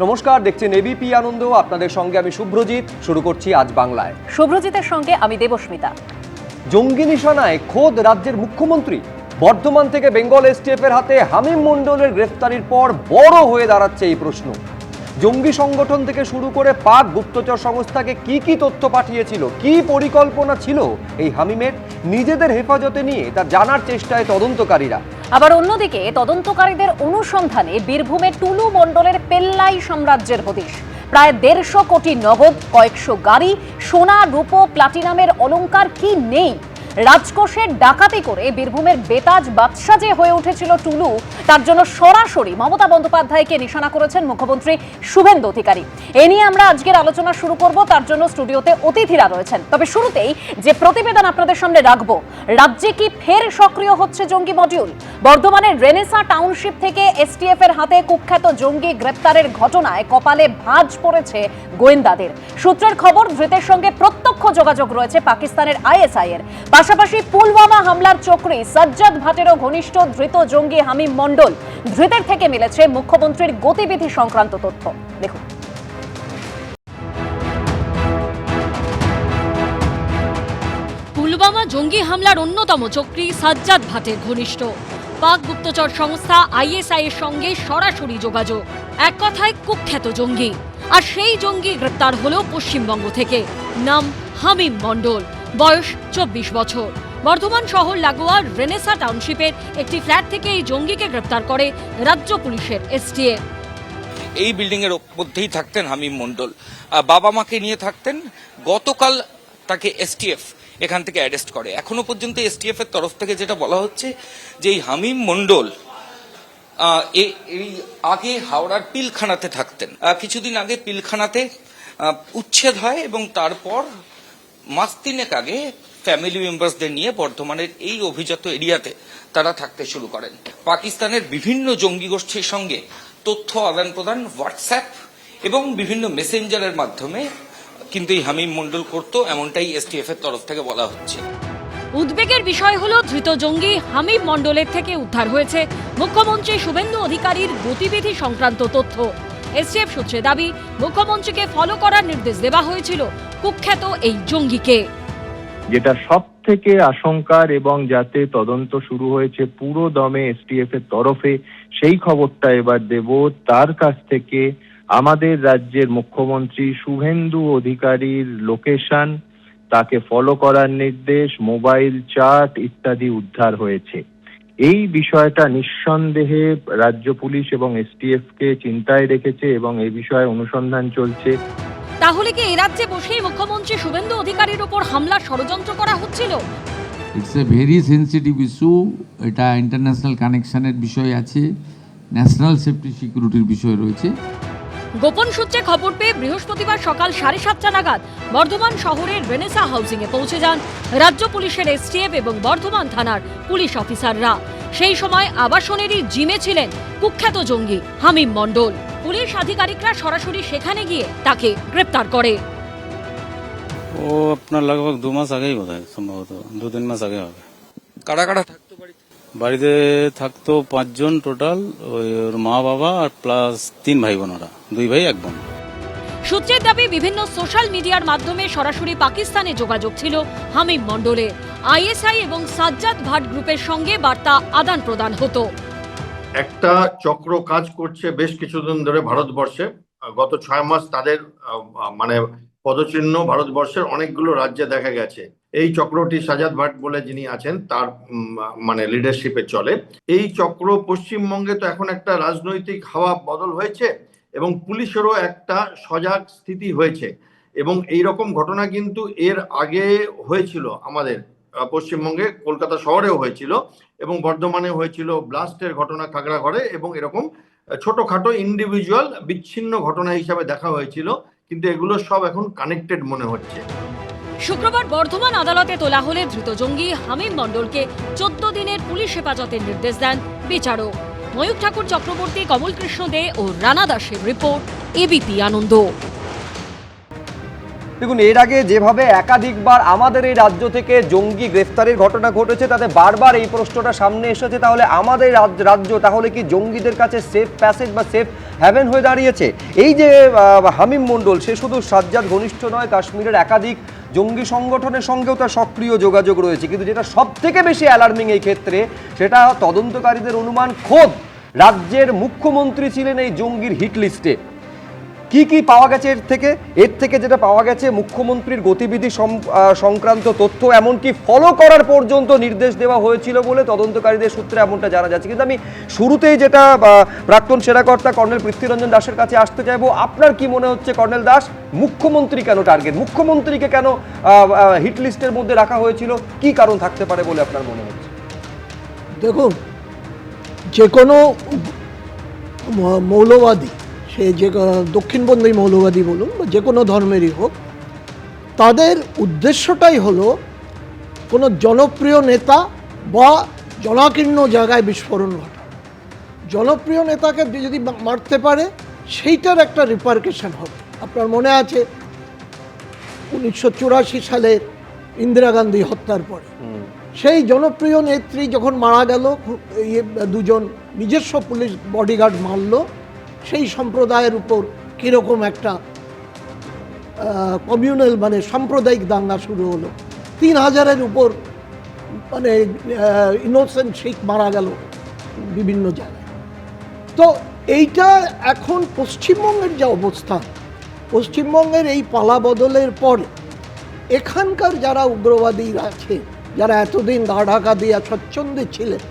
নমস্কার, দেখছেন এবিপি আনন্দ। আপনাদের সঙ্গে আমি শুভ্রজিৎ। শুরু করছি আজ বাংলায়। শুভ্রজিতের সঙ্গে আমি দেবস্মিতা। জঙ্গি নিশানায় খোদ রাজ্যের মুখ্যমন্ত্রী। বর্ধমান থেকে বেঙ্গল এসটিএফ এর হাতে হামিম মণ্ডলের গ্রেফতারির পর বড় হয়ে দাঁড়াচ্ছে এই প্রশ্ন। জঙ্গি সংগঠন থেকে শুরু করে পাক গুপ্তচর সংস্থাকে কি তথ্য পাঠিয়েছিল, কি পরিকল্পনা ছিল এই হামিমের, নিজেদের হেফাজতে নিয়ে তা জানার চেষ্টায় তদন্তকারীরা। আবার অন্যদিকে তদন্তকারীদের অনুসন্ধানে বীরভূমে টুলু মণ্ডলের পেল্লাই সাম্রাজ্যের হদিশ। প্রায় 150 কোটি নগদ, কয়েকশো গাড়ি, সোনা, রূপো, প্লাটিনামের অলংকার কি নেই। রাজকোষের ডাকাতি করে বীরভূমের বেতাজ বাদশা যে হয়ে উঠেছিল টুলু, তার জন্য সরাসরি মমতা বন্দ্যোপাধ্যায়কে নিশানা করেছেন মুখ্যমন্ত্রী শুভেন্দু অধিকারী। এ নিয়ে আমরা আজকের আলোচনা শুরু করব, তার জন্য স্টুডিওতে অতিথিরা রয়েছেন। তবে শুরুতেই যে প্রতিবেদন আপনাদের সামনে রাখবো, রাজ্যে কি ফের সক্রিয় হচ্ছে জঙ্গি মডিউল? বর্ধমানের রেনেসা টাউনশিপ থেকে এসটিএফ এর হাতে কুখ্যাত জঙ্গি গ্রেপ্তারের ঘটনায় কপালে ভাঁজ পড়েছে গোয়েন্দাদের। সূত্রের খবর, ধৃতের সঙ্গে প্রত্যক্ষ যোগাযোগ রয়েছে পাকিস্তানের আইএসআই এর। পাশাপাশি পুলওয়ামা হামলার চক্রী সাজ্জাদ ভাটেরও ঘনিষ্ঠ ধৃত জঙ্গি হামিম মণ্ডল। ধৃতের থেকে মিলেছে মুখ্যমন্ত্রীর গতিবিধি সংক্রান্ত তথ্য। দেখুন। পুলওয়ামা জঙ্গি হামলার অন্যতম চক্রী সাজ্জাদ ভাটের ঘনিষ্ঠ। পাক গুপ্তচর সংস্থা আইএসআই এর সঙ্গে সরাসরি যোগাযোগ। এক কথায় কুখ্যাত জঙ্গি। আর সেই জঙ্গি গ্রেপ্তার হলো পশ্চিমবঙ্গ থেকে। নাম হামিম মণ্ডল, বয়স 24 বছর। বর্ধমান শহর লাগোয়া রেনেসা টাউনশিপের একটি ফ্ল্যাট থেকে এই জঙ্গিকে গ্রেপ্তার করে রাজ্য পুলিশের এসটিএফ। এই বিল্ডিং এর মধ্যেই থাকতেন হামিম মণ্ডল, বাবা মাকে নিয়ে থাকতেন। গতকাল তাকে এসটিএফ এখান থেকে অ্যারেস্ট করে। এখনো পর্যন্ত এসটিএফ এর তরফ থেকে যেটা বলা হচ্ছে যে এই হামিম মণ্ডল এই আগে হাওড়ার পিলখানাতে থাকতেন। কিছুদিন আগে পিলখানাতে উচ্ছেদ হয় এবং তারপর মাস 3 আগে ফ্যামিলি মেম্বারসদের নিয়ে বর্ধমানের এই অভিজাত এরিয়াতে তারা থাকতে শুরু করেন। পাকিস্তানের বিভিন্ন জঙ্গি গোষ্ঠীর সঙ্গে তথ্য আদান প্রদান হোয়াটসঅ্যাপ এবং বিভিন্ন মেসেঞ্জারের মাধ্যমে কিন্তু এই হামিম মণ্ডল করত, এমনটাই এসটিএফ এর তরফ থেকে বলা হচ্ছে। উদ্বেগের বিষয় হলো, ধৃত জঙ্গি হামিম মণ্ডলের থেকে উদ্ধার হয়েছে মুখ্যমন্ত্রী শুভেন্দু অধিকারীর গতিবিধি সংক্রান্ত তথ্য। এসটিএফ সূত্রে দাবি, মুখ্যমন্ত্রীকে ফলো করার নির্দেশ দেওয়া হয়েছিল কুখ্যাত এই জঙ্গিকে। যেটা সব থেকে আশঙ্কার এবং যাতে তদন্ত শুরু হয়েছে পুরো দমে এসটিএফ এর তরফে, সেই খবরটা এবার দেব। তার কাছ থেকে আমাদের রাজ্যের মুখ্যমন্ত্রী শুভেন্দু অধিকারীর লোকেশন, তাকে ফলো করার নির্দেশ, মোবাইল চার্ট ইত্যাদি উদ্ধার হয়েছে। এই বিষয়টা নিঃসন্দেহে রাজ্য পুলিশ এবং এসটিএফ কে চিন্তায় রেখেছে এবং এই বিষয়ে অনুসন্ধান চলছে। তাহলে কি এ রাজ্যে বসেই মুখ্যমন্ত্রী শুভেন্দু অধিকারীর উপর হামলার ষড়যন্ত্র করা হচ্ছিল? It's a very sensitive issue. এটা ইন্টারন্যাশনাল কানেকশনের বিষয় আছে, ন্যাশনাল সেফটি সিকিউরিটির বিষয় রয়েছে। গোপন সূত্রে খবর পেয়ে বৃহস্পতিবার সকাল 7:30 নাগাদ বর্ধমান শহরের রেনেসা হাউসিং এ পৌঁছে যান রাজ্য পুলিশের এসটিএফ এবং বর্ধমান থানার পুলিশ অফিসাররা। সেই সময় আবাসনেরই জিমে ছিলেন কুখ্যাত জঙ্গি হামিম মণ্ডল। পুলিশ আধিকারিকরা সরাসরি সেখানে গিয়ে তাকে গ্রেপ্তার করে। ও আপনার लगभग 2 মাস আগেই বোধহয়, সম্ভবত 2-3 মাস আগে হবে। কারা কারা থাকতো বাড়িতে? বাড়িতে থাকতো 5 জন টোটাল, ওর মা বাবা আর প্লাস 3 ভাই বোন, ওরা 2 ভাই 1 বোন। সূত্রের দাবি, বিভিন্ন সোশ্যাল মিডিয়ার মাধ্যমে সরাসরি পাকিস্তানে যোগাযোগ ছিল হামিম মণ্ডলের। আইএসআই এবং সাজ্জাদ ভাট গ্রুপের সঙ্গে বার্তা আদান প্রদান হতো। একটা চক্র কাজ করছে বেশ কিছুদিন ধরে ভারতবর্ষে। গত 6 মাস তাদের মানে পদচিহ্ন ভারতবর্ষের অনেকগুলো রাজ্যে দেখা গেছে। এই চক্রটি সাজ্জাদ ভাট বলে যিনি আছেন, তার মানে লিডারশিপে চলে এই চক্র। পশ্চিমবঙ্গে তো এখন একটা রাজনৈতিক হাওয়া বদল হয়েছে এবং পুলিশেরও একটা সজাগ স্থিতি হয়েছে এবং এই রকম ঘটনা কিন্তু এর আগে হয়েছিল আমাদের পশ্চিমবঙ্গে, কলকাতা শহরেও হয়েছিল এবং বর্ধমানে হয়েছিল ব্লাস্টের ঘটনা খাগড়াঘরে, এবং এরকম ছোটখাটো ইন্ডিভিজুয়াল বিচ্ছিন্ন ঘটনা হিসাবে দেখা হয়েছিল, কিন্তু এগুলো সব এখন কানেক্টেড মনে হচ্ছে। শুক্রবার বর্ধমান আদালতে তোলা হলে ধৃত জঙ্গি হামিম মণ্ডলকে 14 দিনের পুলিশ হেফাজতের নির্দেশ দেন বিচারক। ময়ূর ঠাকুর চক্রবর্তী, কমল কৃষ্ণ দে ও রানা দাসের রিপোর্ট, এবিপি আনন্দ। দেখুন, এর আগে যেভাবে একাধিকবার আমাদের এই রাজ্য থেকে জঙ্গি গ্রেফতারের ঘটনা ঘটেছে, তাতে বারবার এই প্রশ্নটা সামনে এসেছে, তাহলে আমাদের রাজ্য তাহলে কি জঙ্গিদের কাছে সেফ প্যাসেজ বা সেফ হ্যাভেন হয়ে দাঁড়িয়েছে। এই যে হামিম মণ্ডল, সে শুধু সাজ্জাদ ঘনিষ্ঠ নয়, কাশ্মীরের একাধিক জঙ্গি সংগঠনের সঙ্গেও তার সক্রিয় যোগাযোগ রয়েছে। কিন্তু যেটা সব থেকে বেশি অ্যালার্মিং এই ক্ষেত্রে, সেটা তদন্তকারীদের অনুমান খোদ রাজ্যের মুখ্যমন্ত্রী ছিলেন এই জঙ্গির হিট লিস্টে। কি পাওয়া গেছে এর থেকে যেটা পাওয়া গেছে, মুখ্যমন্ত্রীর গতিবিধি সংক্রান্ত তথ্য এমনকি ফলো করার পর্যন্ত নির্দেশ দেওয়া হয়েছিল বলে তদন্তকারীদের সূত্রে এমনটা জানা যাচ্ছে। কিন্তু আমি শুরুতেই যেটা প্রাক্তন সেনাকর্তা কর্নেল পৃথ্বীরঞ্জন দাসের কাছে আসতে চাইবো, আপনার কি মনে হচ্ছে কর্নেল দাস, মুখ্যমন্ত্রী কেন টার্গেট, মুখ্যমন্ত্রীকে কেন হিট লিস্টের মধ্যে রাখা হয়েছিল, কি কারণ থাকতে পারে বলে আপনার মনে হচ্ছে? দেখুন, যে কোনো মৌলবাদী, সে যে দক্ষিণপন্থী মৌলবাদী বলুন বা যে কোনো ধর্মেরই হোক, তাদের উদ্দেশ্যটাই হলো কোনো জনপ্রিয় নেতা বা জনাকীর্ণ জায়গায় বিস্ফোরণ ঘটা। জনপ্রিয় নেতাকে যদি মারতে পারে, সেইটার একটা রিপারকেশন হবে। আপনার মনে আছে 1984 সালের ইন্দিরা গান্ধী হত্যার পরে সেই জনপ্রিয় নেত্রী যখন মারা গেল, দুজন নিজস্ব পুলিশ বডিগার্ড মারল, সেই সম্প্রদায়ের উপর কীরকম একটা কমিউনাল মানে সাম্প্রদায়িক দাঙ্গা শুরু হলো। 3000-এর উপর মানে ইনোসেন্ট শিখ মারা গেল বিভিন্ন জায়গায়। তো এইটা এখন পশ্চিমবঙ্গের যে অবস্থা, পশ্চিমবঙ্গের এই পালা বদলের পরে এখানকার যারা উগ্রবাদীরা আছে, যারা এতদিন গা ঢাকা দিয়ে স্বচ্ছন্দে ছিলেন,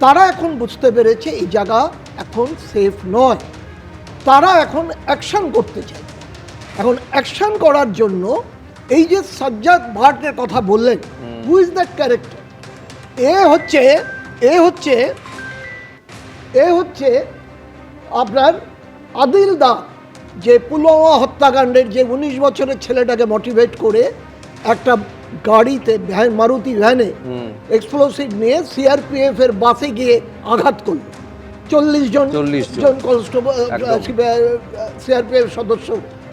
তারা এখন বুঝতে পেরেছে এই জায়গা এখন সেফ নয়। তারা এখন অ্যাকশন করতে চায়। এখন অ্যাকশন করার জন্য এই যে সাজ্জাদ ভাটের কথা বললেন, হু ইজ দ্যাট ক্যারেক্টার? এ হচ্ছে আপনার আদিল দা, যে পুলওয়ামা হত্যাকাণ্ডের যে 19 বছরের ছেলেটাকে মোটিভেট করে একটা গাড়িতে মারুতি ভ্যানে এক্সপ্লোসিভ নিয়ে সিআরপিএফ এর বাসে গিয়ে আঘাত করল। 40 জন কনস্টেবল সিআরপিএফ সদস্য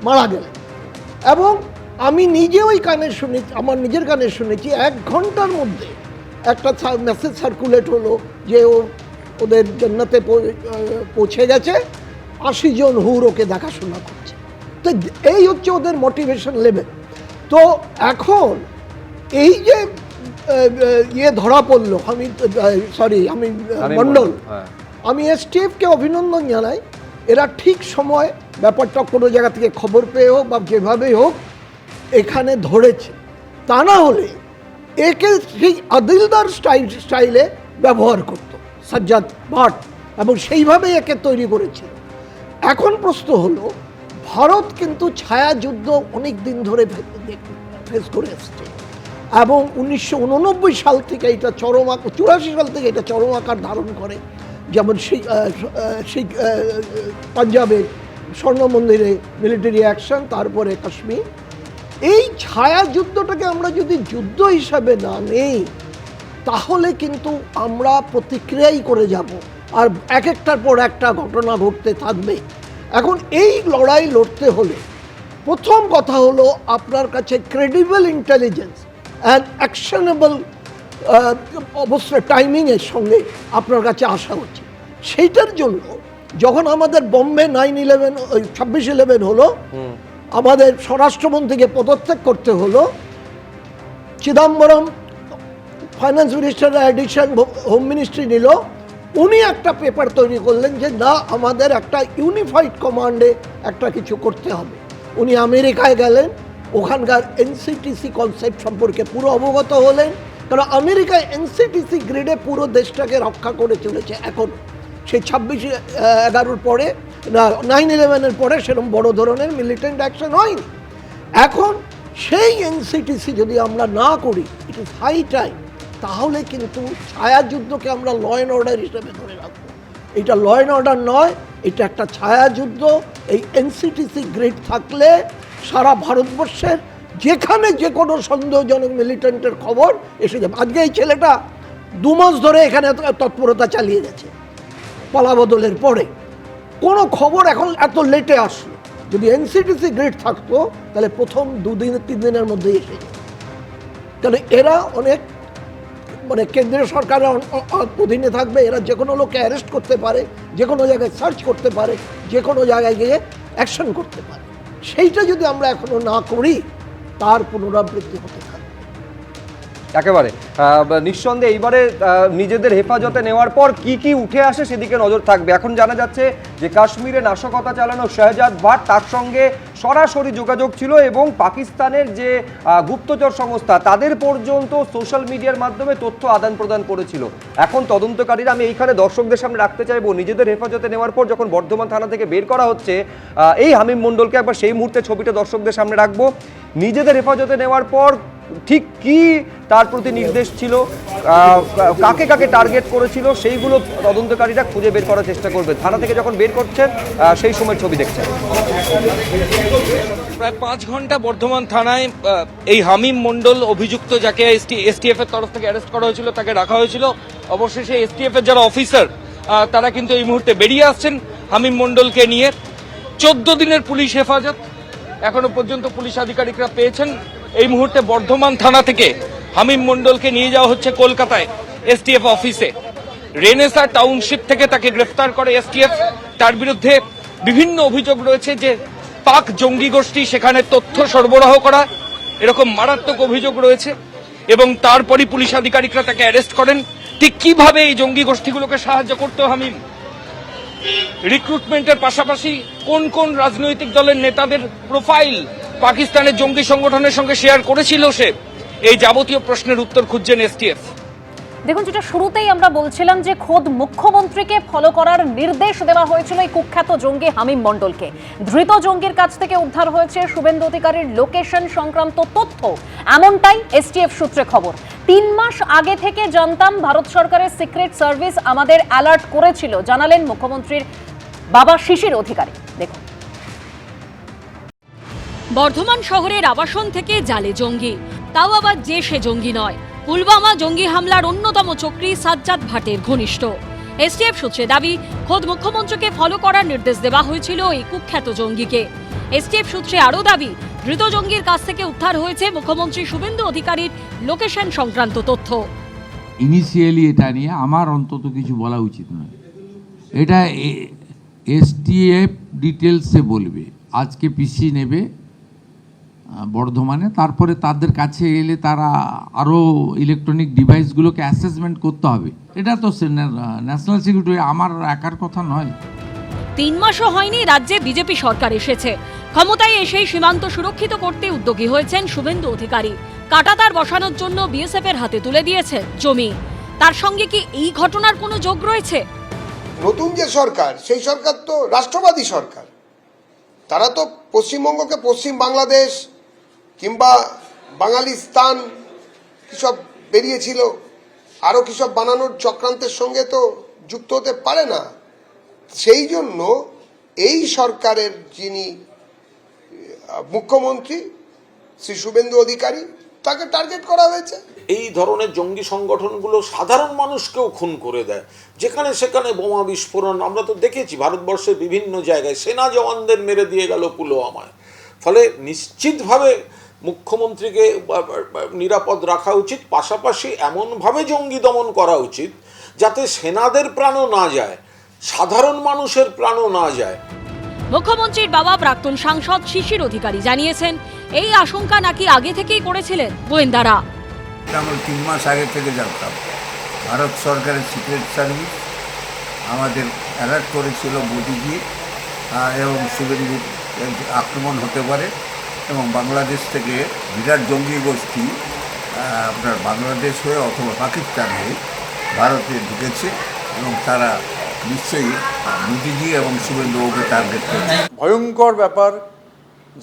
মারা গেলেন। এবং আমি নিজে ওই কানে শুনেছি, আমার নিজের কানে শুনেছি, 1 ঘন্টার মধ্যে একটা মেসেজ সার্কুলেট হলো যে ওদের জান্নাতে পৌঁছে গেছে, 80 জন হুর ওকে দেখাশোনা করছে। তো এই হচ্ছে ওদের মোটিভেশন লেভেল। তো এখন এই যে ধরা পড়লো আমি মণ্ডল, আমি এসটিএফকে অভিনন্দন জানাই। এরা ঠিক সময় ব্যাপারটা কোনো জায়গা থেকে খবর পেয়ে হোক বা যেভাবেই হোক এখানে ধরেছে। তা না হলে একে সেই আদিলদার স্টাইলে ব্যবহার করত সাজ্জাদ ভাট, এবং সেইভাবেই একে তৈরি করেছিল। এখন প্রশ্ন হলো, ভারত কিন্তু ছায়াযুদ্ধ অনেক দিন ধরে ফেস করে এসছে এবং 1989 সাল থেকে এটা 84 সাল থেকে এটা চরম আকার ধারণ করে। যেমন সেই পাঞ্জাবে স্বর্ণ মন্দিরে মিলিটারি অ্যাকশন, তারপরে কাশ্মীর। এই ছায়াযুদ্ধটাকে আমরা যদি যুদ্ধ হিসাবে না নেই, তাহলে কিন্তু আমরা প্রতিক্রিয়াই করে যাব, আর একটার পর একটা ঘটনা ঘটতে থাকবে। এখন এই লড়াই লড়তে হলে প্রথম কথা হলো আপনার কাছে ক্রেডিবল ইন্টেলিজেন্স অ্যান্ড অ্যাকশনেবল অবস্থা টাইমিংয়ের সঙ্গে আপনার কাছে আসা উচিত। সেইটার জন্য যখন আমাদের বোম্বে 26/11 হলো, আমাদের স্বরাষ্ট্রমন্ত্রীকে পদত্যাগ করতে হলো, Chidambaram finance minister addition home ministry নিল, উনি একটা পেপার তৈরি করলেন যে না, আমাদের একটা ইউনিফাইড কমান্ডে একটা কিছু করতে হবে। উনি আমেরিকায় গেলেন, ওখানকার এনসিটিসি কনসেপ্ট সম্পর্কে পুরো অবগত হলেন, কারণ আমেরিকায় এনসিটিসি গ্রিডে পুরো দেশটাকে রক্ষা করে চলেছে। এখন সেই 26/11 পরে 9/11-এর পরে সেরকম বড় ধরনের মিলিটেন্ট অ্যাকশন হয়নি। এখন সেই এনসিটিসি যদি আমরা না করি, ইট ইজ হাই টাইম, তাহলে কিন্তু ছায়াযুদ্ধকে আমরা ল অ্যান্ড অর্ডার হিসেবে ধরে রাখবো। এটা ল অ্যান্ড অর্ডার নয়, এটা একটা ছায়াযুদ্ধ। এই এনসিটিসি গ্রিড থাকলে সারা ভারতবর্ষের যেখানে যে কোনো সন্দেহজনক মিলিটেন্টের খবর এসে যাবে। আজকে এই ছেলেটা 2 মাস ধরে এখানে তৎপরতা চালিয়ে গেছে পালাবদলের পরে, কোনো খবর এখন এত লেটে আসলো। যদি এনসিটিসি গ্রিড থাকতো তাহলে প্রথম 2-3 দিনের মধ্যেই এসে যেত। কারণ এরা অনেক মানে কেন্দ্রীয় সরকারের অধীনে থাকবে, এরা যে কোনো লোককে অ্যারেস্ট করতে পারে, যে কোনো জায়গায় সার্চ করতে পারে, যে কোনো জায়গায় গিয়ে অ্যাকশন করতে পারে। সেইটা যদি আমরা এখনো না করি, তার পুনরাবৃত্তি হতে থাকবে। একেবারে নিঃসন্দেহে এইবারে নিজেদের হেফাজতে নেওয়ার পর কি কি উঠে আসে সেদিকে নজর থাকবে। এখন জানা যাচ্ছে যে কাশ্মীরে নাশকতা চালানো শাহজাদ ভাট, তার সঙ্গে সরাসরি যোগাযোগ ছিল এবং পাকিস্তানের যে গুপ্তচর সংস্থা তাদের পর্যন্ত সোশ্যাল মিডিয়ার মাধ্যমে তথ্য আদান প্রদান করেছিল। এখন তদন্তকারীরা, আমি এইখানে দর্শকদের সামনে রাখতে চাইবো, নিজেদের হেফাজতে নেওয়ার পর যখন বর্ধমান থানা থেকে বের করা হচ্ছে এই হামিম মণ্ডলকে, একবার সেই মুহূর্তে ছবিটা দর্শকদের সামনে রাখবো। নিজেদের হেফাজতে নেওয়ার পর ঠিক কি তার প্রতি নির্দেশ ছিল, কাকে কাকে টার্গেট করেছিল, সেইগুলো তদন্তকারীরা খুঁজে বের করার চেষ্টা করবে। থানা থেকে যখন বের করছেন সেই সময় ছবি দেখছেন। প্রায় 5 ঘন্টা বর্ধমান থানায় এই হামিম মণ্ডল অভিযুক্ত, যাকে এসটিএফ এর তরফ থেকে অ্যারেস্ট করা হয়েছিল, তাকে রাখা হয়েছিল। অবশেষে এসটিএফ এর যারা অফিসার তারা কিন্তু এই মুহূর্তে বেরিয়ে আসছেন হামিম মণ্ডলকে নিয়ে। 14 দিনের পুলিশ হেফাজত এখনো পর্যন্ত পুলিশ আধিকারিকরা পেয়েছেন। এই মুহূর্তে বর্ধমান থানা থেকে হামিম মণ্ডলকে নিয়ে যাওয়া হচ্ছে কলকাতায় এসটিএফ অফিসে। রেনেসা টাউনশিপ থেকে তাকে গ্রেফতার করে এসটিএফ। তার বিরুদ্ধে বিভিন্ন অভিযোগ রয়েছে যে পাক জঙ্গি গোষ্ঠী সেখানে তথ্য সরবরাহ করা, এরকম মারাত্মক অভিযোগ রয়েছে। এবং তারপরই পুলিশ আধিকারিকরা তাকে অ্যারেস্ট করেন। ঠিক কিভাবে এই জঙ্গি গোষ্ঠীগুলোকে সাহায্য করতে হামিম, রিক্রুটমেন্টের পাশাপাশি কোন কোন রাজনৈতিক দলের নেতাদের প্রোফাইল পাকিস্তানের জঙ্গি সংগঠনের সঙ্গে শেয়ার করেছিল সে, এই যাবতীয় প্রশ্নের উত্তর খুঁজছেন এসটিএফ। দেখুন, যেটা শুরুতেই আমরা বলছিলাম যে খোদ মুখ্যমন্ত্রীকে ফলো করার নির্দেশ দেওয়া হয়েছিল এই কুখ্যাত জঙ্গি হামিম মণ্ডলকে। ধৃত জঙ্গির কাছ থেকে উদ্ধার হয়েছে শুভেন্দু অধিকারীর লোকেশন সংক্রান্ত তথ্য, এমনটাই এসটিএফ সূত্রে খবর। 3 মাস আগে থেকে জানতাম, ভারত সরকারের সিক্রেট সার্ভিস আমাদের অ্যালার্ট করেছিল, জানালেন মুখ্যমন্ত্রীর বাবা শিশির অধিকারী। দেখুন, বর্ধমান শহরের আবাসন থেকে জালে জঙ্গি, তাও আবার যে সে জঙ্গি নয়, পুলওয়ামা জঙ্গি হামলার অন্যতম চক্রী সাজ্জাদ ভাটের ঘনিষ্ঠ। এসটিএফ সূত্রে দাবি, খোদ মুখ্যমন্ত্রীকে ফলো করার নির্দেশ দেওয়া হয়েছিল এই কুখ্যাত জঙ্গিকে। এসটিএফ সূত্রে আরও দাবি, ধৃত জঙ্গির কাছ থেকে উদ্ধার হয়েছে মুখ্যমন্ত্রী শুভেন্দু অধিকারীর লোকেশন সংক্রান্ত তথ্য। ইনিশিয়ালি এটা নিয়ে আমার অন্তত কিছু বলা উচিত নয়, এটা এসটিএফ ডিটেলসে বলবে। আজকে পিসি নেবে বর্ধমানে, তারপরে তাদের কাছে এলে তারা আরও ইলেকট্রনিক ডিভাইসগুলোকে অ্যাসেসমেন্ট করতে হবে। এটা তো ন্যাশনাল সিকিউরিটি আমার একার কথা নয়। 3 মাসও হয়নি রাজ্যে বিজেপি সরকার এসেছে। ক্ষমতায় এসেই সীমান্ত সুরক্ষিত করতে উদ্যোগী হয়েছেন শুভেন্দু অধিকারী। কাঁটাতার বসানোর জন্য বিএসএফ এর হাতে তুলে দিয়েছেন জমি। তার সঙ্গে কি এই ঘটনার কোনো যোগ রয়েছে? নতুন যে সরকার, সেই সরকার তো রাষ্ট্রবাদী সরকার। তারা তো পশ্চিমবঙ্গকে পশ্চিম বাংলাদেশ কিংবা বাঙালিস্তান কিসব বেরিয়েছিল, আরও কিসব বানানোর চক্রান্তের সঙ্গে তো যুক্ত হতে পারে না। সেই জন্য এই সরকারের যিনি মুখ্যমন্ত্রী শ্রী শুভেন্দু অধিকারী, তাকে টার্গেট করা হয়েছে। এই ধরনের জঙ্গি সংগঠনগুলো সাধারণ মানুষকেও খুন করে দেয়, যেখানে সেখানে বোমা বিস্ফোরণ আমরা তো দেখেছি ভারতবর্ষের বিভিন্ন জায়গায়। সেনা জওয়ানদের মেরে দিয়ে গেল পুলওয়ামায়। ফলে নিশ্চিতভাবে মুখ্যমন্ত্রীকে নিরাপদ রাখা উচিত, পাশাপাশি এমনভাবে জঙ্গি দমন করা উচিত যাতে সেনাদের প্রাণও না যায়, সাধারণ মানুষের প্রাণও না যায়। মুখ্যমন্ত্রীর বাবা প্রাক্তন সাংসদ শিশির অধিকারী জানিয়েছেন, এই আশঙ্কা নাকি আগে থেকেই করেছিলেন গোয়েন্দারা। আমরা 3 মাস আগে থেকে জানতাম, ভারত সরকারের সিক্রেট সার্ভিস আমাদের অ্যালার্ট করেছিল মোদিজি এবং শুভেন্দুর আক্রমণ হতে পারে, এবং বাংলাদেশ থেকে বিরাট জঙ্গি গোষ্ঠী আপনার বাংলাদেশ হয়ে অথবা পাকিস্তান হয়ে ভারতে ঢুকেছে, এবং তারা নিশ্চয়ই মোদিজি এবং শুভেন্দুকে টার্গেট করেছে। ভয়ঙ্কর ব্যাপার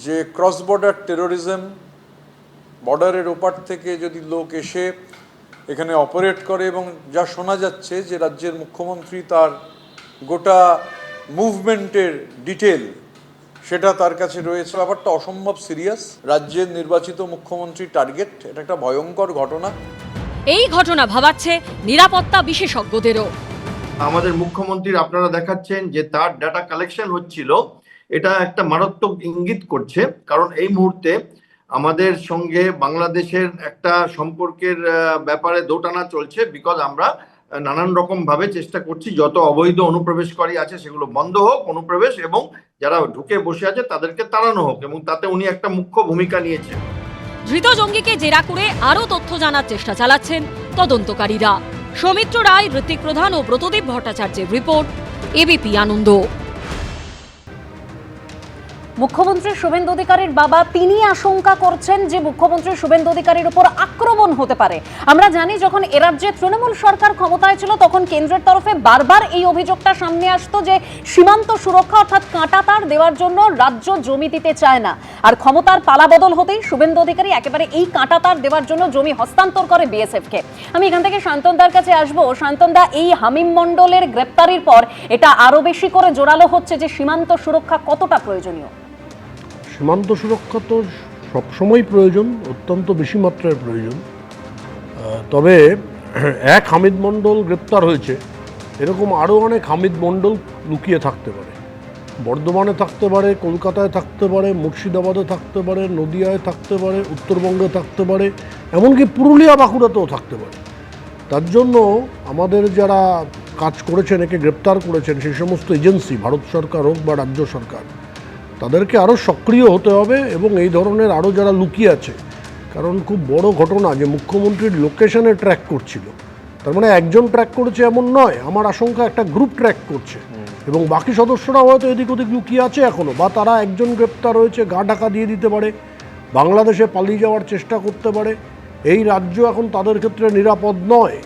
যে ক্রস বর্ডার টেরোরিজম, বর্ডারের ওপার থেকে যদি লোক এসে এখানে অপারেট করে, এবং যা শোনা যাচ্ছে যে রাজ্যের মুখ্যমন্ত্রী তার গোটা মুভমেন্টের ডিটেল সেটা তার কাছে রয়েছে। ব্যাপারটা অসম্ভব সিরিয়াস। রাজ্যের নির্বাচিত মুখ্যমন্ত্রী টার্গেট, এটা একটা ভয়ঙ্কর ঘটনা। এই ঘটনা ভাবাচ্ছে নিরাপত্তা বিশেষজ্ঞদেরও। আমাদের মুখ্যমন্ত্রীর আপনারা দেখাচ্ছেন যে তার ডাটা কালেকশন হচ্ছিল, এটা একটা মারাত্মক ইঙ্গিত করছে। কারণ এই মুহূর্তে আমাদের সঙ্গে বাংলাদেশেের একটা সম্পর্কের ব্যাপারে দোটানা চলছে, বিকজ আমরা নানান রকম ভাবে চেষ্টা করছি যত অবৈধ অনুপ্রবেশকারী আছে সেগুলো বন্ধ হোক অনুপ্রবেশ, এবং যারা ঢুকে বসে আছে তাদেরকে তাড়ানো হোক, এবং তাতে উনি একটা মুখ্য ভূমিকা নিয়েছেন। ধৃত জঙ্গিকে জেরা করে আরও তথ্য জানার চেষ্টা চালাচ্ছেন তদন্তকারীরা। সৌমিত্র রায়, ঋত্বিক প্রধান ও ব্রতদীপ ভট্টাচার্যের রিপোর্ট, এবিপি আনন্দ। মুখ্যমন্ত্রী শুভেন্দু অধিকারীর বাবা তিনি আশঙ্কা করছেন যে মুখ্যমন্ত্রী শুভেন্দু অধিকারীর উপর আক্রমণ হতে পারে। আমরা জানি যখন এ রাজ্যে তৃণমূল সরকার ক্ষমতায় ছিল তখন কেন্দ্রের তরফে বারবার এই অভিযোগটা সামনে আসতো যে সীমান্ত সুরক্ষা অর্থাৎ কাঁটাতার দেওয়ার জন্য রাজ্য জমি দিতে চায় না, আর ক্ষমতার পালাবদল হতেই শুভেন্দু অধিকারী একেবারে এই কাঁটাতার দেওয়ার জন্য জমি হস্তান্তর করে বিএসএফকে। আমি এখান থেকে শান্তনদার কাছে আসবো। শান্তনদা, এই হামিম মণ্ডলের গ্রেপ্তারির পর এটা আরো বেশি করে জোরালো হচ্ছে যে সীমান্ত সুরক্ষা কতটা প্রয়োজনীয়। সীমান্ত সুরক্ষা তো সবসময় প্রয়োজন, অত্যন্ত বেশি মাত্রায় প্রয়োজন। তবে এক হামিদ মণ্ডল গ্রেপ্তার হয়েছে, এরকম আরও অনেক হামিদ মণ্ডল লুকিয়ে থাকতে পারে। বর্ধমানে থাকতে পারে, কলকাতায় থাকতে পারে, মুর্শিদাবাদে থাকতে পারে, নদিয়ায় থাকতে পারে, উত্তরবঙ্গে থাকতে পারে, এমনকি পুরুলিয়া বাঁকুড়াতেও থাকতে পারে। তার জন্য আমাদের যারা কাজ করেছেন, একে গ্রেপ্তার করেছেন, সেই সমস্ত এজেন্সি, ভারত সরকার হোক বা রাজ্য সরকার, তাদেরকে আরও সক্রিয় হতে হবে এবং এই ধরনের আরও যারা লুকিয়ে আছে, কারণ খুব বড় ঘটনা যে মুখ্যমন্ত্রীর লোকেশনে ট্র্যাক করছিল, তার মানে একজন ট্র্যাক করেছে এমন নয়, আমার আশঙ্কা একটা গ্রুপ ট্র্যাক করছে এবং বাকি সদস্যরা হয়তো এদিক ওদিক লুকিয়ে আছে এখনও, বা তারা একজন গ্রেপ্তার হয়েছে গা ঢাকা দিয়ে দিতে পারে, বাংলাদেশে পালিয়ে যাওয়ার চেষ্টা করতে পারে। এই রাজ্য এখন তাদের ক্ষেত্রে নিরাপদ নয়।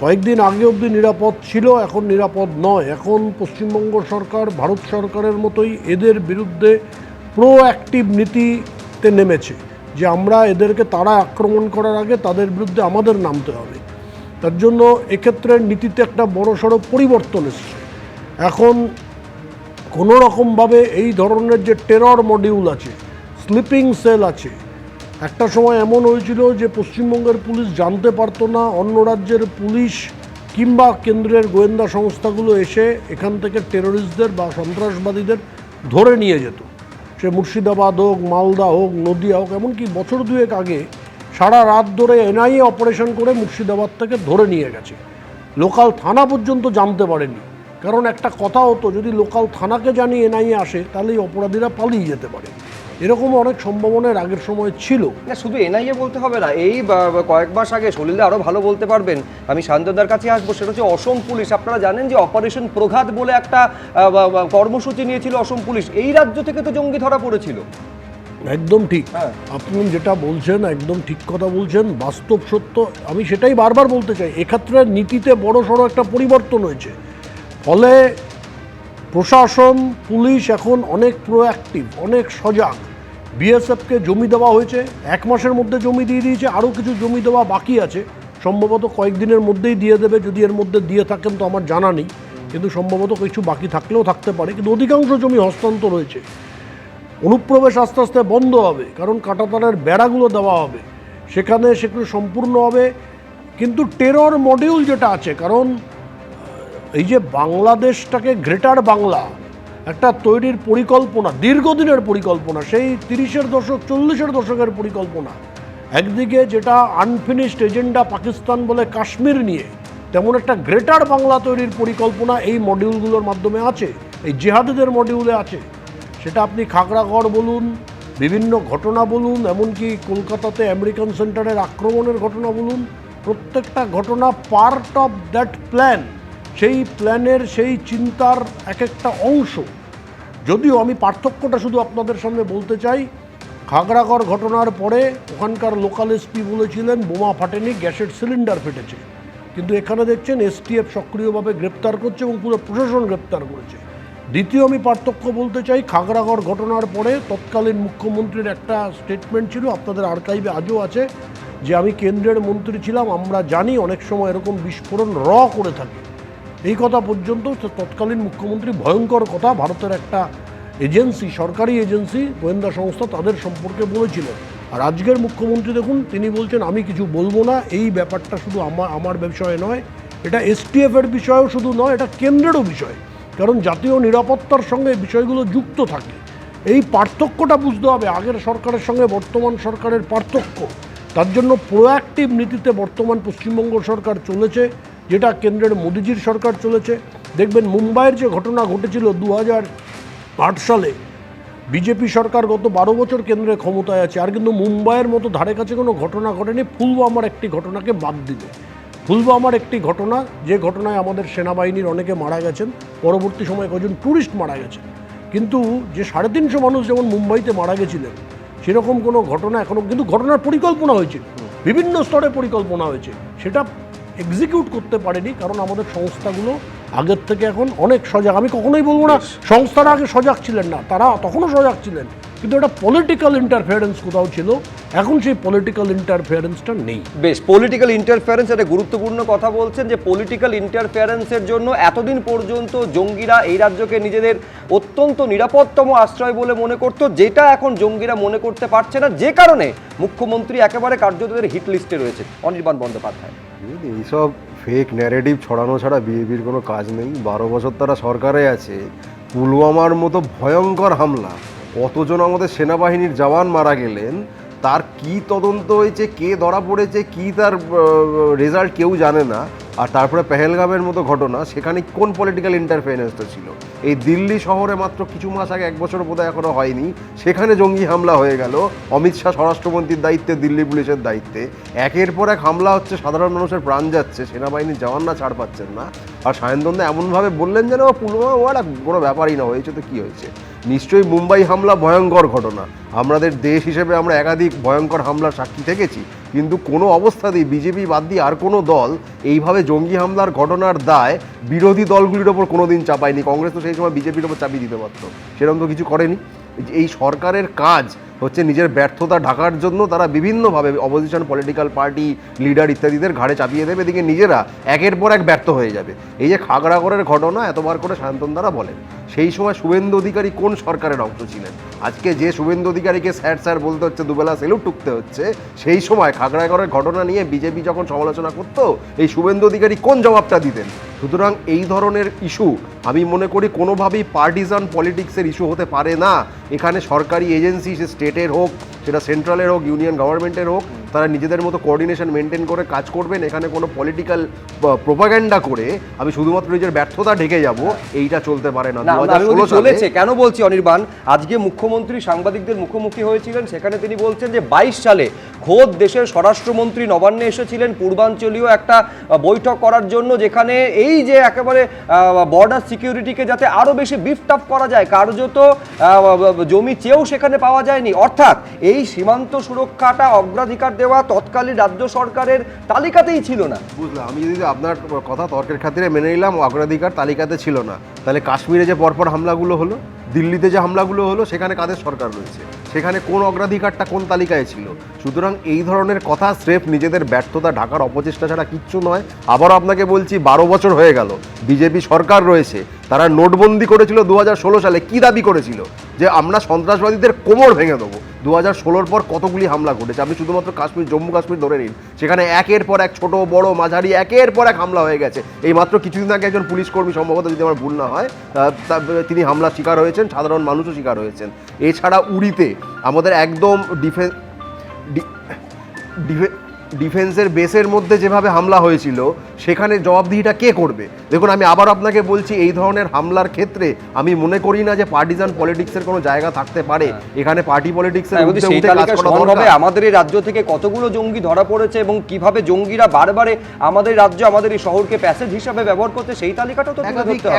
কয়েকদিন আগে অবধি নিরাপদ ছিল, এখন নিরাপদ নয়। এখন পশ্চিমবঙ্গ সরকার ভারত সরকারের মতোই এদের বিরুদ্ধে প্রোঅ্যাক্টিভ নীতিতে নেমেছে যে আমরা এদেরকে তারা আক্রমণ করার আগে তাদের বিরুদ্ধে আমাদের নামতে হবে। তার জন্য এক্ষেত্রে নীতিতে একটা বড়সড় পরিবর্তন এসেছে। এখন কোনো রকমভাবে এই ধরনের যে টেরর মডিউল আছে, স্লিপিং সেল আছে, একটা সময় এমন হয়েছিল যে পশ্চিমবঙ্গের পুলিশ জানতে পারতো না, অন্য রাজ্যের পুলিশ কিংবা কেন্দ্রের গোয়েন্দা সংস্থাগুলো এসে এখান থেকে টেররিস্টদের বা সন্ত্রাসবাদীদের ধরে নিয়ে যেত। সে মুর্শিদাবাদ হোক, মালদা হোক, নদিয়া হোক, এমনকি বছর দুয়েক আগে সারা রাত ধরে এনআইএ অপারেশন করে মুর্শিদাবাদ থেকে ধরে নিয়ে গেছে। লোকাল থানা পর্যন্ত জানতে পারেনি, কারণ একটা কথা হতো যদি লোকাল থানাকে জানিয়ে এনআইএ আসে তাহলে অপরাধীরা পালিয়ে যেতে পারে। এরকম অনেক সম্ভাবনার আগের সময় ছিল। না, শুধু এনআইএ বলতে হবে না, এই কয়েক মাস আগে সলিলে আরও ভালো বলতে পারবেন, আমি শান্তদার কাছে আসবো, সেটা হচ্ছে অসম পুলিশ। আপনারা জানেন যে অপারেশন প্রঘাত বলে একটা কর্মসূচি নিয়েছিল অসম পুলিশ, এই রাজ্য থেকে তো জঙ্গি ধরা পড়েছিল। একদম ঠিক, আপনি যেটা বলছেন একদম ঠিক কথা বলছেন, বাস্তব সত্য। আমি সেটাই বারবার বলতে চাই, এক্ষেত্রে নীতিতে বড় সড়ো একটা পরিবর্তন হয়েছে, ফলে প্রশাসন পুলিশ এখন অনেক প্রোঅ্যাক্টিভ, অনেক সজাগ। বিএসএফকে জমি দেওয়া হয়েছে, 1 মাসের মধ্যে জমি দিয়ে দিয়েছে, আরও কিছু জমি দেওয়া বাকি আছে, সম্ভবত কয়েকদিনের মধ্যেই দিয়ে দেবে, যদি এর মধ্যে দিয়ে থাকেন তো আমার জানা নেই, কিন্তু সম্ভবত কিছু বাকি থাকলেও থাকতে পারে, কিন্তু অধিকাংশ জমি হস্তান্তর হয়েছে। অনুপ্রবেশ আস্তে আস্তে বন্ধ হবে, কারণ কাঁটাতারের বেড়াগুলো দেওয়া হবে, সেখানে সেগুলো সম্পূর্ণ হবে। কিন্তু টেরর মডিউল যেটা আছে, কারণ এই যে বাংলাদেশটাকে গ্রেটার বাংলা একটা তৈরির পরিকল্পনা, দীর্ঘদিনের পরিকল্পনা, সেই 30-এর দশক 40-এর দশকের পরিকল্পনা, একদিকে যেটা আনফিনিশড এজেন্ডা পাকিস্তান বলে কাশ্মীর নিয়ে, তেমন একটা গ্রেটার বাংলা তৈরির পরিকল্পনা এই মডিউলগুলোর মাধ্যমে আছে, এই জেহাদিদের মডিউলে আছে। সেটা আপনি খাগড়াগড় বলুন, বিভিন্ন ঘটনা বলুন, এমনকি কলকাতাতে আমেরিকান সেন্টারের আক্রমণের ঘটনা বলুন, প্রত্যেকটা ঘটনা পার্ট অফ দ্যাট প্ল্যান, সেই প্ল্যানের সেই চিন্তার এক একটা অংশ। যদিও আমি পার্থক্যটা শুধু আপনাদের সামনে বলতে চাই, খাগড়াগড় ঘটনার পরে ওখানকার লোকাল এসপি বলেছিলেন বোমা ফাটেনি, গ্যাসের সিলিন্ডার ফেটেছে, কিন্তু এখানে দেখছেন এসটিএফ সক্রিয়ভাবে গ্রেপ্তার করছে এবং পুরো প্রশাসন গ্রেপ্তার করেছে। দ্বিতীয় আমি পার্থক্য বলতে চাই, খাগড়াগড় ঘটনার পরে তৎকালীন মুখ্যমন্ত্রীর একটা স্টেটমেন্ট ছিল, আপনাদের আর্কাইভে আজও আছে, যে আমি কেন্দ্রের মন্ত্রী ছিলাম, আমরা জানি অনেক সময় এরকম বিস্ফোরণ করে থাকে। এই কথা পর্যন্ত তৎকালীন মুখ্যমন্ত্রী ভয়ঙ্কর কথা ভারতের একটা এজেন্সি, সরকারি এজেন্সি, গোয়েন্দা সংস্থা, তাদের সম্পর্কে বলেছিলেন। আর আজকের মুখ্যমন্ত্রী দেখুন, তিনি বলছেন আমি কিছু বলবো না। এই ব্যাপারটা শুধু আমার বিষয়ে নয়, এটা এসটিএফের বিষয়েও শুধু নয়, এটা কেন্দ্রেরও বিষয়, কারণ জাতীয় নিরাপত্তার সঙ্গে বিষয়গুলো যুক্ত থাকে। এই পার্থক্যটা বুঝতে হবে, আগের সরকারের সঙ্গে বর্তমান সরকারের পার্থক্য। তার জন্য প্রোঅ্যাক্টিভ নীতিতে বর্তমান পশ্চিমবঙ্গ সরকার চলেছে, যেটা কেন্দ্রের মোদিজির সরকার চলেছে। দেখবেন মুম্বাইয়ের যে ঘটনা ঘটেছিল 2008 সালে, বিজেপি সরকার গত 12 বছর কেন্দ্রে ক্ষমতায় আছে, আর কিন্তু মুম্বাইয়ের মতো ধারে কাছে কোনো ঘটনা ঘটেনি, পুলওয়ামার একটি ঘটনাকে বাদ দিলে। পুলওয়ামার একটি ঘটনা, যে ঘটনায় আমাদের সেনাবাহিনীর অনেকে মারা গেছেন, পরবর্তী সময়ে কজন ট্যুরিস্ট মারা গেছেন, কিন্তু যে 350 মানুষ যেমন মুম্বাইতে মারা গেছিলেন সেরকম কোনো ঘটনা এখনও, কিন্তু ঘটনার পরিকল্পনা হয়েছিল, বিভিন্ন স্তরে পরিকল্পনা হয়েছে, সেটা এক্সিকিউট করতে পারেনি, কারণ আমাদের সংস্থাগুলো আগের থেকে এখন অনেক সজাগ। আমি কখনোই বলবো না সংস্থারা আগে সজাগ ছিলেন না, তারা তখনও সজাগ ছিলেন, কিন্তু এটা পলিটিক্যাল ইন্টারফেয়ারেন্স কোথাও ছিল, এখন সেই পলিটিক্যাল ইন্টারফেয়ারেন্সটা নেই। বেশ, পলিটিক্যাল ইন্টারফেয়ারেন্স একটা গুরুত্বপূর্ণ কথা বলছেন, যে পলিটিক্যাল ইন্টারফেয়ারেন্সের জন্য এতদিন পর্যন্ত জঙ্গিরা এই রাজ্যকে নিজেদের অত্যন্ত নিরাপদতম আশ্রয় বলে মনে করত, যেটা এখন জঙ্গিরা মনে করতে পারছে না, যে কারণে মুখ্যমন্ত্রী একেবারে কার্যত হিট লিস্টে রয়েছে অনির্বাণ বন্দ্যোপাধ্যায়। এইসব ফেক ন্যারেটিভ ছড়ানো ছাড়া বিজেপির কোনো কাজ নেই। 12 বছর তারা সরকারে আছে, পুলওয়ামার মতো ভয়ঙ্কর হামলা, কতজন আমাদের সেনাবাহিনীর জওয়ান মারা গেলেন, তার কি তদন্ত হয়েছে, কে ধরা পড়েছে, কি তার রেজাল্ট কেউ জানে না। আর তারপরে পেহেলগামের মতো ঘটনা, সেখানে কোন পলিটিক্যাল ইন্টারফেয়ারেন্সটা ছিল? এই দিল্লি শহরে মাত্র কিছু মাস আগে, 1 বছর বোধহয় এখনও হয়নি, সেখানে জঙ্গি হামলা হয়ে গেল। অমিত শাহ স্বরাষ্ট্রমন্ত্রীর দায়িত্বে, দিল্লি পুলিশের দায়িত্বে, একের পর এক হামলা হচ্ছে, সাধারণ মানুষের প্রাণ যাচ্ছে, সেনাবাহিনীর জওয়ানরা ছাড় পাচ্ছেন না। আর সায়ন্তনদা এমনভাবে বললেন যেন পুলওয়ামা কোনো ব্যাপারই না, হয়েছে তো কী হয়েছে। নিশ্চয়ই মুম্বাই হামলা ভয়ঙ্কর ঘটনা, আমাদের দেশ হিসেবে আমরা একাধিক ভয়ঙ্কর হামলার সাক্ষী থেকেছি, কিন্তু কোনো অবস্থাতেই বিজেপি বাদ দিয়ে আর কোনো দল এইভাবে জঙ্গি হামলার ঘটনার দায় বিরোধী দলগুলির ওপর কোনোদিন চাপায়নি। কংগ্রেস তো সেই সময় বিজেপির ওপর চাপিয়ে দিতে পারত, সেরকম তো কিছু করেনি। এই সরকারের কাজ হচ্ছে নিজের ব্যর্থতা ঢাকার জন্য তারা বিভিন্নভাবে অপোজিশন পলিটিক্যাল পার্টি লিডার ইত্যাদিদের ঘাড়ে চাপিয়ে দেবে, এদিকে নিজেরা একের পর এক ব্যর্থ হয়ে যাবে। এই যে খাগড়াগড়ের ঘটনা এতবার করে সায়ন্তনদারা বলেন, সেই সময় শুভেন্দু অধিকারী কোন সরকারের অংশ ছিলেন? আজকে যে শুভেন্দু অধিকারীকে স্যার স্যার বলতে হচ্ছে, দুবেলা সেলুট টুকতে হচ্ছে, সেই সময় খাগড়াগড়ের ঘটনা নিয়ে বিজেপি যখন সমালোচনা করতো, এই শুভেন্দু অধিকারী কোন জবাবটা দিতেন? সুতরাং এই ধরনের ইস্যু আমি মনে করি কোনোভাবেই পার্টিজান পলিটিক্সের ইস্যু হতে পারে না। এখানে সরকারি এজেন্সি, সে স্টেটের হোক, সেটা সেন্ট্রালের হোক, ইউনিয়ন গভর্নমেন্টের হোক, তারা নিজেদের মতো কোঅর্ডিনেশন মেনটেন করে কাজ করবেন। এখানে কোনো পলিটিক্যাল প্রোপাগান্ডা করে আমি শুধুমাত্র নিজের ব্যর্থতা ঢেকে যাব, এইটা চলতে পারে না। 2016 চলেছে কেন বলছি অনির্বাণ, আজকে মুখ্যমন্ত্রী সাংবাদিকদের মুখোমুখি হয়েছিলেন, সেখানে তিনি বলছেন যে 22 সালে খোদ দেশের স্বরাষ্ট্রমন্ত্রী নবান্নে এসেছিলেন পূর্বাঞ্চলীয় একটা বৈঠক করার জন্য, যেখানে এই যে একেবারে বর্ডার সিকিউরিটিকে যাতে আরো বেশি বিফট আপ করা যায়, কার্যত জমি চেয়েও সেখানে পাওয়া যায়নি। অর্থাৎ এই সীমান্ত সুরক্ষাটা অগ্রাধিকার দেওয়া তৎকালীন রাজ্য সরকারের তালিকাতেই ছিল না। বুঝলাম, আমি যদি আপনার কথা তর্কের খাতিরে মেনে নিলাম অগ্রাধিকার তালিকাতে ছিল না, তাহলে কাশ্মীরে যে পরপর হামলাগুলো হলো, দিল্লিতে যে হামলাগুলো হলো, সেখানে কাদের সরকার রয়েছে? সেখানে কোন অগ্রাধিকারটা কোন তালিকায় ছিল? সুতরাং এই ধরনের কথা স্রেফ নিজেদের ব্যর্থতা ঢাকার অপচেষ্টা ছাড়া কিচ্ছু নয়। আবারও আপনাকে বলছি, 12 বছর হয়ে গেল বিজেপি সরকার রয়েছে, তারা নোটবন্দি করেছিল 2016 সালে, কি দাবি করেছিল? যে আমরা সন্ত্রাসবাদীদের কোমর ভেঙে দেবো। 2016 পর কতগুলি হামলা ঘটেছে, আপনি শুধুমাত্র কাশ্মীর, জম্মু কাশ্মীর ধরে নিন, সেখানে একের পর এক ছোট বড় মাঝারি একের পর এক হামলা হয়ে গেছে। এই মাত্র কিছুদিন আগে একজন পুলিশ কর্মী, সম্ভবত যদি আমার ভুল না হয়, তিনি হামলার শিকার হয়েছেন, সাধারণ মানুষও শিকার হয়েছেন। এছাড়া উড়িতে আমাদের একদম ডিফেন্সের বেসের মধ্যে যেভাবে হামলা হয়েছিল, সেখানে জবাবদিহিটা কে করবে? দেখুন, আমি আবার আপনাকে বলছি, এই ধরনের হামলার ক্ষেত্রে আমি মনে করি না যে পার্টিজান পলিটিক্সের কোনো জায়গা থাকতে পারে। এখানে পার্টি পলিটিক্সের আমাদের এই রাজ্য থেকে কতগুলো জঙ্গি ধরা পড়েছে এবং কিভাবে জঙ্গিরা বারবারে আমাদের রাজ্য, আমাদের এই শহরকে প্যাসেজ হিসাবে ব্যবহার করতে, সেই তালিকাটাও তো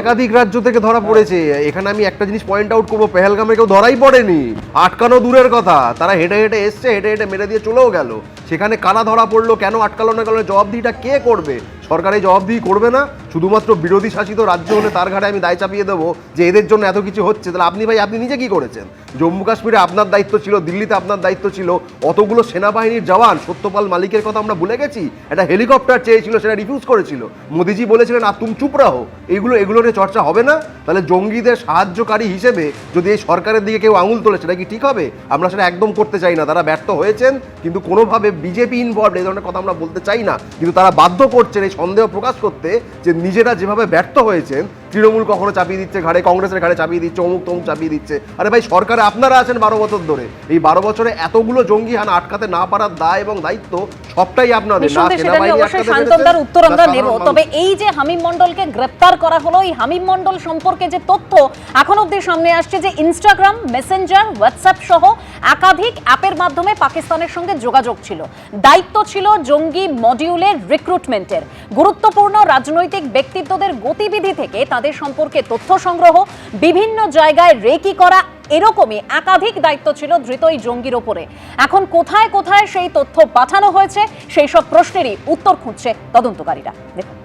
একাধিক রাজ্য থেকে ধরা পড়েছে। এখানে আমি একটা জিনিস পয়েন্ট আউট করবো, পেহেলগামে কেউ ধরাই পড়েনি, আটকানো দূরের কথা, তারা হেঁটে হেঁটে এসছে, হেঁটে হেঁটে মেরে দিয়ে চলেও গেল। সেখানে কারা ধরা পড়লো, কেন আটকালো না গেল, জবাবদিহিটা কে করবে? সরকার এই জবাবদিহি করবে না, শুধুমাত্র বিরোধী শাসিত রাজ্য হলে তার ঘাড়ে আমি দায় চাপিয়ে দেবো যে এদের জন্য এত কিছু হচ্ছে। তাহলে আপনি নিজে কি করেছেন? জম্মু কাশ্মীরে আপনার দায়িত্ব ছিল, দিল্লিতে আপনার দায়িত্ব ছিল, অতগুলো সেনাবাহিনীর জওয়ান, সত্যপাল মালিকের কথা আমরা ভুলে গেছি? একটা হেলিকপ্টার চেয়েছিল, সেটা রিফিউজ করেছিল, মোদিজি বলেছিলেন আর তুমি চুপ রাহো। এগুলো নিয়ে চর্চা হবে না? তাহলে জঙ্গিদের সাহায্যকারী হিসেবে যদি এই সরকারের দিকে কেউ আঙুল তোলে, সেটা কি ঠিক হবে? আমরা সেটা একদম করতে চাই না। তারা ব্যর্থ হয়েছেন, কিন্তু কোনোভাবে বিজেপি ইনভলভড এই ধরনের কথা আমরা বলতে চাই না, কিন্তু তারা বাধ্য করছেন এই সন্দেহ প্রকাশ করতে যে নিজেরা যেভাবে ব্যর্থ হয়েছেন তৃণমূল কখনো চাপিয়ে দিচ্ছে ঘাড়ে, কংগ্রেসের ঘাড়ে চাপিয়ে দিচ্ছে, অমুক তমুক চাপিয়ে দিচ্ছে। আরে ভাই, সরকারে আপনারা আছেন 12 বছর ধরে, এই 12 বছরে এতগুলো জঙ্গি হানা আটকাতে না পারার দায় এবং দায়িত্ব সবটাই আপনাদের। শান্তদার উত্তর আমরা নেব, তবে এই যে হামিম মন্ডলকে গ্রেপ্তার করা হলো, এই হামিম মন্ডল সম্পর্কে যে তথ্য এখন অবধি সামনে আসছে যে ইনস্টাগ্রাম, মেসেঞ্জার, হোয়াটসঅ্যাপ সহ একাধিক অ্যাপের মাধ্যমে পাকিস্তানের সঙ্গে যোগাযোগ ছিল, দায়িত্ব ছিল জঙ্গি মডিউলের রিক্রুটমেন্টের, গুরুত্বপূর্ণ রাজনৈতিক ব্যক্তিত্বদের গতিবিধি থেকে তাদের সম্পর্কে তথ্য সংগ্রহ, বিভিন্ন জায়গায় রেকি করা, এরকমই একাধিক দায়িত্ব ছিল ধৃত এই জঙ্গির ওপরে। এখন কোথায় কোথায় সেই তথ্য পাঠানো হয়েছে সেই সব প্রশ্নেরই উত্তর খুঁজছে তদন্তকারীরা। দেখুন,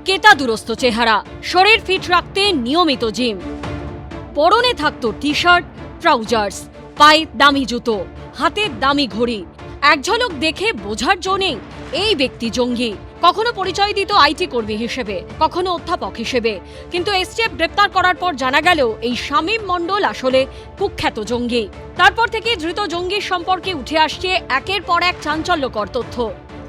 কেতা দুরস্ত চেহারা, শরীর ফিট রাখতে নিয়মিত জিম, পরনে থাকতো টি শার্ট, ট্রাউজার্স, পায়ে দামি জুতো, হাতে দামি ঘড়ি। এক ঝলক দেখে বোঝার জো নেই এই ব্যক্তি জঙ্গি। কখনো পরিচয় দিত আইটি কর্মী হিসেবে, কখনো অধ্যাপক হিসেবে, কিন্তু এসটিএফ গ্রেপ্তার করার পর জানা গেল এই শামীম মণ্ডল আসলে কুখ্যাত জঙ্গি। তারপর থেকে ধৃত জঙ্গির সম্পর্কে উঠে আসছে একের পর এক চাঞ্চল্যকর তথ্য।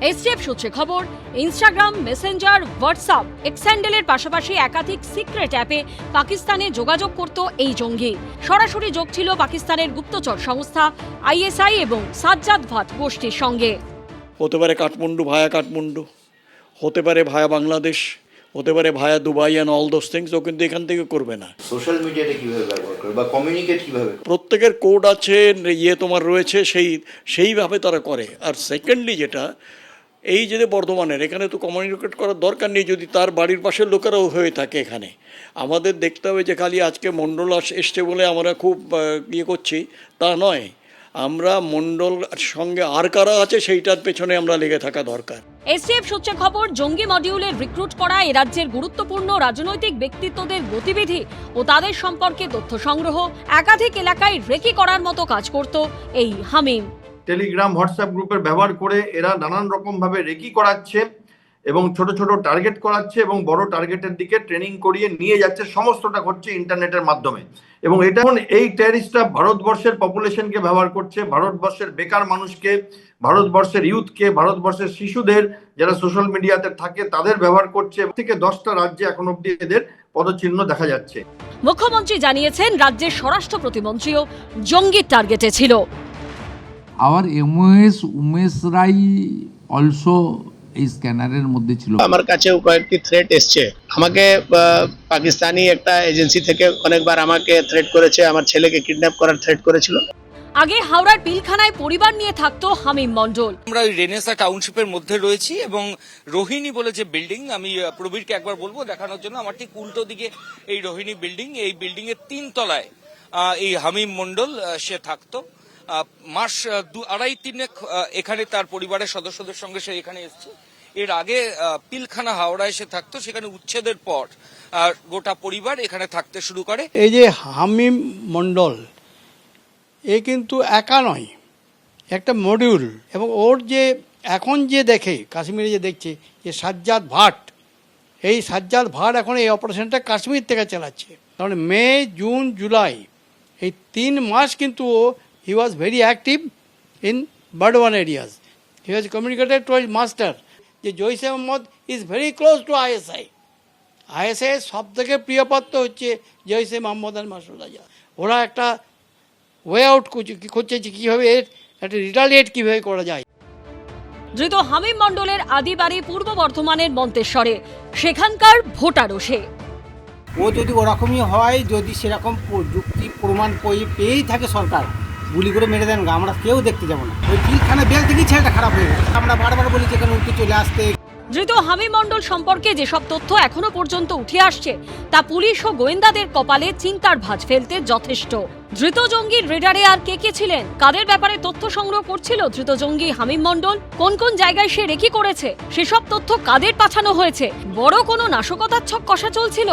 এসটিএফ সূত্রে খবর, ইনস্টাগ্রাম, মেসেঞ্জার, হোয়াটসঅ্যাপ, এক্স হ্যান্ডেলের পাশাপাশি একাধিক সিক্রেট অ্যাপে পাকিস্তানে যোগাযোগ করত এই জঙ্গি। সরাসরি যোগ ছিল পাকিস্তানের গুপ্তচর সংস্থা আইএসআই এবং সাজ্জাদ ভাট গোষ্ঠীর সঙ্গে। হতে পারে কাঠমান্ডু ভায়া কাঠমান্ডু, হতে পারে ভায়া বাংলাদেশ, হতে পারে via Dubai and all those things. ও কিন্তু এখান থেকে করবে না। সোশ্যাল মিডিয়াটা কিভাবে ব্যবহার করে বা কমিউনিকেট কিভাবে, প্রত্যেকের কোড আছে, তোমার রয়েছে, সেইভাবে তারা করে। আর সেকেন্ডলি যেটা, এই যে বর্ধমানের এখানে তো কমিউনিকেট করার দরকার নেই যদি তার বাড়ির পাশের লোকেরাও হয়ে থাকে। এখানে আমাদের দেখতে হবে যে খালি আজকে মণ্ডল এসছে বলে আমরা খুব করছি তা নয়, আমরা মণ্ডল সঙ্গে আর কারা আছে সেইটার পেছনে আমরা লেগে থাকা দরকার। এসটিএফ সূত্রে খবর, জঙ্গি মডিউলের রিক্রুট করা এ রাজ্যের গুরুত্বপূর্ণ রাজনৈতিক ব্যক্তিত্বদের গতিবিধি ও তাদের সম্পর্কে তথ্য সংগ্রহ, একাধিক এলাকায় রেকি করার মতো কাজ করত এই হামিম। টেলিগ্রাম, হোয়াটসঅ্যাপ গ্রুপের ব্যবহার করে এরা নানান রকম ভাবে রেকি করাচ্ছে এবং ছোট ছোট টার্গেট করাচ্ছে এবং বড় টার্গেটের দিকে ট্রেনিং করিয়ে নিয়ে যাচ্ছে। সমস্তটা ঘটছে ইন্টারনেটের মাধ্যমে এবং এটা এই টেররিস্টরা ভারতবর্ষের পপুলেশনকে ব্যবহার করছে, ভারতবর্ষের বেকার মানুষকে, ভারতবর্ষের ইউথকে, ভারতবর্ষের শিশুদের যারা সোশ্যাল মিডিয়াতে থাকে তাদের ব্যবহার করছে। থেকে 10টা রাজ্যে এখন অব্দি এদের পদচিহ্ন দেখা যাচ্ছে। মুখ্যমন্ত্রী জানিয়েছেন রাজ্যের স্বরাষ্ট্র প্রতিমন্ত্রীও জঙ্গির টার্গেটে ছিল। আওয়ার এমওএস উমেশ রাই অলসো এই স্ক্যানারের মধ্যে ছিল। আমার কাছেও কয়েকটি থ্রেট এসছে। আমাকে পাকিস্তানি একটা এজেন্সি থেকে অনেকবার আমাকে থ্রেট করেছে, আমার ছেলেকে কিডন্যাপ করার থ্রেট করেছিল। আগে হাওড়ার পিলখানায় পরিবার নিয়ে থাকতো হামিম মণ্ডল। আমরা ওই রেনেসা টাউনশিপের মধ্যে রয়েছি এবং রোহিণী বলে যে বিল্ডিং, আমি প্রবীরকে একবার বলবো দেখানোর জন্য, আমার ঠিক উল্টো দিকে এই রোহিণী বিল্ডিং, এই বিল্ডিং এর 3 তলায় এই হামিম মণ্ডল সে থাকতো। মাস 2-2.5 এখানে তার পরিবারের সদস্যদের সঙ্গে সে এখানে এসেছে। এর আগে পিলখানা হাওড়ায় সে থাকতো, সেখানে উচ্ছেদের পর গোটা পরিবার এখানে থাকতে শুরু করে। এই যে হামিম মণ্ডল, এ কিন্তু একা নয়, একটা মডিউল। এবং ওর যে এখন যে দেখে কাশ্মীরে যে দেখছে যে সাজ্জাদ ভাট, এই সাজ্জাদ ভাট এখন এই অপারেশনটা কাশ্মীর থেকে চালাচ্ছে। কারণ মে, জুন, জুলাই এই 3 মাস কিন্তু he was very active in Burdwan areas. He was communicated to his master যে জৈশে Mohammad is very close to ISI. ISI সব থেকে প্রিয়পাত্র হচ্ছে জৈশে মোহাম্মদ আর মাসুদ আজহার। ওরা একটা ওয়ে আউট করছে যে কীভাবে একটা রিটালিয়েট কীভাবে করা যায়। ধৃত হামিম মণ্ডলের আদি বাড়ি পূর্ব বর্ধমানের মন্তেশ্বরে, সেখানকার ভোটারও সে। ও যদি ওরকমই হয়, যদি সেরকম যুক্তি প্রমাণ পেয়েই থাকে সরকার, গুলি করে মেরে দেন, আমরা কেউ দেখতে যাবো না। ওই পিলখানা বেল থেকেই ছেলেটা খারাপ হয়ে গেছে। আমরা বারবার বলি যে এখানে উঠতে চলে আসতে। ধৃত হামিম মণ্ডল সম্পর্কে যেসব তথ্য এখনো পর্যন্ত উঠে আসছে তা পুলিশ ও গোয়েন্দাদের কপালে চিন্তার ভাঁজ ফেলতে যথেষ্ট। ধৃত জঙ্গির রেডারে আর কে কে ছিলেন, কাদের ব্যাপারে তথ্য সংগ্রহ করছিল ধৃত জঙ্গি হামিম মণ্ডল, কোন কোন জায়গায় সে রেকি করেছে, সেসব তথ্য কাদের পাঠানো হয়েছে, বড় কোনো নাশকতার ছক কষা চলছিল।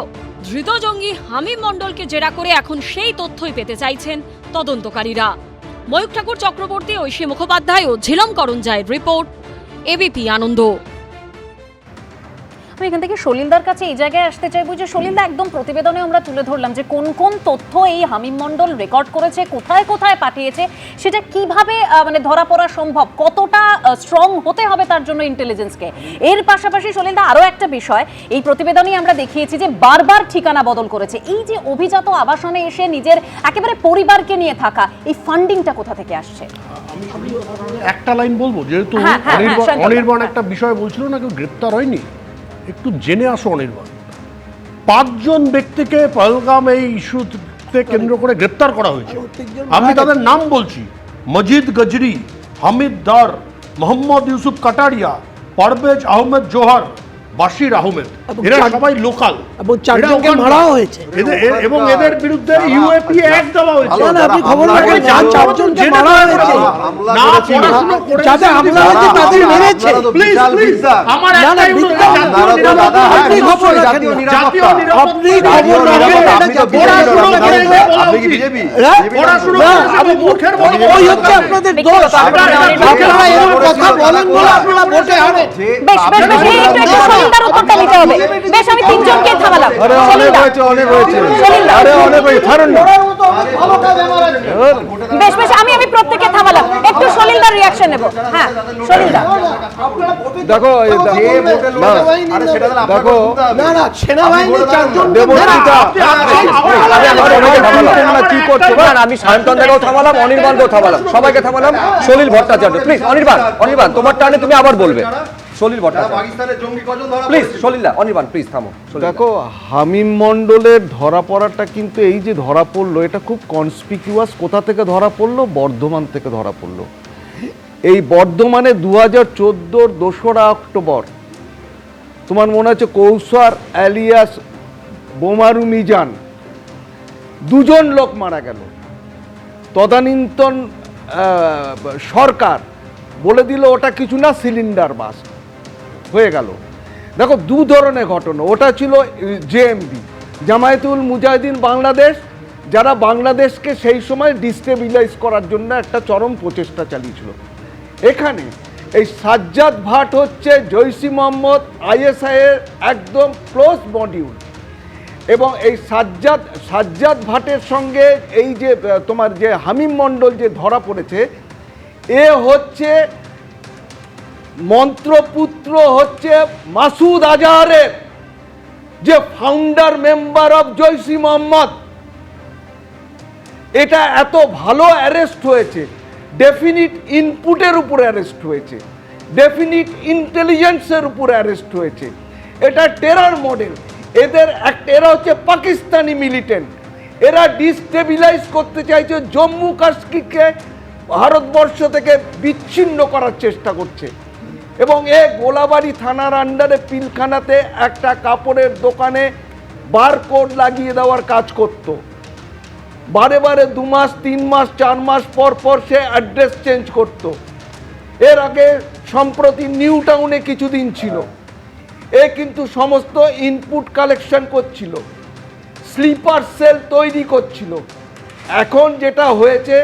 ধৃত জঙ্গি হামিম মণ্ডলকে জেরা করে এখন সেই তথ্যই পেতে চাইছেন তদন্তকারীরা। ময়ূক ঠাকুর চক্রবর্তী, ঐশী মুখোপাধ্যায় ও ঝিলম করঞ্জায়ের রিপোর্ট, এবিপি আনন্দ। আমি এখান থেকে সলিলদার কাছে এই জায়গায় আসতে চাইবো যে সলিলদা, একদম প্রতিবেদনে আমরা তুলে ধরলাম যে কোন কোন তথ্য এই হামিম মণ্ডল রেকর্ড করেছে, কোথায় কোথায় পাঠিয়েছে, সেটা কিভাবে মানে ধরা পড়া সম্ভব, কতটা স্ট্রং হতে হবে তার জন্য ইন্টেলিজেন্সকে। এর পাশাপাশি সলিলদা আরও একটা বিষয় এই প্রতিবেদনেই আমরা দেখিয়েছি যে বারবার ঠিকানা বদল করেছে। এই যে অভিজাত আবাসনে এসে নিজের একেবারে পরিবারকে নিয়ে থাকা, এই ফান্ডিংটা কোথা থেকে আসছে? একটা লাইন বলবো, যেহেতু অনির্বাণ একটা বিষয় বলছিল না, কেউ গ্রেপ্তার হয়নি, একটু জেনে আসো অনির্বাণ। 5 জন ব্যক্তিকে পহলগাম এই ইস্যুতে কেন্দ্র করে গ্রেপ্তার করা হয়েছে। আমি তাদের নাম বলছি: মজিদ গজরি, হামিদ দার, মোহাম্মদ ইউসুফ কাটারিয়া, পারভেজ আহমেদ জোহর, বাশির আহমেদ। এরা সবাই লোকাল এবং 4 জনকে মারাও হয়েছে এবং এদের বিরুদ্ধে ইউএপি অ্যাক্ট দেওয়া হয়েছে। আপনি খবর রাখেন, 4 জনকে মারা হয়েছে, না পড়াশোনা করে যাদের হামলা হয়েছে তাদের মেরেছে। প্লিজ আমার একটাই অনুরোধ, আপনি খবর রাখেন, জাতীয় নিরাপত্তা, আপনি খবর রাখেন। আপনি কি বিজেপি? পড়াশোনা আমি মুখের বড় ওই হচ্ছে আপনাদের দোষ। আপনারা এরকম কথা বলেন বলে আপনারা ভোটে হারে। বেশ বেশ বেশ, একটু সলিলদার উত্তরটা নিতে হবে। বেশ, আমি 3 জনকে থামালাম। বেশ বেশ, আমি প্রত্যেককে থামালাম, একটু সলিলদার রিঅ্যাকশন নেব। হ্যাঁ সলিলদা, দেখো না সেনাবাহিনী 4 জন কি করছো? আমি সায়ন্তনদাকেও থামালাম, অনির্বাণকেও থামালাম, সবাইকে থামালাম। সলিল ভট্টাচার্য, প্লিজ। অনির্বাণ তোমার টার্নে তুমি আবার বলবে। সলিল ভট্টাচার্য প্লিজ। সলিলদা, অনির্বাণ প্লিজ থামো। দেখো, হামিম মণ্ডলের ধরা পড়াটা কিন্তু এই যে ধরা পড়লো, এটা খুব কনসপিকিউয়াস। কোথা থেকে ধরা পড়লো? বর্ধমান থেকে ধরা পড়লো। এই বর্ধমানে 2014 2রা অক্টোবর, তোমার মনে হচ্ছে কৌসার অ্যালিয়াস বোমারু মিজান, 2 জন লোক মারা গেল। তদানীন্তন সরকার বলে দিল ওটা কিছু না, সিলিন্ডার বাস হয়ে গেল। দেখো, 2 ধরনের ঘটনা। ওটা ছিল জেএমবি, জামায়াতুল মুজাহিদিন বাংলাদেশ, যারা বাংলাদেশকে সেই সময় ডিস্টেবিলাইজ করার জন্য একটা চরম প্রচেষ্টা চালিয়েছিল। এখানে এই সাজ্জাদ ভাট হচ্ছে জৈশি মোহাম্মদ আইএসআই এর একদম ক্লোজ মডিউল, এবং এই সাজ্জাদ ভাটের সঙ্গে এই যে তোমার যে হামিম মণ্ডল যে ধরা পড়েছে, এ হচ্ছে মন্ত্রপুত্র, হচ্ছে মাসুদ আজহারের, যে ফাউন্ডার মেম্বার অফ জৈশি মোহাম্মদ। এটা এত ভালো অ্যারেস্ট হয়েছে, ডেফিনিট ইনপুটের উপর অ্যারেস্ট হয়েছে, ডেফিনিট ইন্টেলিজেন্সের উপর অ্যারেস্ট হয়েছে। এটা টেরর মডেল। এরা হচ্ছে পাকিস্তানি মিলিটেন্ট। এরা ডিস্টেবিলাইজ করতে চাইছে, জম্মু কাশ্মীরকে ভারতবর্ষ থেকে বিচ্ছিন্ন করার চেষ্টা করছে। এবং গোলাবাড়ি থানার আন্ডারে পিলখানাতে একটা কাপড়ের দোকানে বারকোড লাগিয়ে দেওয়ার কাজ করত। বারে 2 মাস 3 মাস 4 মাস পর পর সে অ্যাড্রেস চেঞ্জ করত। এর আগে সম্প্রতি নিউ টাউনে কিছুদিন ছিল। কিন্তু সমস্ত ইনপুট কালেকশন করছিল, স্লিপার সেল তৈরি করছিল। এখন যেটা হয়েছে,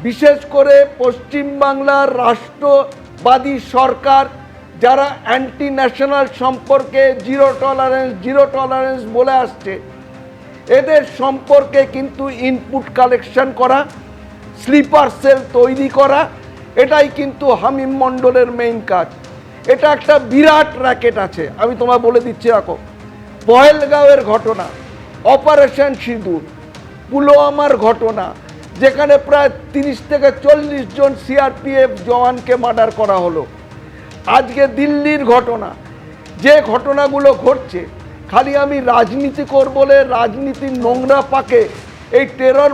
বিশেষ করে পশ্চিমবাংলার রাষ্ট্রবাদী সরকার, যারা অ্যান্টি ন্যাশনাল সম্পর্কে জিরো টলারেন্স বলে আসছে, এদের সম্পর্কে কিন্তু ইনপুট কালেকশন করা, স্লিপার সেল তৈরি করা, এটাই কিন্তু হামিম মণ্ডলের মেইন কাজ। এটা একটা বিরাট র্যাকেট আছে। আমি তোমায় বলে দিচ্ছি, রাখো, পহেলগাঁওয়ের ঘটনা, অপারেশন সিঁদুর, পুলওয়ামার ঘটনা, যেখানে প্রায় 30 থেকে 40 জন সিআরপিএফ জওয়ানকে মার্ডার করা হলো। আজকে দিল্লির ঘটনা, যে ঘটনাগুলো ঘটছে, খালি আমি রাজনীতি করব বলে রাজনীতির নোংরা পাকে এই টেরর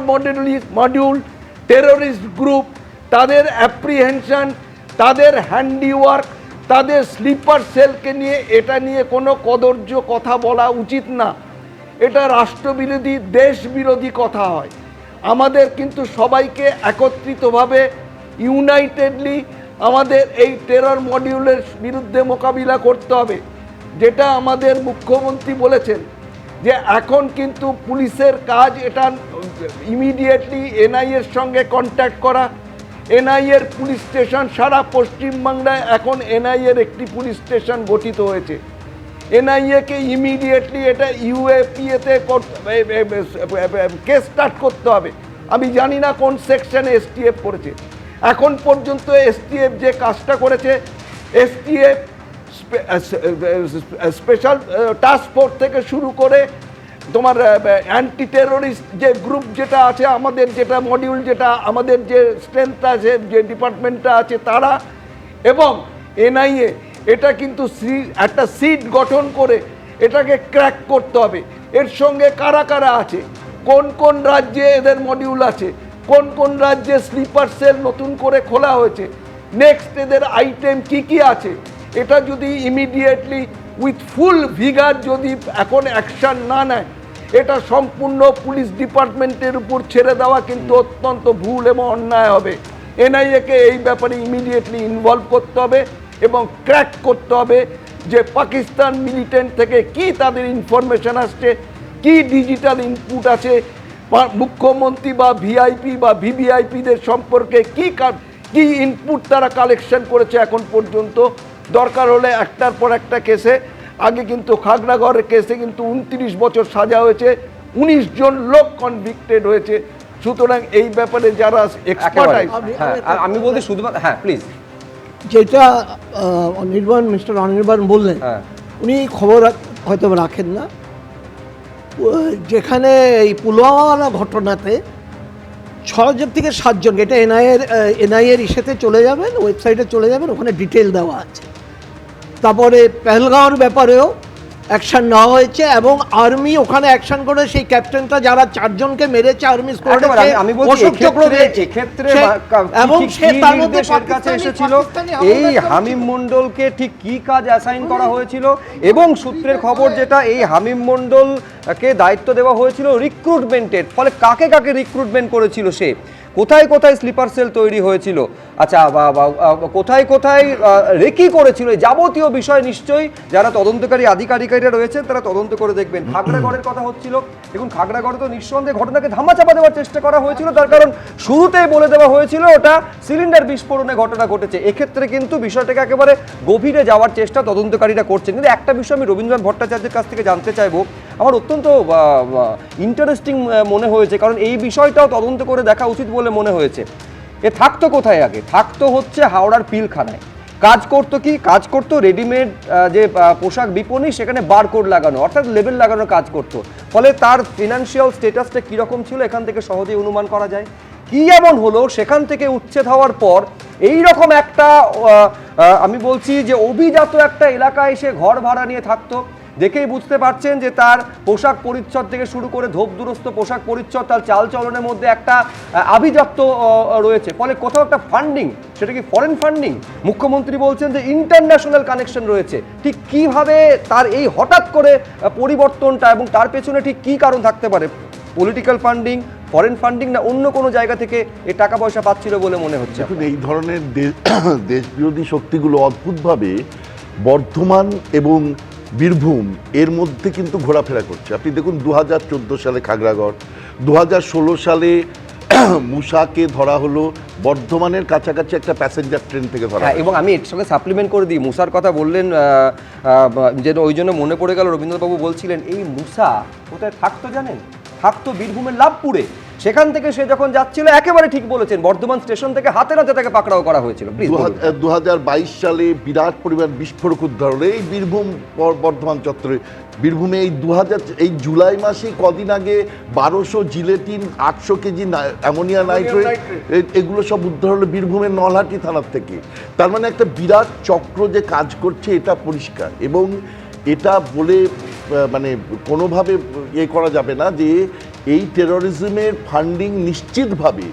মডিউল, টেররিস্ট গ্রুপ, তাদের অ্যাপ্রিহেনশন, তাদের হ্যান্ডিওয়ার্ক, তাদের স্লিপার সেলকে নিয়ে, এটা নিয়ে কোনো কদর্য কথা বলা উচিত না। এটা রাষ্ট্রবিরোধী, দেশ বিরোধী কথা হয়। আমাদের কিন্তু সবাইকে একত্রিতভাবে, ইউনাইটেডলি আমাদের এই টেরর মডিউলের বিরুদ্ধে মোকাবিলা করতে হবে। যেটা আমাদের মুখ্যমন্ত্রী বলেছেন যে এখন কিন্তু পুলিশের কাজ এটা ইমিডিয়েটলি এনআইএর সঙ্গে কন্ট্যাক্ট করা। এনআইএর পুলিশ স্টেশন সারা পশ্চিমবাংলায় এখন এনআইএর একটি পুলিশ স্টেশন গঠিত হয়েছে। এনআইএ কে ইমিডিয়েটলি এটা ইউএপিএতে কেস স্টার্ট করতে হবে। আমি জানি না কোন সেকশনে এসটিএফ করেছে। এখন পর্যন্ত এসটিএফ যে কাজটা করেছে, এসটিএফ স্পেশাল টাস্ক ফোর্স থেকে শুরু করে তোমার অ্যান্টি টেরোরিস্ট যে গ্রুপ যেটা আছে, আমাদের যেটা মডিউল, যেটা আমাদের যে স্ট্রেংথ আছে, যে ডিপার্টমেন্টটা আছে তারা, এবং এনআইএ, এটা কিন্তু একটা সিট গঠন করে এটাকে ক্র্যাক করতে হবে। এর সঙ্গে কারা কারা আছে, কোন কোন রাজ্যে এদের মডিউল আছে, কোন কোন রাজ্যে স্লিপার সেল নতুন করে খোলা হয়েছে, নেক্সট এদের আইটেম কি কি আছে, এটা যদি ইমিডিয়েটলি উইথ ফুল ভিগার যদি এখন অ্যাকশন না নেয়, এটা সম্পূর্ণ পুলিশ ডিপার্টমেন্টের উপর ছেড়ে দেওয়া কিন্তু অত্যন্ত ভুল এবং অন্যায় হবে। এনআইএকে এই ব্যাপারে ইমিডিয়েটলি ইনভলভ করতে হবে এবং ক্র্যাক করতে হবে যে পাকিস্তান মিলিটেন্ট থেকে কি তাদের ইনফরমেশন আসছে, কি ডিজিটাল ইনপুট আছে, মুখ্যমন্ত্রী বা ভিআইপি বা ভিভিআইপিদের সম্পর্কে কি ইনপুট তারা কালেকশন করেছে এখন পর্যন্ত। দরকার হলে একটার পর একটা কেসে, আগে কিন্তু খাগড়াগড়ের কেসে কিন্তু 29 বছর সাজা হয়েছে, 19 জন লোক কনভিক্টেড হয়েছে। সুতরাং এই ব্যাপারে যারা এক্সপার্ট, আমি বলছি শুধুমাত্র, হ্যাঁ প্লিজ, যেটা মিস্টার অনির্বাণ বললেন, উনি খবর হয়তো রাখেন না, যেখানে এই পুলওয়ামা ঘটনাতে 6 থেকে 7 জন, এটা এনআইএর ইসেতে চলে যাবেন, ওয়েবসাইটে চলে যাবেন, ওখানে ডিটেল দেওয়া আছে। তারপরে পেহেলগাঁওর ব্যাপারেও অ্যাকশন নেওয়া হয়েছে এবং আর্মি ওখানে অ্যাকশন করে সেই ক্যাপ্টেনটা যারা 4 জনকে মেরেছে আর্মি আমি বলছি এক্ষেত্রে এবং সে তার মধ্যে কাছে এসেছিল এই হামিম মণ্ডলকে ঠিক কি কাজ অ্যাসাইন করা হয়েছিল, এবং সূত্রের খবর যেটা, এই হামিম মণ্ডলকে দায়িত্ব দেওয়া হয়েছিল রিক্রুটমেন্টের, ফলে কাকে কাকে রিক্রুটমেন্ট করেছিল সে, কোথায় কোথায় স্লিপার সেল তৈরি হয়েছিল, আচ্ছা কোথায় কোথায় রেকি করেছিল, যাবতীয় বিষয় নিশ্চয়ই যারা তদন্তকারী আধিকারিকরা রয়েছেন তারা তদন্ত করে দেখবেন। খাগড়াগড়ের কথা হচ্ছিল, দেখুন খাগড়াগড়ে তো নিঃসন্দেহে ঘটনাকে ধামাচাপা দেওয়ার চেষ্টা করা হয়েছিল, তার কারণ শুরুতেই বলে দেওয়া হয়েছিল ওটা সিলিন্ডার বিস্ফোরণে ঘটনা ঘটেছে। এক্ষেত্রে কিন্তু বিষয়টাকে একেবারে গভীরে যাওয়ার চেষ্টা তদন্তকারীরা করছেন। কিন্তু একটা বিষয় আমি রবীন্দ্রনাথ ভট্টাচার্যের কাছ থেকে জানতে চাইবো, আমার অত্যন্ত ইন্টারেস্টিং মনে হয়েছে, কারণ এই বিষয়টাও তদন্ত করে দেখা উচিত বলে মনে হয়েছে। এ থাকতো কোথায় আগে? থাকতো হচ্ছে হাওড়ার পিলখানায়। কাজ করতো কি? কাজ করতো রেডিমেড যে পোশাক বিপণী, সেখানে বারকোড লাগানো, অর্থাৎ লেবেল লাগানোর কাজ করতো। ফলে তার ফিনান্সিয়াল স্ট্যাটাসটা কীরকম ছিল এখান থেকে সহজেই অনুমান করা যায়। কি এমন হলো সেখান থেকে উচ্ছেদ হওয়ার পর এই রকম একটা আমি বলছি যে অভিজাত একটা এলাকায় এসে ঘর ভাড়া নিয়ে থাকতো। দেখেই বুঝতে পারছেন যে তার পোশাক পরিচ্ছদ থেকে শুরু করে ধোপদুরস্ত পোশাক পরিচ্ছদ, তার চালচলনের মধ্যে একটা আভিজাত্য রয়েছে। ফলে কোথাও একটা ফান্ডিং, সেটা কি ফরেন ফান্ডিং? মুখ্যমন্ত্রী বলছেন যে ইন্টারন্যাশনাল কানেকশন রয়েছে। ঠিক কিভাবে তার এই হঠাৎ করে পরিবর্তনটা, এবং তার পেছনে ঠিক কী কারণ থাকতে পারে? পলিটিক্যাল ফান্ডিং, ফরেন ফান্ডিং, না অন্য কোনো জায়গা থেকে এই টাকা পয়সা পাচ্ছিল বলে মনে হচ্ছে? এখন এই ধরনের দেশবিরোধী শক্তিগুলো অদ্ভুতভাবে বর্ধমান এবং বীরভূম এর মধ্যে কিন্তু ঘোরাফেরা করছে। আপনি দেখুন 2014 সালে খাগড়াগড়, 2016 সালে মুসাকে ধরা হলো বর্ধমানের কাছাকাছি একটা প্যাসেঞ্জার ট্রেন থেকে ধরা। এবং আমি এর সঙ্গে সাপ্লিমেন্ট করে দিই, মুসার কথা বললেন যেন ওই জন্য মনে পড়ে গেল, রবীন্দ্রবাবু বলছিলেন এই মুসা কোথায় থাকতো জানেন? থাকতো বীরভূমের লাভপুরে। সেখান থেকে সে যখন যাচ্ছিল, একেবারে ঠিক বলেছেন, বর্ধমান স্টেশন থেকে হাতে নাতে তাকে পাকড়াও করা হয়েছিল। 2022 সালে বিরাট পরিমাণ বিস্ফোরক উদ্ধার হলো এই বীরভূম বর্ধমান চত্বরে। বীরভূমে এই জুলাই মাসে কদিন আগে 1200 জিলেটিন, 800 কেজি অ্যামোনিয়া নাইট্রেট, এগুলো সব উদ্ধার হলো বীরভূমের নলহাটি থানার থেকে। তার মানে একটা বিরাট চক্র যে কাজ করছে এটা পরিষ্কার, এবং এটা বলে মানে কোনোভাবে করা যাবে না যে এই টেরোরিজমের ফান্ডিং নিশ্চিতভাবে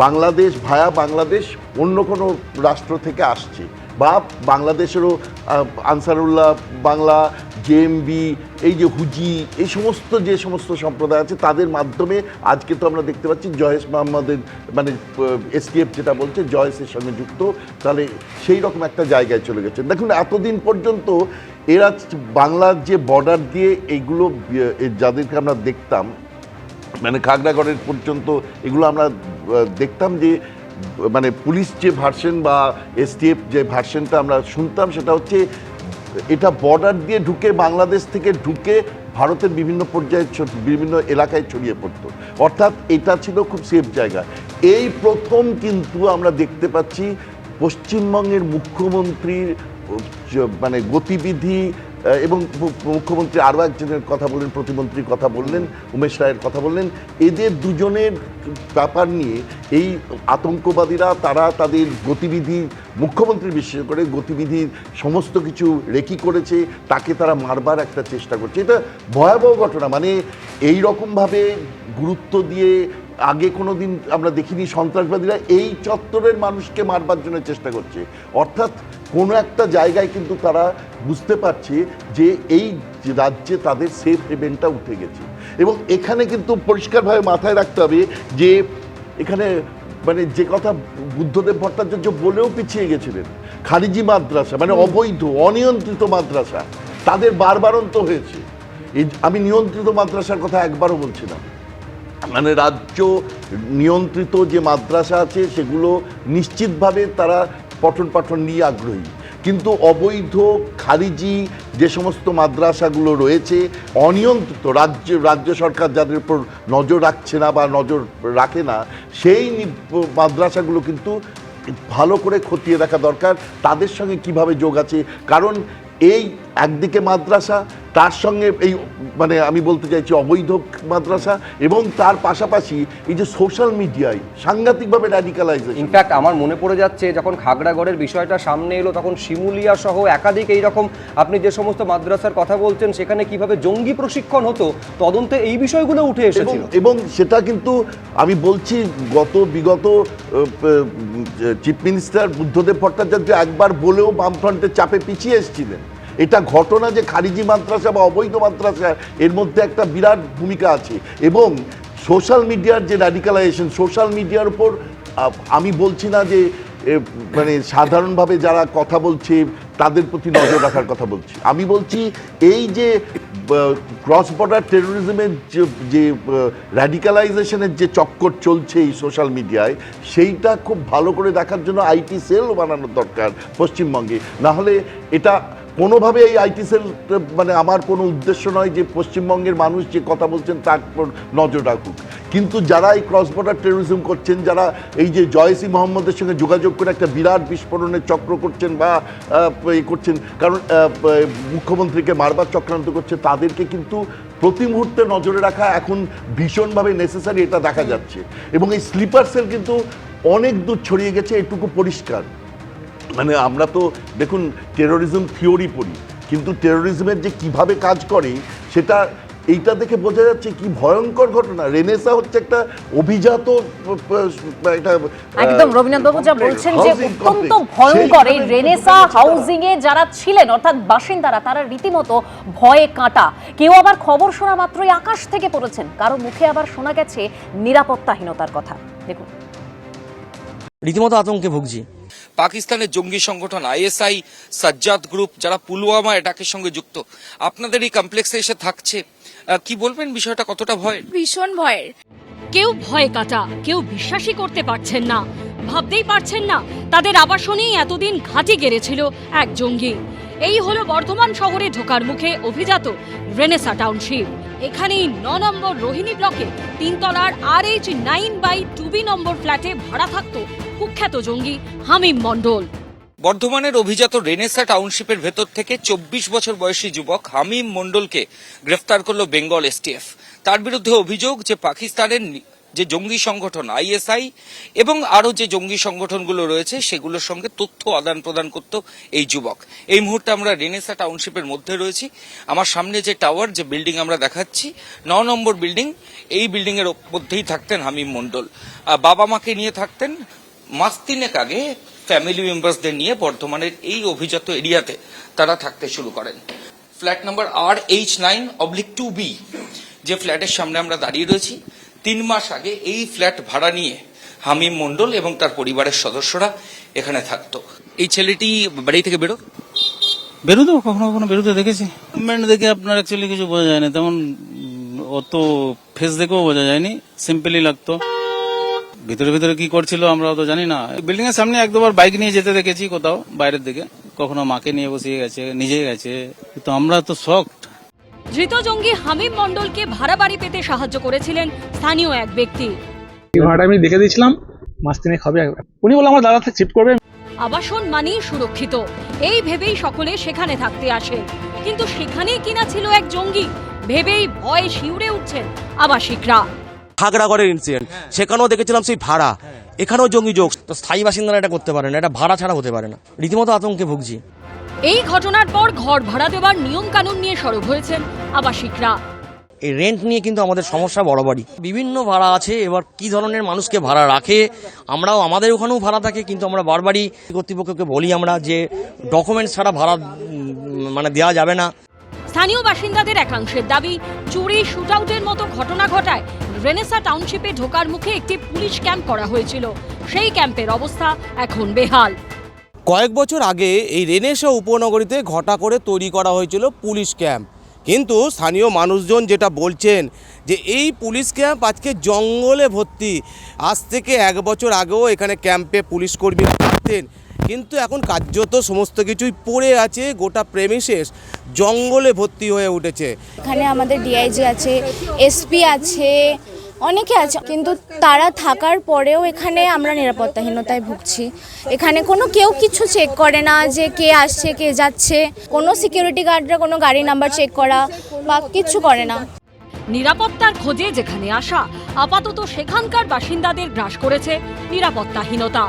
বাংলাদেশ ভায়া বাংলাদেশ অন্য কোনো রাষ্ট্র থেকে আসছে, বা বাংলাদেশেরও আনসারুল্লাহ বাংলা, জেএমবি, এই যে হুজি, এই সমস্ত যে সমস্ত সম্প্রদায় আছে তাদের মাধ্যমে আজকে তো আমরা দেখতে পাচ্ছি জয়েশ মোহাম্মদের মানে এসটিএফ যেটা বলছে জয়েসের সঙ্গে যুক্ত, তাহলে সেই রকম একটা জায়গায় চলে গেছে। দেখুন এতদিন পর্যন্ত এরা বাংলার যে বর্ডার দিয়ে এইগুলো যাদেরকে আমরা দেখতাম, মানে খাগড়াগড়ের পর্যন্ত এগুলো আমরা দেখতাম যে মানে পুলিশ যে ভার্সন বা এসটিএফ যে ভার্সনটা আমরা শুনতাম সেটা হচ্ছে এটা বর্ডার দিয়ে ঢুকে বাংলাদেশ থেকে ঢুকে ভারতের বিভিন্ন পর্যায়ে বিভিন্ন এলাকায় ছড়িয়ে পড়তো, অর্থাৎ এটা ছিল খুব সেফ জায়গা। এই প্রথম কিন্তু আমরা দেখতে পাচ্ছি পশ্চিমবঙ্গের মুখ্যমন্ত্রীর মানে গতিবিধি এবং মুখ্যমন্ত্রী আরও একজনের কথা বললেন, প্রতিমন্ত্রীর কথা বললেন, উমেশ রায়ের কথা বললেন, এদের দুজনের ব্যাপার নিয়ে এই আতঙ্কবাদীরা তারা তাদের গতিবিধি, মুখ্যমন্ত্রী বিশেষ করে গতিবিধির সমস্ত কিছু রেকি করেছে, তাকে তারা মারবার একটা চেষ্টা করছে। এটা ভয়াবহ ঘটনা, মানে এই রকমভাবে গুরুত্ব দিয়ে আগে কোনো দিন আমরা দেখিনি সন্ত্রাসবাদীরা এই চত্বরের মানুষকে মারবার জন্য চেষ্টা করছে। অর্থাৎ কোনো একটা জায়গায় কিন্তু তারা বুঝতে পারছে যে এই রাজ্যে তাদের সেফ হেভেনটা উঠে গেছে। এবং এখানে কিন্তু পরিষ্কারভাবে মাথায় রাখতে হবে যে এখানে মানে যে কথা বুদ্ধদেব ভট্টাচার্য বলেও পিছিয়ে গেছিলেন, খারিজি মাদ্রাসা মানে অবৈধ অনিয়ন্ত্রিত মাদ্রাসা তাদের বারবারন্ত হয়েছে। আমি নিয়ন্ত্রিত মাদ্রাসার কথা একবারও বলছি না, মানে রাজ্য নিয়ন্ত্রিত যে মাদ্রাসা আছে সেগুলো নিশ্চিতভাবে তারা পঠন পাঠন নিয়ে আগ্রহী, কিন্তু অবৈধ খারিজি যে সমস্ত মাদ্রাসাগুলো রয়েছে অনিয়ন্ত্রিত, রাজ্য সরকার যাদের উপর নজর রাখছে না বা নজর রাখে না, সেই মাদ্রাসাগুলো কিন্তু ভালো করে খতিয়ে দেখা দরকার তাদের সঙ্গে কিভাবে যোগ আছে। কারণ এই একদিকে মাদ্রাসা, তার সঙ্গে এই মানে আমি বলতে চাইছি অবৈধ মাদ্রাসা, এবং তার পাশাপাশি এই যে সোশ্যাল মিডিয়ায় সাংঘাতিকভাবে র্যাডিক্যালাইজেশন। ইনফ্যাক্ট আমার মনে পড়ে যাচ্ছে যখন খাগড়াগড়ের বিষয়টা সামনে এলো তখন শিমুলিয়া সহ একাধিক এইরকম আপনি যে সমস্ত মাদ্রাসার কথা বলছেন সেখানে কিভাবে জঙ্গি প্রশিক্ষণ হতো তদন্তে এই বিষয়গুলো উঠে এসেছিল। এবং সেটা কিন্তু আমি বলছি বিগত চিফ মিনিস্টার বুদ্ধদেব ভট্টাচার্য একবার বলেও বামফ্রন্টের চাপে পিছিয়ে এসেছিলেন। এটা ঘটনা যে খারিজি মাদ্রাসা বা অবৈধ মাদ্রাসা এর মধ্যে একটা বিরাট ভূমিকা আছে। এবং সোশ্যাল মিডিয়ার যে র্যাডিক্যালাইজেশন, সোশ্যাল মিডিয়ার উপর আমি বলছি না যে মানে সাধারণভাবে যারা কথা বলছে তাদের প্রতি নজর রাখার কথা বলছি, আমি বলছি এই যে ক্রস বর্ডার টেরোরিজমের যে র্যাডিক্যালাইজেশনের যে চক্কর চলছে এই সোশ্যাল মিডিয়ায়, সেইটা খুব ভালো করে দেখার জন্য আইটি সেল বানানোর দরকার পশ্চিমবঙ্গে। না হলে এটা কোনোভাবে এই আইটি সেল মানে আমার কোনো উদ্দেশ্য নয় যে পশ্চিমবঙ্গের মানুষ যে কথা বলছেন তার উপর নজর রাখুক, কিন্তু যারা এই ক্রস বর্ডার টেরোরিজম করছেন, যারা এই যে জয়সি মোহাম্মদের সঙ্গে যোগাযোগ করে একটা বিরাট বিস্ফোরণের চক্র করছেন বা করছেন, কারণ মুখ্যমন্ত্রীকে মারবার চক্রান্ত করছে, তাদেরকে কিন্তু প্রতি মুহূর্তে নজরে রাখা এখন ভীষণভাবে নেসেসারি, এটা দেখা যাচ্ছে। এবং এই স্লিপার সেল কিন্তু অনেক দূর ছড়িয়ে গেছে, এটুকু পরিষ্কার। মানে আমরা তো দেখুন টেরোরিজম থিওরি পড়ি, কিন্তু টেরোরিজমের যে কিভাবে কাজ করে সেটা এইটা দেখে বোঝা যাচ্ছে কি ভয়ঙ্কর ঘটনা। রেনেসা হচ্ছে একটা অভিজাত, এটা একদম রবীন্দ্রনাথ বাবু যা বলছেন যে অত্যন্ত ভয়ঙ্কর এই রেনেসা হাউজিং এ যারা ছিলেন অর্থাৎ বাসিন্দারা, তারা রীতিমতো ভয়ে কাঁটা। কেউ আবার খবর শোনা মাত্রই আকাশ থেকে পড়েছেন, কারো মুখে আবার শোনা গেছে নিরাপত্তাহীনতার কথা। দেখুন, রীতিমতো আতঙ্কে ভুগছি। পাকিস্তানের জঙ্গি সংগঠন আইএসআই, সাজ্জাদ গ্রুপ যারা পুলওয়ামা অ্যাটাকের সঙ্গে যুক্ত, আপনাদের এই কমপ্লেক্সে এসে থাকছে, কি বলবেন বিষয়টা কতটা ভয়ের? ভীষণ ভয়ের। কেউ ভয়ে কাটা, কেউ বিশ্বাসই করতে পারছেন না, ভাবতেই পারছেন না তাদের আবাসনেই এতদিন ঘাঁটি গেড়েছিল এক জঙ্গি। এই হলো বর্ধমান শহরে ঢোকার মুখে অভিজাত রেনেসা টাউনশিপ। এখানেই 9 নম্বর রোহিণী ব্লকে 3 তলার RH9/2B নম্বর ফ্ল্যাটে ভাড়া থাকত কুখ্যাত জঙ্গি হামিম মণ্ডল। বর্ধমানের অভিজাত রেনেসা টাউনশিপের ভেতর থেকে 24 বছর বয়সী যুবক হামিম মণ্ডলকে গ্রেফতার করল বেঙ্গল এসটিএফ। তার বিরুদ্ধে অভিযোগ যে পাকিস্তানের যে জঙ্গি সংগঠন আইএসআই এবং আরো যে জঙ্গি সংগঠনগুলো রয়েছে সেগুলোর সঙ্গে তথ্য আদান প্রদান করত এই যুবক। এই মুহূর্তে আমরা রেনেসা টাউনশিপের মধ্যে রয়েছি। আমার সামনে যে টাওয়ার, যে বিল্ডিং আমরা দেখাচ্ছি 9 নম্বর বিল্ডিং, এই বিল্ডিং এর মধ্যেই থাকতেন হামিম মণ্ডল। বাবা মাকে নিয়ে থাকতেন। মাস 3 আগে ফ্যামিলি মেম্বারসদের নিয়ে বর্ধমানের এই অভিজাত এরিয়াতে তারা থাকতে শুরু করেন। ফ্ল্যাট নাম্বার RH9/2B, যে ফ্ল্যাটের সামনে আমরা দাঁড়িয়ে রয়েছি, 3 মাস আগে এই ফ্ল্যাট ভাড়া নিয়ে হামিম মণ্ডল এবং তার পরিবারের সদস্যরা এখানে থাকতো। এই ছেলেটি বাড়ি থেকে বেরোতো, কখনো কখনো বেরোতে দেখেছি। মুভমেন্ট দেখে আপনার অ্যাকচুয়ালি কিছু বোঝা যায় না, তেমন অত ফেস দেখেও বোঝা যায়নি, সিম্পলি লাগতো। ভিতরে ভিতরে কি করছিল আমরা তো জানি না। বিল্ডিং এর সামনে 1-2 বার বাইক নিয়ে যেতে দেখেছি কোথাও বাইরের দিকে, কখনো মাকে নিয়ে বসিয়ে গেছে, নিজে গেছে, তো আমরা তো শকড। ধৃত জঙ্গি হামিম মণ্ডলকে ভাড়া বাড়ি পেতে সাহায্য করেছিলেন স্থানীয় এক ব্যক্তি। ভাড়া আমি দেখে দিয়েছিলাম, মাস তিনেক হবে, উনি বলে আমার দাদা শিফট করবে। আবাসন মানেই সুরক্ষিত, এই ভেবেই সকলে সেখানে থাকতে আসে, কিন্তু সেখানেই কিনা ছিল এক জঙ্গি, ভেবেই ভয়ে শিউরে উঠছেন আবাসিকরা। খাগড়াগড়ের ইনসিডেন্ট, সেখানেও দেখেছিলাম সেই ভাড়া, এখানেও জঙ্গি যোগ। তো স্থায়ী বাসিন্দারা এটা করতে পারে না, এটা ভাড়া ছাড়া হতে পারে না। রীতিমতো আতঙ্কে ভুগছি। এই ঘটনার পর ঘর ভাড়া দেওয়ার নিয়ম কানুন নিয়ে সরব হয়েছেন আবাসিকরা। এই রেন্ট নিয়ে কিন্তু আমাদের সমস্যা বরাবরই। বিভিন্ন ভাড়া আছে, এবার কি ধরনের মানুষকে ভাড়া রাখে, আমরাও আমাদের ওখানেও ভাড়া থাকে, কিন্তু আমরা বারবারই কর্তৃপক্ষকে বলি আমরা যে ডকুমেন্টস ছাড়া ভাড়া মানে দেওয়া যাবে না। স্থানীয় বাসিন্দাদের একাংশের দাবি, চুরি শুটআউটের মতো ঘটনা ঘটায় রেনেসা টাউনশিপে ঢোকার মুখে একটি পুলিশ ক্যাম্প করা হয়েছিল, সেই ক্যাম্পের অবস্থা এখন বেহাল। কয়েক বছর আগে এই রেনেসা উপনগরীতে ঘটা করে তৈরি করা হয়েছিল পুলিশ ক্যাম্প, কিন্তু স্থানীয় মানুষজন যেটা বলছেন যে এই পুলিশ ক্যাম্প আজকে জঙ্গলে ভর্তি। আজ থেকে 1 বছর আগেও এখানে ক্যাম্পে পুলিশ কর্মীরা থাকতেন, কিন্তু এখন কার্যত সমস্ত কিছুই পড়ে আছে, গোটা প্রেমিসেস জঙ্গলে ভর্তি হয়ে উঠেছে। এখানে আমাদের ডিআইজি আছে, এসপি আছে, অনেকে আছে, কিন্তু তারা থাকার পরেও এখানে আমরা নিরাপত্তাহীনতায় ভুগছি। এখানে কেউ কিছু চেক করে না যে কে আসছে কে যাচ্ছে, কোনো সিকিউরিটি গার্ডরা কোনো গাড়ি নাম্বার চেক করা বা কিছু করে না। নিরাপত্তার খোঁজে যেখানে আসা, আপাতত সেখানকার বাসিন্দাদের গ্রাস করেছে নিরাপত্তাহীনতা।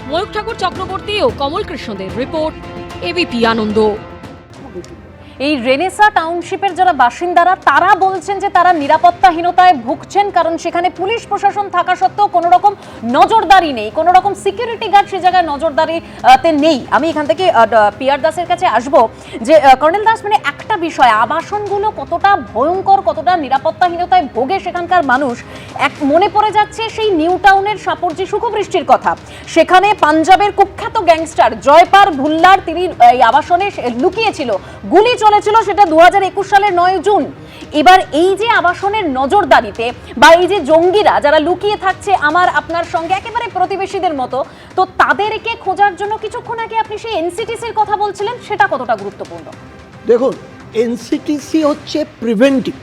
ময়ূখ ঠাকুর চক্রবর্তী ও কমল কৃষ্ণদের রিপোর্ট, এবিপি আনন্দ। এই রেনেসা টাউনশিপের যারা বাসিন্দারা তারা বলছেন যে তারা নিরাপত্তাহীনতায় ভুগছেন, কারণ সেখানে পুলিশ প্রশাসন থাকা সত্ত্বেও কোনো রকম নজরদারি নেই, কোনো রকম সিকিউরিটি গার্ড সে জায়গায় নজরদারিতে নেই। আমি এখান থেকে পিআর দাসের কাছে আসব যে কর্নেল দাস, মানে একটা বিষয়, আবাসনগুলো কতটা ভয়ঙ্কর, কতটা নিরাপত্তাহীনতায় ভোগে সেখানকার মানুষ। মনে পড়ে যাচ্ছে সেই নিউ টাউনের সাপরজি সুখবৃষ্টির কথা, সেখানে পাঞ্জাবের কুখ্যাত গ্যাংস্টার জয়পার ভুল্লার তিনি এই আবাসনে লুকিয়েছিল, গুলি চলেছিল, সেটা 2021 সালের 9 জুন। এবার এই যে আবাসনের নজরদারিতে বা এই যে জঙ্গিরা যারা লুকিয়ে থাকছে আমার আপনার সঙ্গে একেবারে প্রতিবেশীদের মতো, তো তাদেরকে খোঁজার জন্য কিছুক্ষণ আগে আপনি সেই এনসিটিসির কথা বলছিলেন, সেটা কতটা গুরুত্বপূর্ণ? দেখুন, এনসিটিসি হচ্ছে প্রিভেন্টিভ।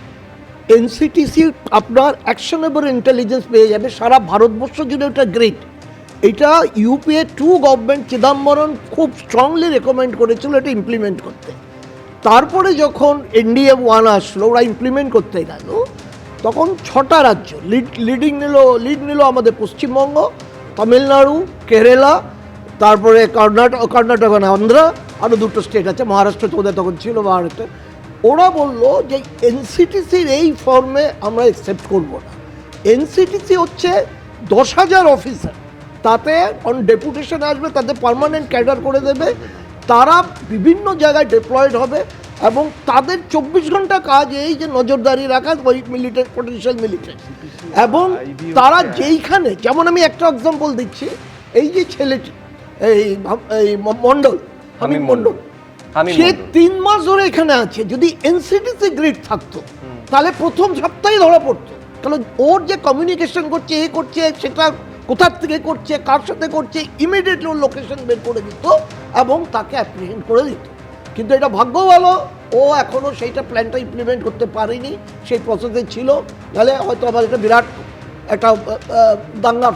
এনসিটিসি আপনার অ্যাকশনেবল ইন্টেলিজেন্স পেয়ে যাবে সারা ভারতবর্ষ জুড়ে, ওটা গ্রেট। এটা ইউপিএ 2 গভর্নমেন্ট চিদম্বরম খুব স্ট্রংলি রেকমেন্ড করেছিল এটা ইমপ্লিমেন্ট করতে। তারপরে যখন এনডিএ 1 আসলো, ওরা ইমপ্লিমেন্ট করতে গেল, তখন 6টা রাজ্য লিড নিল আমাদের পশ্চিমবঙ্গ, তামিলনাড়ু, কেরালা, তারপরে কর্ণাটক, আন্ধ্রা, আরও 2টো স্টেট আছে, মহারাষ্ট্র তো ওদের তখন ছিল মহারাষ্ট্র। ওরা বললো যে এনসিটিসির এই ফর্মে আমরা অ্যাকসেপ্ট করব না। এনসিটিসি হচ্ছে 10,000 অফিসার, তাতে অন ডেপুটেশন আসবে, তাতে পার্মানেন্ট ক্যাডার করে দেবে, তারা বিভিন্ন জায়গায় ডিপ্লয়েড হবে এবং তাদের 24 ঘন্টা কাজ এই যে নজরদারি রাখা, ওই মিলিটারি পটেনশিয়াল মিলিটারি। এবং তারা যেইখানে, যেমন আমি একটা এক্সাম্পল দিচ্ছি, এই যে ছেলেটি এই মণ্ডল, হামিম মণ্ডল, সে 3 মাস ধরে এখানে আছে। যদি এনসিটিসি গ্রিড থাকতো তাহলে প্রথম সপ্তাহে ধরা পড়তো, কারণ ওর যে কমিউনিকেশন করছে, এ করছে, সেটা কোথার থেকে করছে, কার সাথে করছে, ইমিডিয়েটলি ওর লোকেশন বের করে দিত এবং তাকে অ্যাপ্রিহেন্ড করে দিত। কিন্তু এটা ভাগ্য ভালো, ও এখনও সেইটা প্ল্যানটা ইমপ্লিমেন্ট করতে পারেনি, সেই প্রসেসে ছিল, নাহলে হয়তো আবার এটা বিরাট একটা দাঙ্গা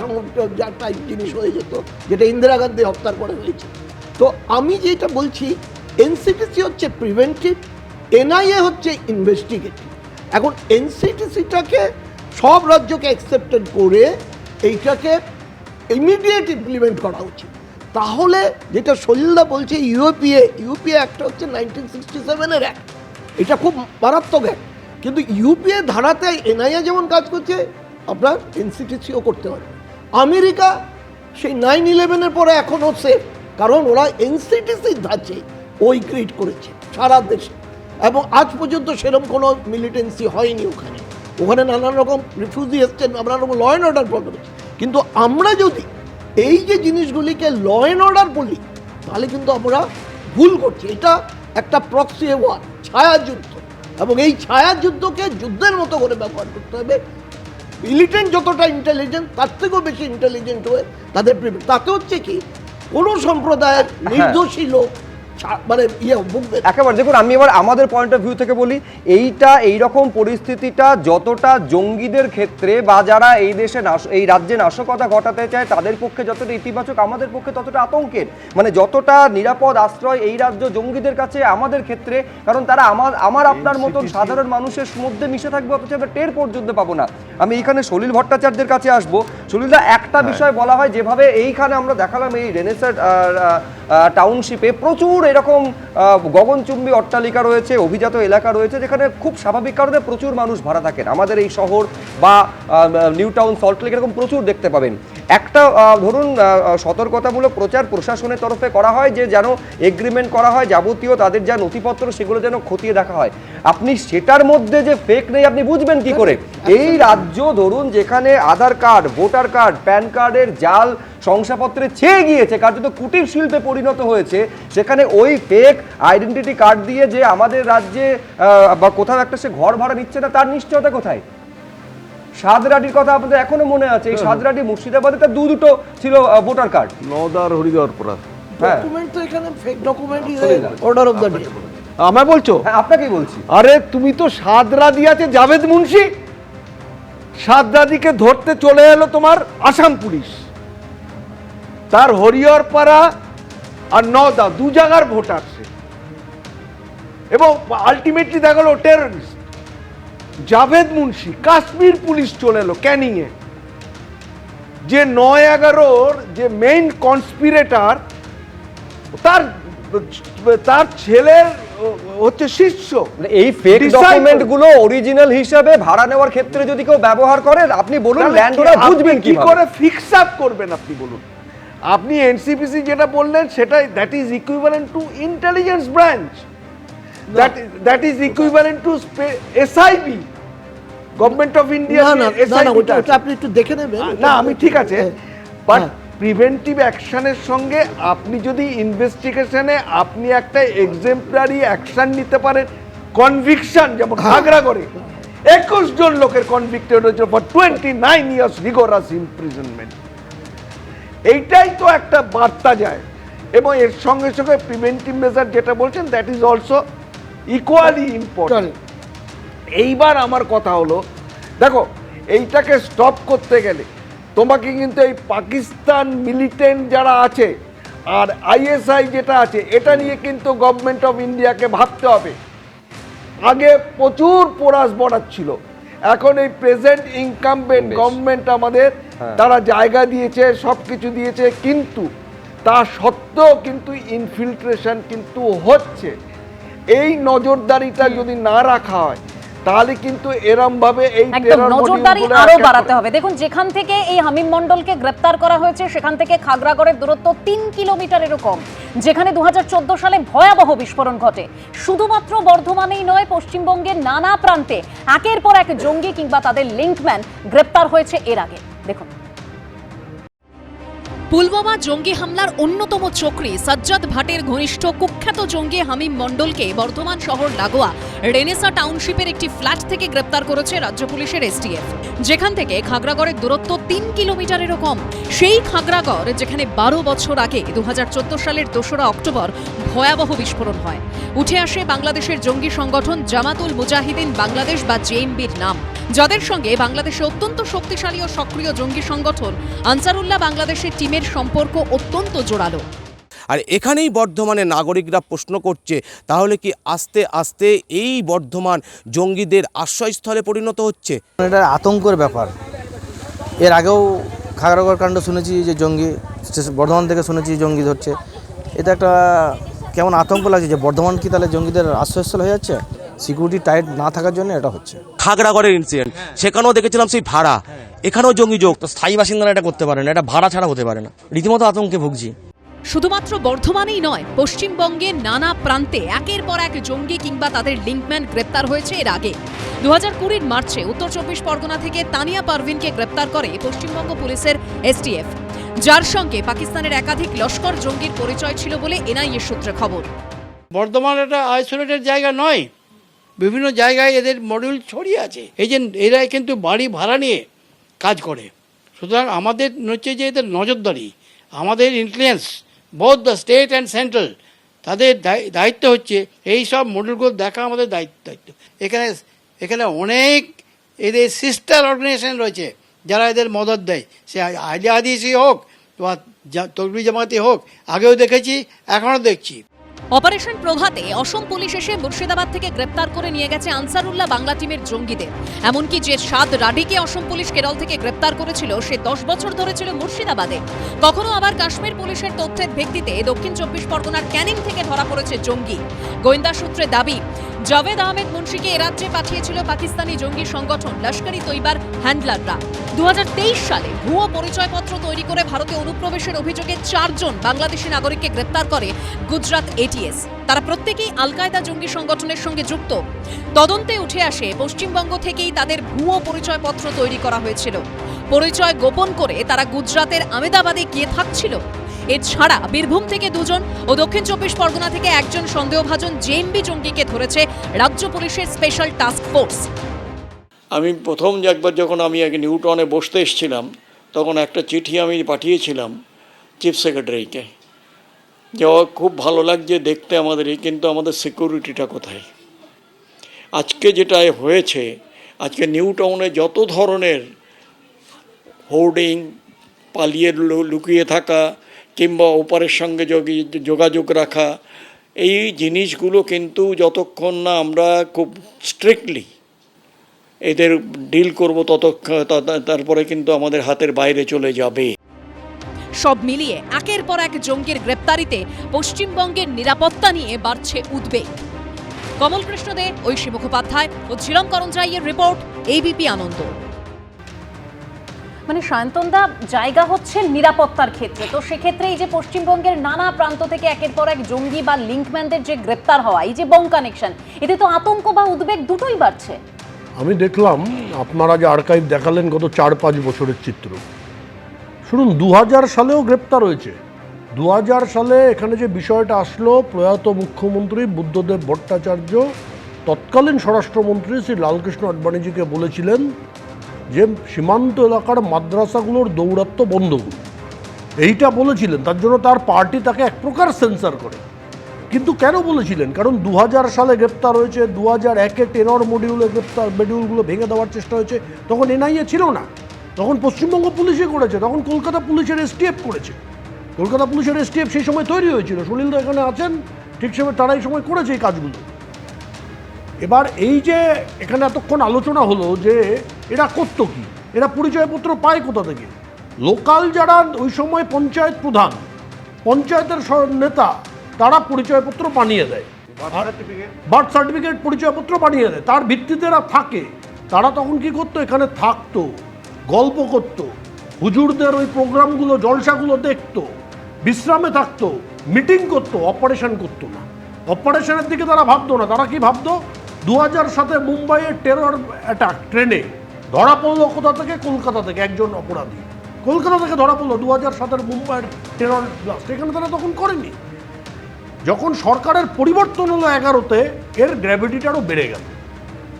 টাইপ জিনিস হয়ে যেত, যেটা ইন্দিরা গান্ধী হত্যার পরে হয়েছে। তো আমি যেটা বলছি, এনসিটিসি হচ্ছে প্রিভেন্টিভ, এনআইএ হচ্ছে ইনভেস্টিগেটিভ। এখন এনসিটিসিটাকে সব রাজ্যকে অ্যাকসেপ্টেড করে এইটাকে ইমিডিয়েট ইমপ্লিমেন্ট করা উচিত। তাহলে যেটা সলিলদা বলছে, ইউপিএ একটা হচ্ছে 1967-এর অ্যাক্ট, এটা খুব মারাত্মক অ্যাক্ট, কিন্তু ইউপিএ ধারাতে এনআইএ যেমন কাজ করছে, আপনার এনসিটিসিও করতে পারবে। আমেরিকা সেই 9/11-এর পরে এখনও সেফ, কারণ ওরা এনসিটিসির ধাঁচে ওই ক্রিয়েট করেছে সারা দেশে, এবং আজ পর্যন্ত সেরকম কোনো মিলিটেন্সি হয়নি ওখানে। ওখানে নানান রকম রিফিউজি এসছেন, নানান রকম ল অ্যান্ড অর্ডার প্রবলেম হচ্ছে। কিন্তু আমরা যদি এই যে জিনিসগুলিকে ল অ্যান্ড অর্ডার বলি, তাহলে কিন্তু আমরা ভুল করছি। এটা একটা প্রক্সি ওয়ার, ছায়াযুদ্ধ, এবং এই ছায়াযুদ্ধকে যুদ্ধের মতো করে ব্যবহার করতে হবে। মিলিটেন্ট যতটা ইন্টেলিজেন্ট, তার থেকেও বেশি ইন্টেলিজেন্ট হয়ে তাদের তাতে হচ্ছে কি, কোনো সম্প্রদায়ের নির্দোষী লোক মানে বুকবে। একেবারে দেখুন, আমি এবার আমাদের পয়েন্ট অফ ভিউ থেকে বলি, এইরকম পরিস্থিতিটা যতটা জঙ্গিদের ক্ষেত্রে বা যারা এই দেশে এই রাজ্যে নাশকতা ঘটাতে চায় তাদের পক্ষে যতটা ইতিবাচক, আমাদের পক্ষে ততটা আতঙ্কের। মানে যতটা নিরাপদ আশ্রয় এই রাজ্য জঙ্গিদের কাছে আমাদের ক্ষেত্রে, কারণ তারা আমার আপনার মতন সাধারণ মানুষের মধ্যে মিশে থাকবে, অথচ আমরা টের পর্যন্ত পাবো না। আমি এইখানে সলিল ভট্টাচার্যের কাছে আসবো। সলিলদা, একটা বিষয় বলা হয়, যেভাবে এইখানে আমরা দেখালাম এই রেনেসাঁ টাউনশিপে প্রচুর এরকম গগনচুম্বী অট্টালিকা রয়েছে, অভিজাত এলাকা রয়েছে, যেখানে খুব স্বাভাবিক কারণে প্রচুর মানুষ ভাড়া থাকেন। আমাদের এই শহর বা নিউ টাউন, সল্টলেক এরকম প্রচুর দেখতে পাবেন। একটা ধরুন সতর্কতামূলক প্রচার প্রশাসনের তরফে করা হয় যে যেন এগ্রিমেন্ট করা হয়, যাবতীয় তাদের যা নথিপত্র সেগুলো যেন খতিয়ে দেখা হয়। আপনি সেটার মধ্যে যে ফেক নেই আপনি বুঝবেন কি করে? এই রাজ্য ধরুন যেখানে আধার কার্ড, ভোটার কার্ড, প্যান কার্ডের জাল শংসাপত্রে ছেয়ে গিয়েছে, কার্যত কুটির শিল্পে পরিণত হয়েছে, সেখানে ওই ফেক আইডেন্টিটি কার্ড দিয়ে যে আমাদের রাজ্যে বা কোথাও একটা সে ঘর ভাড়া নিচ্ছে না, তার নিশ্চয়তা কোথায়? সাদরাটির কথা আপনাদের এখনো মনে আছে, এই সাদরাটি মুর্শিদাবাদে তার দুটো ছিল ভোটার কার্ড, নওদার হরিদ্বারপুরা। ডকুমেন্ট তো এখানে fake document is order of the day. আমায় বলছো? হ্যাঁ, আপনাকেই বলছি। আরে তুমি তো সাদরাদি আছে জাভেদ মুন্সি, সাদরাদিকে ধরতে চলে এলো তোমার আসাম পুলিশ, তার হরিহরপাড়া আর নওদা দু জায়গার ভোটার সে, এবং আলটিমেটলি দেখা গেল টেররিস্ট। জাভেদ মুন্সি, কাশ্মীর পুলিশ চলে এলো ক্যানিং এ, যে 9/11-র যে মেইন কনস্পিরেটর, তার ছেলের হচ্ছে শিষ্য। এই ফেক ডকুমেন্ট গুলো অরিজিনাল হিসাবে ভাড়া নেওয়ার ক্ষেত্রে যদি কেউ ব্যবহার করে, আপনি বলুন ল্যান্ডওনার বুঝবেন কি করে ফিক্স আপ করবেন? আপনি বলুন। আপনি এনসিপিসি যেটা বললেন সেটা that is equivalent to intelligence branch, that is equivalent to SIB, government of India. আপনি একটু দেখে নেবেন। না, আমি ঠিক আছে, বাট প্রিভেন্টিভ অ্যাকশনের সঙ্গে আপনি যদি ইনভেস্টিগেশনে আপনি একটা এক্সেম্পলারি অ্যাকশন নিতে পারেন, কনভিকশন, যেমন খাগড়াগড়ে 21 জন লোকের কনভিক্টেড হয়েছিল ফর 29 ইয়ার্স রিগোরাস ইমপ্রিজনমেন্ট। এইটাই তো একটা বার্তা যায়, এবং এর সঙ্গে সঙ্গে প্রিভেন্টিভ মেজার যেটা বলছেন that is also equally important. এইবার আমার কথা হলো, দেখো এইটাকে স্টপ করতে গেলে তোমাকে কিন্তু এই পাকিস্তান মিলিটেন্ট যারা আছে আর আইএসআই যেটা আছে, এটা নিয়ে কিন্তু গভর্নমেন্ট অফ ইন্ডিয়াকে ভাবতে হবে। আগে প্রচুর পোরাস বর্ডার ছিল, এখন এই প্রেজেন্ট ইনকামবেন্ট গভর্নমেন্ট আমাদের তারা জায়গা দিয়েছে, সব কিছু দিয়েছে, কিন্তু তা সত্ত্বেও কিন্তু ইনফিল্ট্রেশন কিন্তু হচ্ছে। এই নজরদারিটা যদি না রাখা হয় তাহলে কিন্তু এরম ভাবে এই নজরদারি আরো বাড়াতে হবে। দেখুন, যেখান থেকে এই হামিম মণ্ডলকে গ্রেপ্তার করা হয়েছে সেখান থেকে খাগড়াগড়ের দূরত্ব 3 কিলোমিটারেরও কম, যেখানে 2014 সালে ভয়াবহ বিস্ফোরণ ঘটে। শুধুমাত্র বর্ধমানেই নয়, পশ্চিমবঙ্গের নানা প্রান্তে একের পর এক জঙ্গি কিংবা তাদের লিঙ্কম্যান গ্রেপ্তার হয়েছে এর আগে। দেখুন, পুলওয়ামা জঙ্গি হামলার অন্যতম চক্রী সাজ্জাদ ভাটের ঘনিষ্ঠ কুখ্যাত জঙ্গি হামিম মণ্ডলকে বর্ধমান শহর লাগোয়া রেনেসাঁ টাউনশিপের একটি ফ্ল্যাট থেকে গ্রেপ্তার করেছে রাজ্য পুলিশের এসটিএফ, যেখান থেকে খাগড়াগড়ের দূরত্ব 3 কিলোমিটারেরও কম। সেই খাগড়াগড় যেখানে 12 বছর আগে 2014 সালের 2রা অক্টোবর ভয়াবহ বিস্ফোরণ হয়। উঠে আসে বাংলাদেশের জঙ্গি সংগঠন জামাতুল মুজাহিদিন বাংলাদেশ বা জেএমবির নাম, যাদের সঙ্গে বাংলাদেশে অত্যন্ত শক্তিশালী ও সক্রিয় জঙ্গি সংগঠন আনসারুল্লাহ বাংলাদেশের টিমের সম্পর্ক অত্যন্ত জোরালো। আর এখানেই বর্ধমানের নাগরিকরা প্রশ্ন করছে, তাহলে কি আস্তে আস্তে এই বর্ধমান জঙ্গিদের আশ্রয়স্থলে পরিণত হচ্ছে? এটা আতঙ্কের ব্যাপার। এর আগেও খাগড়াগড় কাণ্ড শুনেছি যে জঙ্গি, বর্ধমান থেকে শুনেছি জঙ্গি ধরছে। এটা একটা কেমন আতঙ্ক লাগছে যে বর্ধমান কি তাহলে জঙ্গিদের আশ্রয়স্থল হয়ে যাচ্ছে? সিকিউরিটি টাইট না থাকার জন্য এটা হচ্ছে। খাগড়াগড়ের ইনসিডেন্ট, সেখানেও দেখেছিলাম সেই ভাড়া, এখানেও জঙ্গি যোগ। তো স্থায়ী বাসিন্দারা এটা করতে পারে না, এটা ভাড়া ছাড়া হতে পারে না। রীতিমতো আতঙ্কে ভুগছি। শুধুমাত্র বর্ধমানেই নয়, পশ্চিমবঙ্গের নানা প্রান্তে একের পর এক জঙ্গি কিংবা তাদের লিঙ্কম্যান গ্রেপ্তার হয়েছে এর আগে। 2020 মার্চে উত্তর 24 পরগনা থেকে তানিয়া পারভিনকে গ্রেপ্তার করে পশ্চিমবঙ্গ পুলিশের এসটিএফ, যার সঙ্গে পাকিস্তানের একাধিক লস্কর জঙ্গির পরিচয় ছিল বলে এনআইএ সূত্রে খবর। বর্ধমান একটা আইসোলেটেড জায়গা নয়, বিভিন্ন জায়গায় এদের মডিউল ছড়িয়ে আছে। এই যে এরা কিন্তু বাড়ি ভাড়া নিয়ে কাজ করে, সুতরাং আমাদের হচ্ছে যে এদের নজরদারি, আমাদের influence both the state and central, তাদের দায়িত্ব হচ্ছে এই সব মডেলগুলো দেখা আমাদের দায়িত্ব। এখানে অনেক এদের সিস্টার অর্গানাইজেশন রয়েছে যারা এদের মদত দেয়, সে আহলে হাদিসই হোক বা তকবীর জামাতি হোক, আগেও দেখেছি এখনও দেখছি। অপারেশন প্রভাতে অসম পুলিশ এসে মুর্শিদাবাদ থেকে গ্রেপ্তার করে নিয়ে গেছে আনসারুল্লাহ বাংলা টিমের জঙ্গিদের। এমনকি যে 7 রাডিকে অসম পুলিশ কেরল থেকে গ্রেপ্তার করেছিল সে 10 বছর ধরে ছিল মুর্শিদাবাদে। কখনো আবার কাশ্মীর পুলিশের তথ্যের ভিত্তিতে দক্ষিণ 24 পরগনার ক্যানিং থেকে ধরা পড়েছে জঙ্গি। গোয়েন্দা সূত্রে দাবি, জাভেদ আহমেদ মুন্সিকে এ রাজ্যে পাঠিয়েছিল পাকিস্তানি জঙ্গি সংগঠন লস্কর-ই তৈবার হ্যান্ডলাররা। 2023 সালে ভুয়ো পরিচয়পত্র তৈরি করে ভারতে অনুপ্রবেশের অভিযোগে 4 জন বাংলাদেশি নাগরিককে গ্রেপ্তার করে গুজরাট এটিএস। তারা প্রত্যেকেই আল কায়দা জঙ্গি সংগঠনের সঙ্গে যুক্ত। তদন্তে উঠে আসে পশ্চিমবঙ্গ থেকেই তাদের ভুয়ো পরিচয়পত্র তৈরি করা হয়েছিল। পরিচয় গোপন করে তারা গুজরাতের আহমেদাবাদে গিয়ে থাকছিল। এছাড়া বীরভূম থেকে 2 জন ও দক্ষিণ 24 পরগনা থেকে 1 জন সন্দেহভাজন জেএমবি জঙ্গিকে ধরেছে রাজ্য পুলিশের স্পেশাল টাস্ক ফোর্স। আমি প্রথম একবার যখন আমি আগে নিউটনে বসতে এসেছিলাম, তখন একটা চিঠি আমি পাঠিয়েছিলাম চিফ সেক্রেটারিকে, যে খুব ভালো লাগছে দেখতে আমাদের, কিন্তু আমাদের সিকিউরিটিটা কোথায়। আজকে যেটা হয়েছে, আজকে নিউ টাউনে যত ধরনের হোর্ডিং, পালিয়ে লুকিয়ে থাকা কিংবা ওপারের সঙ্গে যোগাযোগ রাখা, এই জিনিসগুলো কিন্তু যতক্ষণ না আমরা খুব স্ট্রিক্টলি এদের ডিল করব তারপরে কিন্তু আমাদের হাতের বাইরে চলে যাবে। সব মিলিয়ে একের পর এক জঙ্গির গ্রেপ্তারিতে পশ্চিমবঙ্গের নিরাপত্তা নিয়ে বাড়ছে উদ্বেগ। কমল কৃষ্ণ দে, ঐশী মুখোপাধ্যায় ও ঝিলম করঞ্জাইয়ের রিপোর্ট, এবিপি আনন্দ। মানে সায়ন্তনদা, জায়গা হচ্ছে নিরাপত্তার ক্ষেত্রে, তো সেক্ষেত্রে এই যে পশ্চিমবঙ্গের নানা প্রান্ত থেকে একের পর এক জঙ্গি বা লিঙ্কম্যানদের যে গ্রেপ্তার হওয়া, এই যে বং কানেকশন, এতে তো আতঙ্ক বা উদ্বেগ দুটোই বাড়ছে। আমি দেখলাম আপনারা যে আর্কাইভ দেখালেন গত 4-5 বছরের চিত্র, শুনুন 2000 সালেও গ্রেপ্তার হয়েছে। 2000 সালে এখানে যে বিষয়টা আসলো, প্রয়াত মুখ্যমন্ত্রী বুদ্ধদেব ভট্টাচার্য তৎকালীন স্বরাষ্ট্রমন্ত্রী শ্রী লালকৃষ্ণ আডবাণীজিকে বলেছিলেন যে সীমান্ত এলাকার মাদ্রাসাগুলোর দৌরাত্ম্য বন্ধ করুন, এইটা বলেছিলেন। তার জন্য তার পার্টি তাকে এক প্রকার সেন্সার করে। কিন্তু কেন বলেছিলেন? কারণ 2000 সালে গ্রেপ্তার হয়েছে, 2001-এ টেনর মডিউলগুলো ভেঙে দেওয়ার চেষ্টা হয়েছে, তখন এনআইএ ছিল না, তখন পশ্চিমবঙ্গ পুলিশই করেছে, তখন কলকাতা পুলিশের এসটিএফ করেছে। কলকাতা পুলিশের এসটিএফ সেই সময় তৈরি হয়েছিল, সুনীলদা এখানে আছেন, ঠিক সময় তারা এই সময় করেছে এই কাজগুলো। এবার এই যে এখানে এতক্ষণ আলোচনা হলো যে এরা করতো কি, এরা পরিচয়পত্র পায় কোথা থেকে? লোকাল যারা ওই সময় পঞ্চায়েত প্রধান, পঞ্চায়েতের নেতা, তারা পরিচয়পত্র বানিয়ে দেয়, বার্থ সার্টিফিকেট পরিচয়পত্র বানিয়ে দেয়, তার ভিত্তিতে এরা থাকে। তারা তখন কি করতো? এখানে থাকতো, গল্প করতো, হুজুরদের ওই প্রোগ্রামগুলো, জলসাগুলো দেখতো, বিশ্রামে থাকতো, মিটিং করতো, অপারেশন করতো না। অপারেশনের দিকে তারা ভাবতো না। তারা কি ভাবতো? 2007-এ মুম্বাইয়ের টেরর অ্যাটাক, ট্রেনে ধরা পড়লো কোথা থেকে? কলকাতা থেকে একজন অপরাধী, কলকাতা থেকে ধরা পড়লো 2007-এর মুম্বাইয়ের টেরর ব্লাস্ট। এখানে তারা তখন করেনি। যখন সরকারের পরিবর্তন হলো 11-তে, এর গ্র্যাভিটিটা আরও বেড়ে গেল।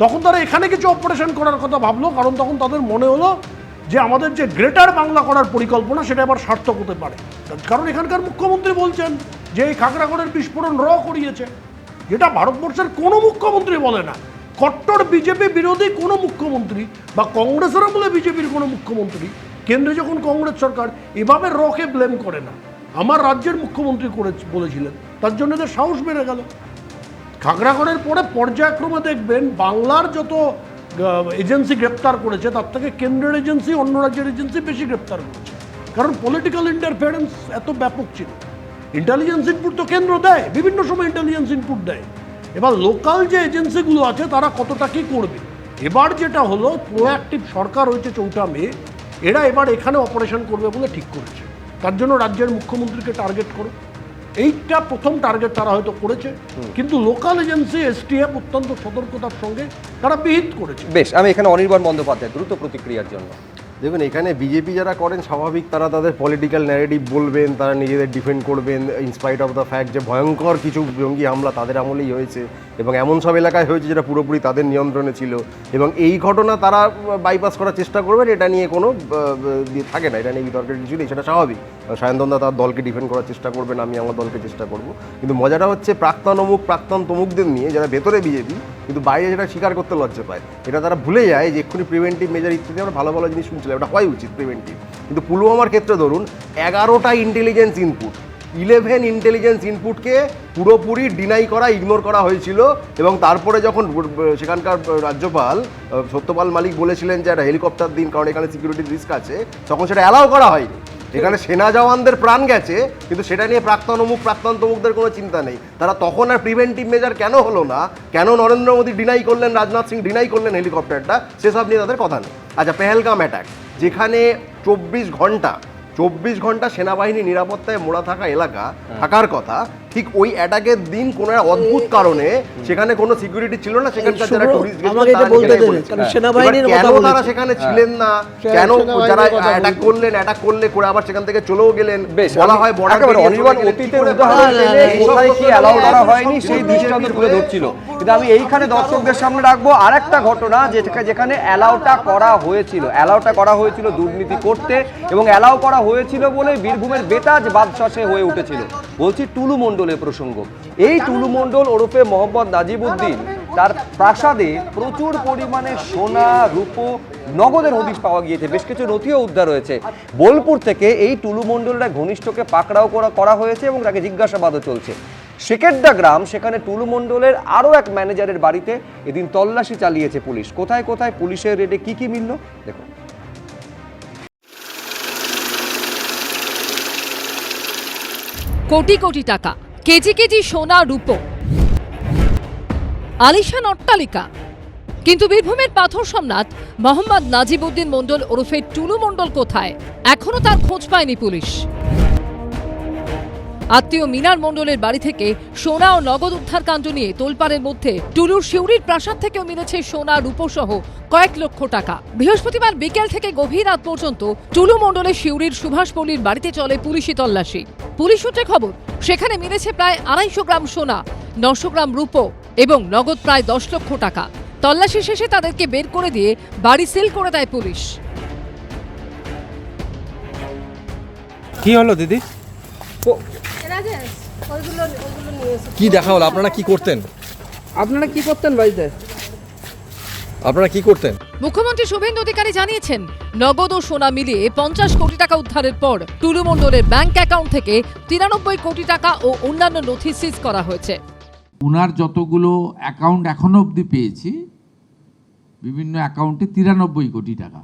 তখন তারা এখানে কিছু অপারেশন করার কথা ভাবলো, কারণ তখন তাদের মনে হলো যে আমাদের যে গ্রেটার বাংলা করার পরিকল্পনা, সেটা আবার সার্থক হতে পারে। কারণ এখানকার মুখ্যমন্ত্রী বলছেন যে এই খাগড়াগড়ের বিস্ফোরণ করিয়েছে, যেটা ভারতবর্ষের কোনো মুখ্যমন্ত্রী বলে না। কট্টর বিজেপি বিরোধী কোনো মুখ্যমন্ত্রী বা কংগ্রেসের আমলে বিজেপির কোনো মুখ্যমন্ত্রী, কেন্দ্রে যখন কংগ্রেস সরকার, এভাবে কে ব্লেম করে না। আমার রাজ্যের মুখ্যমন্ত্রী বলেছিলেন, তার জন্য এদের সাহস বেড়ে গেল। খাগড়াগড়ের পরে পর্যায়ক্রমে দেখবেন বাংলার যত এজেন্সি গ্রেপ্তার করেছে, তার থেকে কেন্দ্রের এজেন্সি, অন্য রাজ্যের এজেন্সি বেশি গ্রেপ্তার করেছে। কারণ পলিটিক্যাল ইন্টারফারেন্স এত ব্যাপক ছিল। ইন্টেলিজেন্স ইনপুট তো কেন্দ্র দেয়, বিভিন্ন সময় ইন্টেলিজেন্স ইনপুট দেয়। এবার লোকাল যে এজেন্সিগুলো আছে তারা কতটা কী করবে। এবার যেটা হলো, প্রোঅ্যাক্টিভ সরকার হয়েছে 4 মে, এরা এবার এখানে অপারেশন করবে বলে ঠিক করেছে। তার জন্য রাজ্যের মুখ্যমন্ত্রীকে টার্গেট করো, এইটা প্রথম টার্গেট তারা হয়তো করেছে। কিন্তু লোকাল এজেন্সি এসটিএফ অত্যন্ত সতর্কতার সঙ্গে তারা বিহিত করেছে। বেশ, আমি এখানে অনির্বাণ বন্দ্যোপাধ্যায় দ্রুত প্রতিক্রিয়ার জন্য। দেখুন, এখানে বিজেপি যারা করেন, স্বাভাবিক তারা তাদের পলিটিক্যাল ন্যারেটিভ বলবেন, তারা নিজেদের ডিফেন্ড করবেন ইনস্পাইট অফ দ্য ফ্যাক্ট যে ভয়ঙ্কর কিছু জঙ্গি হামলা তাদের আমলেই হয়েছে এবং এমন সব এলাকায় হয়েছে যেটা পুরোপুরি তাদের নিয়ন্ত্রণে ছিল, এবং এই ঘটনা তারা বাইপাস করার চেষ্টা করবেন। এটা নিয়ে কোনো থাকে না, এটা নিয়ে বিতর্কের কিছু নেই, সেটা স্বাভাবিক। সায়ন্তনদা তার দলকে ডিফেন্ড করার চেষ্টা করবেন, আমি আমার দলকে চেষ্টা করব। কিন্তু মজাটা হচ্ছে প্রাক্তন অমুক প্রাক্তন তমুকদের নিয়ে যারা ভেতরে বিজেপি কিন্তু বাইরে যেটা স্বীকার করতে লজ্জা পায়, এটা তারা ভুলে যায় যে এক্ষুনি প্রিভেন্টিভ মেজার ইত্যাদি আমরা ভালো ভালো জিনিস শুনছিলাম, এটা হওয়াই উচিত প্রিভেন্টিভ। কিন্তু পুলওয়ামার ক্ষেত্রে ধরুন 11টা ইন্টেলিজেন্স ইনপুট, 11 ইন্টেলিজেন্স ইনপুটকে পুরোপুরি ডিনাই করা, ইগনোর করা হয়েছিল। এবং তারপরে যখন সেখানকার রাজ্যপাল সত্যপাল মালিক বলেছিলেন যে একটা হেলিকপ্টার দিন কারণ এখানে সিকিউরিটির রিস্ক আছে, তখন সেটা অ্যালাউ করা হয়নি। এখানে সেনা জওয়ানদের প্রাণ গেছে কিন্তু সেটা নিয়ে প্রাক্তন অমুক প্রাক্তন তমুকদের কোনো চিন্তা নেই। তারা তখন আর প্রিভেন্টিভ মেজার কেন হলো না, কেন নরেন্দ্র মোদী ডিনাই করলেন, রাজনাথ সিং ডিনাই করলেন হেলিকপ্টারটা, সেসব নিয়ে তাদের কথা নেই। আচ্ছা, পেহেলগাম অ্যাটাক, যেখানে 24 ঘন্টা সেনাবাহিনী নিরাপত্তায় মোড়া থাকা এলাকা থাকার কথা, ঠিক ওই অ্যাটাকের দিন কোনো এক অদ্ভুত কারণে সেখানে কোনো সিকিউরিটি ছিল না, সেখানকার যারা টুরিস্ট কেন তারা সেখানে ছিলেন না, কেন যারা অ্যাটাক করলে করে আবার সেখান থেকে চলেও গেলেন, বলা হয় অতীতের উদাহরণ এনে কোথায় কি অ্যালাউ করা হয়নি সেই দৃষ্টান্ত তুলে ধরছিল। কিন্তু আমি এইখানে দর্শকদের সামনে রাখবো আরেকটা ঘটনা যেখানে অ্যালাউটা করা হয়েছিল দুর্নীতি করতে, এবং অ্যালাউ করা হয়েছিল বলে বীরভূমের বেতাজ বাদশাহ হয়ে উঠেছিল। বলছি টুলু মণ্ডলের প্রসঙ্গ। এই টুলু মণ্ডল ওরফে মোহাম্মদ নাজিবউদ্দিন, তার প্রাসাদে প্রচুর পরিমাণে সোনা, রূপো, নগদের হদিশ পাওয়া গিয়েছে, বেশ কিছু নথিও উদ্ধার হয়েছে। বোলপুর থেকে এই টুলু মণ্ডলের ঘনিষ্ঠকে পাকড়াও করা হয়েছে এবং তাকে জিজ্ঞাসাবাদও চলছে। শেকেরদা গ্রাম, সেখানে টুলু মণ্ডলের আরও এক ম্যানেজারের বাড়িতে এদিন তল্লাশি চালিয়েছে পুলিশ। কোথায় কোথায় পুলিশের রেডে কি কি মিলল দেখুন। কোটি কোটি টাকা, কেজি কেজি সোনা, রূপো, আলিশান অট্টালিকা। কিন্তু বীরভূমের পাথর সম্রাট মোহাম্মদ নাজিবউদ্দিন মণ্ডল ওরফে টুলু মণ্ডল কোথায়? এখনো তার খোঁজ পায়নি পুলিশ। আত্মীয় মিনার মণ্ডলের বাড়ি থেকে সোনা ও নগদ উদ্ধার কাণ্ড নিয়ে তোলপাড়ের মধ্যে টুলুর শিউরির প্রাসাদ থেকেও মিলেছে সোনা, রূপো সহ কয়েক লক্ষ টাকা। বৃহস্পতিবার বিকেল থেকে গভীর রাত পর্যন্ত টুলু মণ্ডলের শিউরির সুভাষপল্লীর বাড়িতে চলে পুলিশি তল্লাশি। পুলিশ সূত্রে খবর, সেখানে মিলেছে প্রায় 250 গ্রাম সোনা, 900 গ্রাম রূপো এবং নগদ প্রায় 10 লক্ষ টাকা। তল্লাশি শেষে তাদেরকে বের করে দিয়ে বাড়ি সিল করে দেয় পুলিশ। কি হলো দিদি? কি দেখা হলো? আপনারা কি করতেন বাড়িতে? আপনারা কি করতেন? মুখ্যমন্ত্রী শুভেন্দু অধিকারী জানিয়েছেন, নগদ ও সোনা মিলিয়ে 50 কোটি টাকা উদ্ধারের পর টুলু মণ্ডলের ব্যাংক অ্যাকাউন্ট থেকে 93 কোটি টাকা ও অন্যান্য নথি সিজ করা হয়েছে। উনার যতগুলো অ্যাকাউন্ট এখনো অবধি পেয়েছি, বিভিন্ন অ্যাকাউন্টে 93 কোটি টাকা।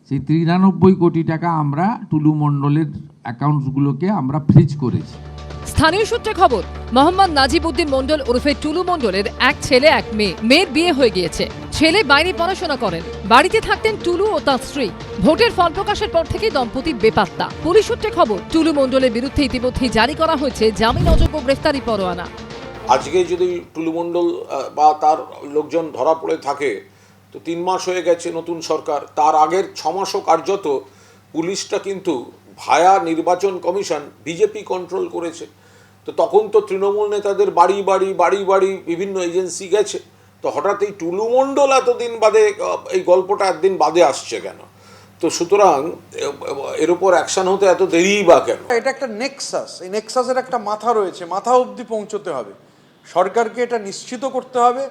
সেই 93 কোটি টাকা আমরা টুলু মণ্ডলের অ্যাকাউন্টসগুলোকে আমরা ফ্রিজ করেছি। স্থানীয় সূত্রে খবর, মোহাম্মদ নাজিবউদ্দিন মণ্ডল ওরফে টুলু মণ্ডলের এক ছেলে এক মেয়ে। মেয়ের বিয়ে হয়ে গিয়েছে, ছেলে বাইরে পড়াশোনা করেন, বাড়িতে থাকতেন টুলু ও তার স্ত্রী। ভোটের ফল প্রকাশের পর থেকে দম্পতি বেপাত্তা। পুলিশ সূত্রে খবর, টুলু মণ্ডলের বিরুদ্ধে ইতিমধ্যেই জারি করা হয়েছে জামিন অযোগ্য গ্রেফতারি পরোয়ানা। আজকে যদি টুলু মণ্ডল বা তার লোকজন ধরা পড়ে থাকে তো 3 মাস হয়ে গেছে নতুন সরকার, তার আগের 6 মাসও কার্যত পুলিশটা কিন্তু ভায়া নির্বাচন কমিশন বিজেপি কন্ট্রোল করেছে। তো তখন তো তৃণমূল নেতাদের বাড়ি বাড়ি বিভিন্ন এজেন্সি গেছে, তো হঠাৎ এই টুলু মণ্ডল এতদিন বাদে, এই গল্পটা একদিন বাদে আসছে কেন? তো সুতরাং এর উপর অ্যাকশন হতে এত দেরিই বা কেন? এটা একটা নেক্সাস, এই নেক্সাসের একটা মাথা রয়েছে, মাথা অবধি পৌঁছতে হবে। সরকারকে এটা নিশ্চিত করতে হবে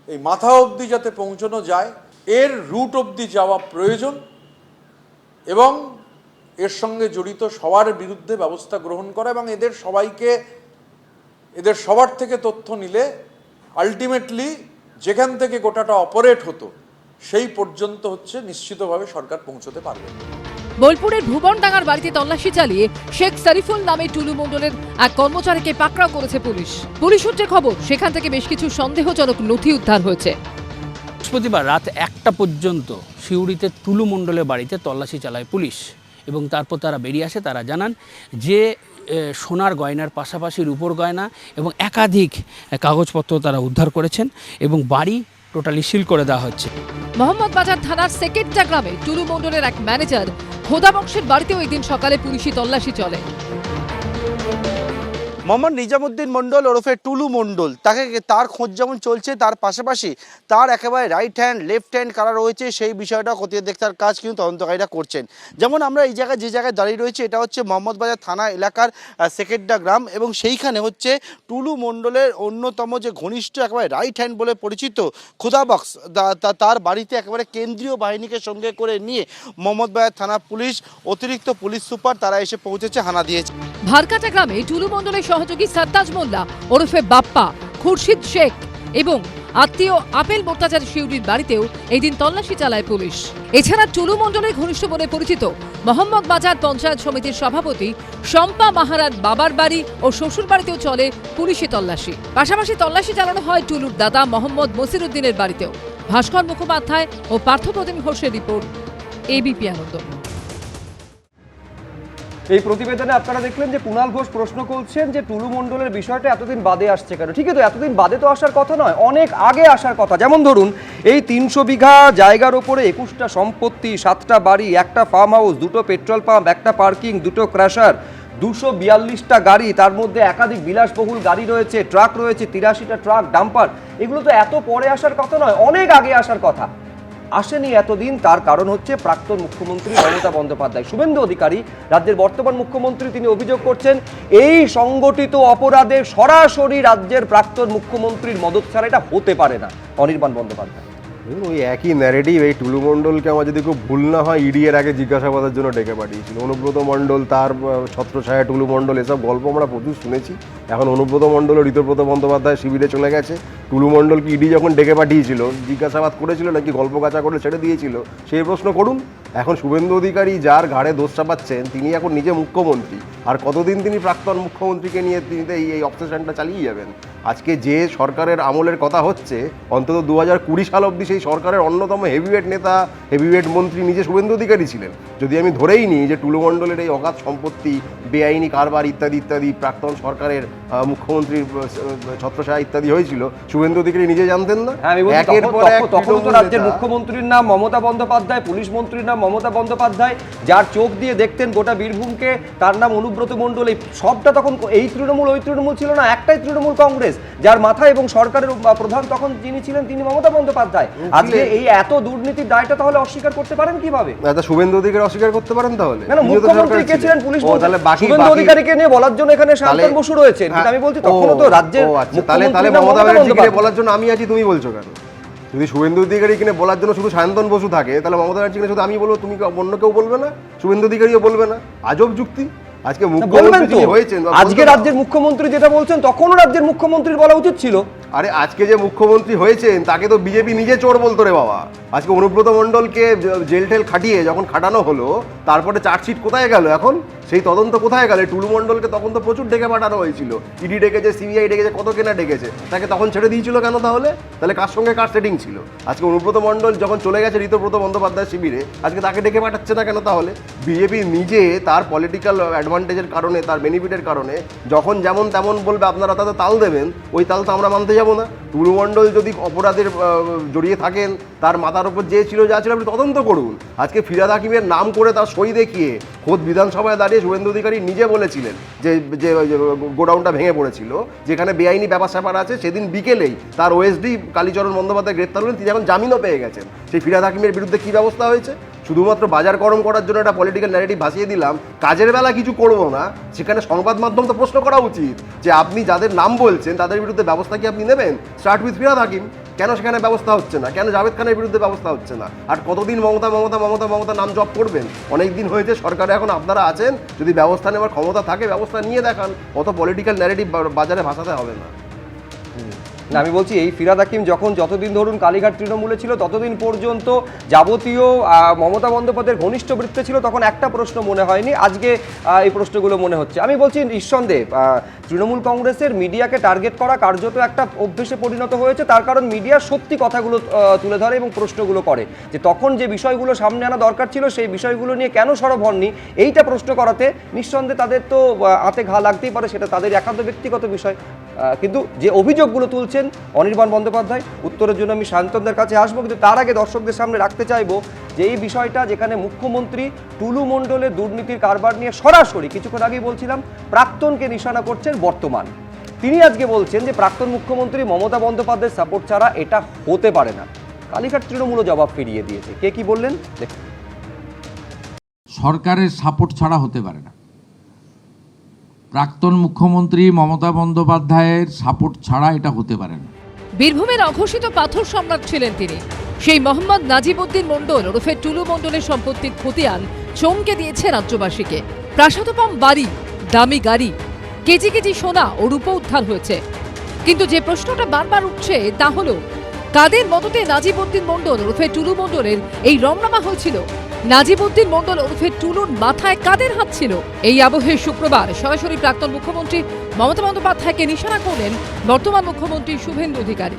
এই মাথা অবধি যাতে পৌঁছানো যায়, এর রুট অবধি যাওয়া প্রয়োজন এবং এর সঙ্গে জড়িত সবার বিরুদ্ধে ব্যবস্থা গ্রহণ করা এবং এদের সবার থেকে তথ্য নিলে আলটিমেটলি যেখান থেকে গোটাটা অপারেট হতো সেই পর্যন্ত হচ্ছে নিশ্চিতভাবে সরকার পৌঁছতে পারবে। বোলপুরের ভুবনডাঙ্গার বাড়িতে তল্লাশি চালিয়ে শেখ শরীফুল নামে টুলু মণ্ডলের এক কর্মচারীকে পাকড়াও করেছে পুলিশ। পুলিশ সূত্রে খবর, সেখান থেকে বেশ কিছু সন্দেহজনক নথি উদ্ধার হয়েছে। বৃহস্পতিবার রাত 1টা পর্যন্ত সিউড়িতে টুলু মণ্ডলের বাড়িতে তল্লাশি চালায় পুলিশ এবং তারপর তারা বেরিয়ে আসে। তারা জানান যে সোনার গয়নার পাশাপাশি রূপোর গয়না এবং একাধিক কাগজপত্র তারা উদ্ধার করেছেন এবং বাড়ি টোটালি সিল করে দেওয়া হচ্ছে। মোহাম্মদবাজার থানার সেকেরদা গ্রামে টুলু মণ্ডলের এক ম্যানেজার খোদা বংশের বাড়িতেও এই দিন সকালে পুলিশি তল্লাশি চলে। মোহাম্মদ নিজামুদ্দিন মণ্ডল ওরফে টুলু মণ্ডল, তার খোঁজ যেমন চলছে, তার পাশাপাশি তার একেবারে রাইট হ্যান্ড লেফট হ্যান্ড কারা রয়েছে সেই বিষয়টা খতিয়ে দেখার কাজ কিন্তু তদন্তকারীরা করছেন। যেমন আমরা এই জায়গায় যে জায়গায় দাঁড়িয়ে রয়েছে এটা হচ্ছে মোহাম্মদবাজার থানা এলাকার সেকেন্ডা গ্রাম, এবং সেইখানে হচ্ছে টুলু মণ্ডলের অন্যতম যে ঘনিষ্ঠ একেবারে রাইট হ্যান্ড বলে পরিচিত খুদাবক্স, তার বাড়িতে একেবারে কেন্দ্রীয় বাহিনীকে সঙ্গে করে নিয়ে মোহাম্মদবাজার থানা পুলিশ, অতিরিক্ত পুলিশ সুপার তারা এসে পৌঁছেছে, হানা দিয়েছে। ভারকাটা গ্রামে টুলু মণ্ডলের সহযোগী সাদ্দাজ মোল্লা ওরফে বাপ্পা, খুরশিদ শেখ এবং আত্মীয় আপেল মোর্তাজার শিউরির বাড়িতেও এই দিন তল্লাশি চালায় পুলিশ। এছাড়া টুলু মণ্ডলের ঘনিষ্ঠ বলে পরিচিত মোহাম্মদ বাজার পঞ্চায়েত সমিতির সভাপতি শম্পা মাহারার বাবার বাড়ি ও শ্বশুর বাড়িতেও চলে পুলিশি তল্লাশি। পাশাপাশি তল্লাশি চালানো হয় টুলুর দাদা মোহাম্মদ মসিরুদ্দিনের বাড়িতেও। ভাস্কর মুখোপাধ্যায় ও পার্থপ্রতিম ঘোষের রিপোর্ট, এবিপি আনন্দ। এই প্রতিবেদনে আপনারা দেখলেন যে কুণাল ঘোষ প্রশ্ন করছেন যে টুলু মণ্ডলের বিষয়টা এতদিন বাদে আসছে কেন। ঠিকই তো, এতদিন বাদে তো আসার কথা নয়, অনেক আগে আসার কথা। যেমন ধরুন, এই 300 বিঘা জায়গার ওপরে 21টা সম্পত্তি, 7টা বাড়ি, একটা ফার্ম হাউস, 2টো পেট্রোল পাম্প, একটা পার্কিং, 2টো ক্র্যাশার, 242টা গাড়ি, তার মধ্যে একাধিক বিলাসবহুল গাড়ি রয়েছে, ট্রাক রয়েছে, 83টা ট্রাক, ডাম্পার। এগুলো তো এত পরে আসার কথা নয়, অনেক আগে আসার কথা। আসেনি এতদিন, তার কারণ হচ্ছে প্রাক্তন মুখ্যমন্ত্রী মমতা বন্দ্যোপাধ্যায়। শুভেন্দু অধিকারী রাজ্যের বর্তমান মুখ্যমন্ত্রী, তিনি অভিযোগ করছেন এই সংগঠিত অপরাধে সরাসরি রাজ্যের প্রাক্তন মুখ্যমন্ত্রীর মদত ছাড়া এটা হতে পারে না। অনির্বাণ বন্দ্যোপাধ্যায় ওই একই ন্যারেটিভ, এই টুলু মণ্ডলকে আমার যদি খুব ভুল না হয় ইডি এর আগে জিজ্ঞাসাবাদের জন্য ডেকে পাঠিয়েছিল। অনুব্রত মণ্ডল, তার ছত্রছায়া টুলু মণ্ডল, এসব গল্প আমরা প্রচুর শুনেছি। এখন অনুব্রত মণ্ডল ও ঋতব্রত বন্দ্যোপাধ্যায় শিবিরে চলে গেছে। টুলু মণ্ডলকে ইডি যখন ডেকে পাঠিয়েছিল, জিজ্ঞাসাবাদ করেছিল নাকি গল্প কাঁচা করে ছেড়ে দিয়েছিল, সেই প্রশ্ন করুন। এখন শুভেন্দু অধিকারী যার ঘাড়ে দোষ চাপাচ্ছেন, তিনি এখন নিজে মুখ্যমন্ত্রী, আর কতদিন তিনি প্রাক্তন মুখ্যমন্ত্রীকে নিয়ে তিনি এই অবসেশনটা চালিয়ে যাবেন। আজকে যে সরকারের আমলের কথা হচ্ছে, অন্তত 2020 সাল অবধি সেই সরকারের অন্যতম হেভিওয়েট নেতা, হেভিওয়েট মন্ত্রী নিজে শুভেন্দু অধিকারী ছিলেন। যদি আমি ধরেই নিই যে টুলু মণ্ডলের এই অগাধ সম্পত্তি, বেআইনি কারবার ইত্যাদি ইত্যাদি প্রাক্তন সরকারের মুখ্যমন্ত্রীর ছত্রছায়া ইত্যাদি হয়েছিল, শুভেন্দু অধিকারী নিজে জানতেন না? একের পর এক তখন তো রাজ্যের মুখ্যমন্ত্রীর নাম মমতা বন্দ্যোপাধ্যায়, পুলিশ মন্ত্রীর নাম মমতা বন্দ্যোপাধ্যায়, যার চোখ দিয়ে দেখতেন গোটা বীরভূমকে তার নাম অনুব্রত মণ্ডল। এই সবটা তখন এই তৃণমূল ওই তৃণমূল ছিল না, একটাই তৃণমূল কংগ্রেস, যার মাথা এবং সরকারের প্রধান তখন যিনি ছিলেন তিনি মমতা বন্দ্যোপাধ্যায়। আজকে এই এত দুর্নীতির দায়টা তাহলে অস্বীকার করতে পারেন কিভাবে? শুভেন্দু অধিকারী অস্বীকার করতে পারেন তাহলে? না, মুখ্যমন্ত্রী কে ছিলেন? পুলিশ শুভেন্দু অধিকারীকে নিয়ে বলার জন্য এখানে শান্তন বসু রয়েছেন, কিন্তু আমি বলছি তখন তো রাজ্যের তাহলে মমতা ব্যানার্জিকে বলার জন্য আমি আছি, তুমি বলছো কেন? যদি শুভেন্দু অধিকারী কিনে বলার জন্য শুধু শান্তন বসু থাকে, তাহলে মমতা ব্যানার্জি কিনে শুধু আমি বলবো, তুমি অন্য কেউ বলবে না? শুভেন্দু অধিকারীও বলবে না? আজব যুক্তি। আজকে মুখ্যমন্ত্রী হয়েছেন, আজকে রাজ্যের মুখ্যমন্ত্রী যেটা বলছেন তখনও রাজ্যের মুখ্যমন্ত্রীর বলা উচিত ছিল। আরে আজকে যে মুখ্যমন্ত্রী হয়েছেন তাকে তো বিজেপি নিজে চোর বলতো রে বাবা। আজকে অনুব্রত মণ্ডলকে জেল টেল খাটিয়ে যখন খাটানো হলো, তারপরে চার্জশিট কোথায় গেল? এখন সেই তদন্ত কোথায় গেল? টুলু মণ্ডলকে তখন তো প্রচুর ডেকে পাঠানো হয়েছিল, ইডি ডেকেছে, সিবিআই ডেকেছে, কত কেনা ডেকেছে, তাকে তখন ছেড়ে দিয়েছিল কেন তাহলে? কার সঙ্গে কার সেটিং ছিল? আজকে অনুব্রত মণ্ডল যখন চলে গেছে ঋতব্রত বন্দ্যোপাধ্যায় শিবিরে, আজকে তাকে ডেকে পাঠাচ্ছে না কেন তাহলে? বিজেপি নিজে তার পলিটিক্যাল অ্যাডভান্টেজের কারণে, তার বেনিফিটের কারণে যখন যেমন তেমন বলবে আপনারা তাদের তাল দেবেন, ওই তাল তো আমরা মানতে যাবো না। টুলু মণ্ডল যদি অপরাধের জড়িয়ে থাকেন, তার মাথার উপর যে ছিল যা ছিল আপনি তদন্ত করুন। আজকে ফিরহাদ হাকিমের নাম করে তার সই দেখিয়ে খোদ বিধানসভায় দাঁড়িয়ে শুভেন্দু অধিকারী নিজে বলেছিলেন যে গোডাউনটা ভেঙে পড়েছিল, যেখানে বেআইনি ব্যাপার স্যাপার আছে। সেদিন বিকেলেই তার ওএসডি কালীচরণ বন্দ্যোপাধ্যায় গ্রেপ্তার হলেন, তিনি এখন জামিনও পেয়ে গেছেন। সেই ফিরহাদ হাকিমের বিরুদ্ধে কী ব্যবস্থা হয়েছে? শুধুমাত্র বাজার গরম করার জন্য একটা পলিটিক্যাল ন্যারেটিভ ভাসিয়ে দিলাম, কাজের বেলা কিছু করবো না, সেখানে সংবাদ মাধ্যম তো প্রশ্ন করা উচিত যে আপনি যাদের নাম বলছেন তাদের বিরুদ্ধে ব্যবস্থা কি আপনি নেবেন? Start with Firhad Hakim. কেন সেখানে ব্যবস্থা হচ্ছে না? কেন জাভেদ খানের বিরুদ্ধে ব্যবস্থা হচ্ছে না? আর কতদিন মমতা মমতা মমতা মমতা নাম জপ করবেন? অনেক দিন হয়েছে সরকারে, এখন আপনারা আছেন, যদি ব্যবস্থা নেওয়ার ক্ষমতা থাকে ব্যবস্থা নিয়ে দেখান। অত পলিটিক্যাল ন্যারেটিভ বাজারে ভাসাতে হবে না। না, আমি বলছি এই ফিরহাদ হাকিম যতদিন ধরুন কালীঘাট তৃণমূলে ছিল, ততদিন পর্যন্ত যাবতীয় মমতা বন্দ্যোপাধ্যায়ের ঘনিষ্ঠ বৃত্তে ছিল, তখন একটা প্রশ্ন মনে হয়নি। আজকে এই প্রশ্নগুলো মনে হচ্ছে। আমি বলছি নিঃসন্দেহে তৃণমূল কংগ্রেসের মিডিয়াকে টার্গেট করা কার্যত একটা অভ্যেসে পরিণত হয়েছে। তার কারণ মিডিয়া সত্যি কথাগুলো তুলে ধরে এবং প্রশ্নগুলো করে, যে তখন যে বিষয়গুলো সামনে আনা দরকার ছিল সেই বিষয়গুলো নিয়ে কেন সরব হননি, এইটা প্রশ্ন করাতে নিঃসন্দেহে তাদের তো হাতে ঘা লাগতেই পারে, সেটা তাদের একান্ত ব্যক্তিগত বিষয়। কিন্তু যে অভিযোগগুলো তুলছেন অনির্বাণ বন্দ্যোপাধ্যায়, উত্তরের জন্য আমি শান্তনদের কাছে আসবো, কিন্তু তার আগে দর্শকদের সামনে রাখতে চাইবো যেই বিষয়টা যেখানে মুখ্যমন্ত্রী টুলু মণ্ডলের দুর্নীতির কারবার নিয়ে সরাসরি কিছুক্ষণ আগেই বলছিলাম প্রাক্তনকে নিশানা করছেন বর্তমান। তিনি আজকে বলছেন যে প্রাক্তন মুখ্যমন্ত্রী মমতা বন্দ্যোপাধ্যায়ের সাপোর্ট ছাড়া এটা হতে পারে না। কালীঘাট তৃণমূলও জবাব ফিরিয়ে দিয়েছে। কে কি বললেন দেখুন। সরকারের সাপোর্ট ছাড়া হতে পারে না। প্রাক্তন মুখ্যমন্ত্রী মমতা বন্দ্যোপাধ্যায়ের সাপোর্ট ছাড়া এটা হতে পারে না। বীরভূমের অঘোষিত পাথর সম্রাট ছিলেন তিনি। সেই মোহাম্মদ নাজিবউদ্দিন মণ্ডল ওরফে টুলু মণ্ডলের সম্পত্তির খতিয়ান চমকে দিয়েছে রাজ্যবাসীকে। প্রাসাদোপম বাড়ি, দামি গাড়ি, কেজি কেজি সোনা ও রূপো উদ্ধার হয়েছে। কিন্তু যে প্রশ্নটা বারবার উঠছে তা হলো, কাদের মদতে নাজিবউদ্দিন মণ্ডল ওরফে টুলু মণ্ডলের এই রমনামা হয়েছিল? নাজিবউদ্দিন মণ্ডল ওরফে টুলুর মাথায় কাদের হাত ছিল? এই আবহে শুক্রবার সরাসরি প্রাক্তন মুখ্যমন্ত্রী মমতা বন্দ্যোপাধ্যায়কে নিশানা করলেন বর্তমান মুখ্যমন্ত্রী শুভেন্দু অধিকারী।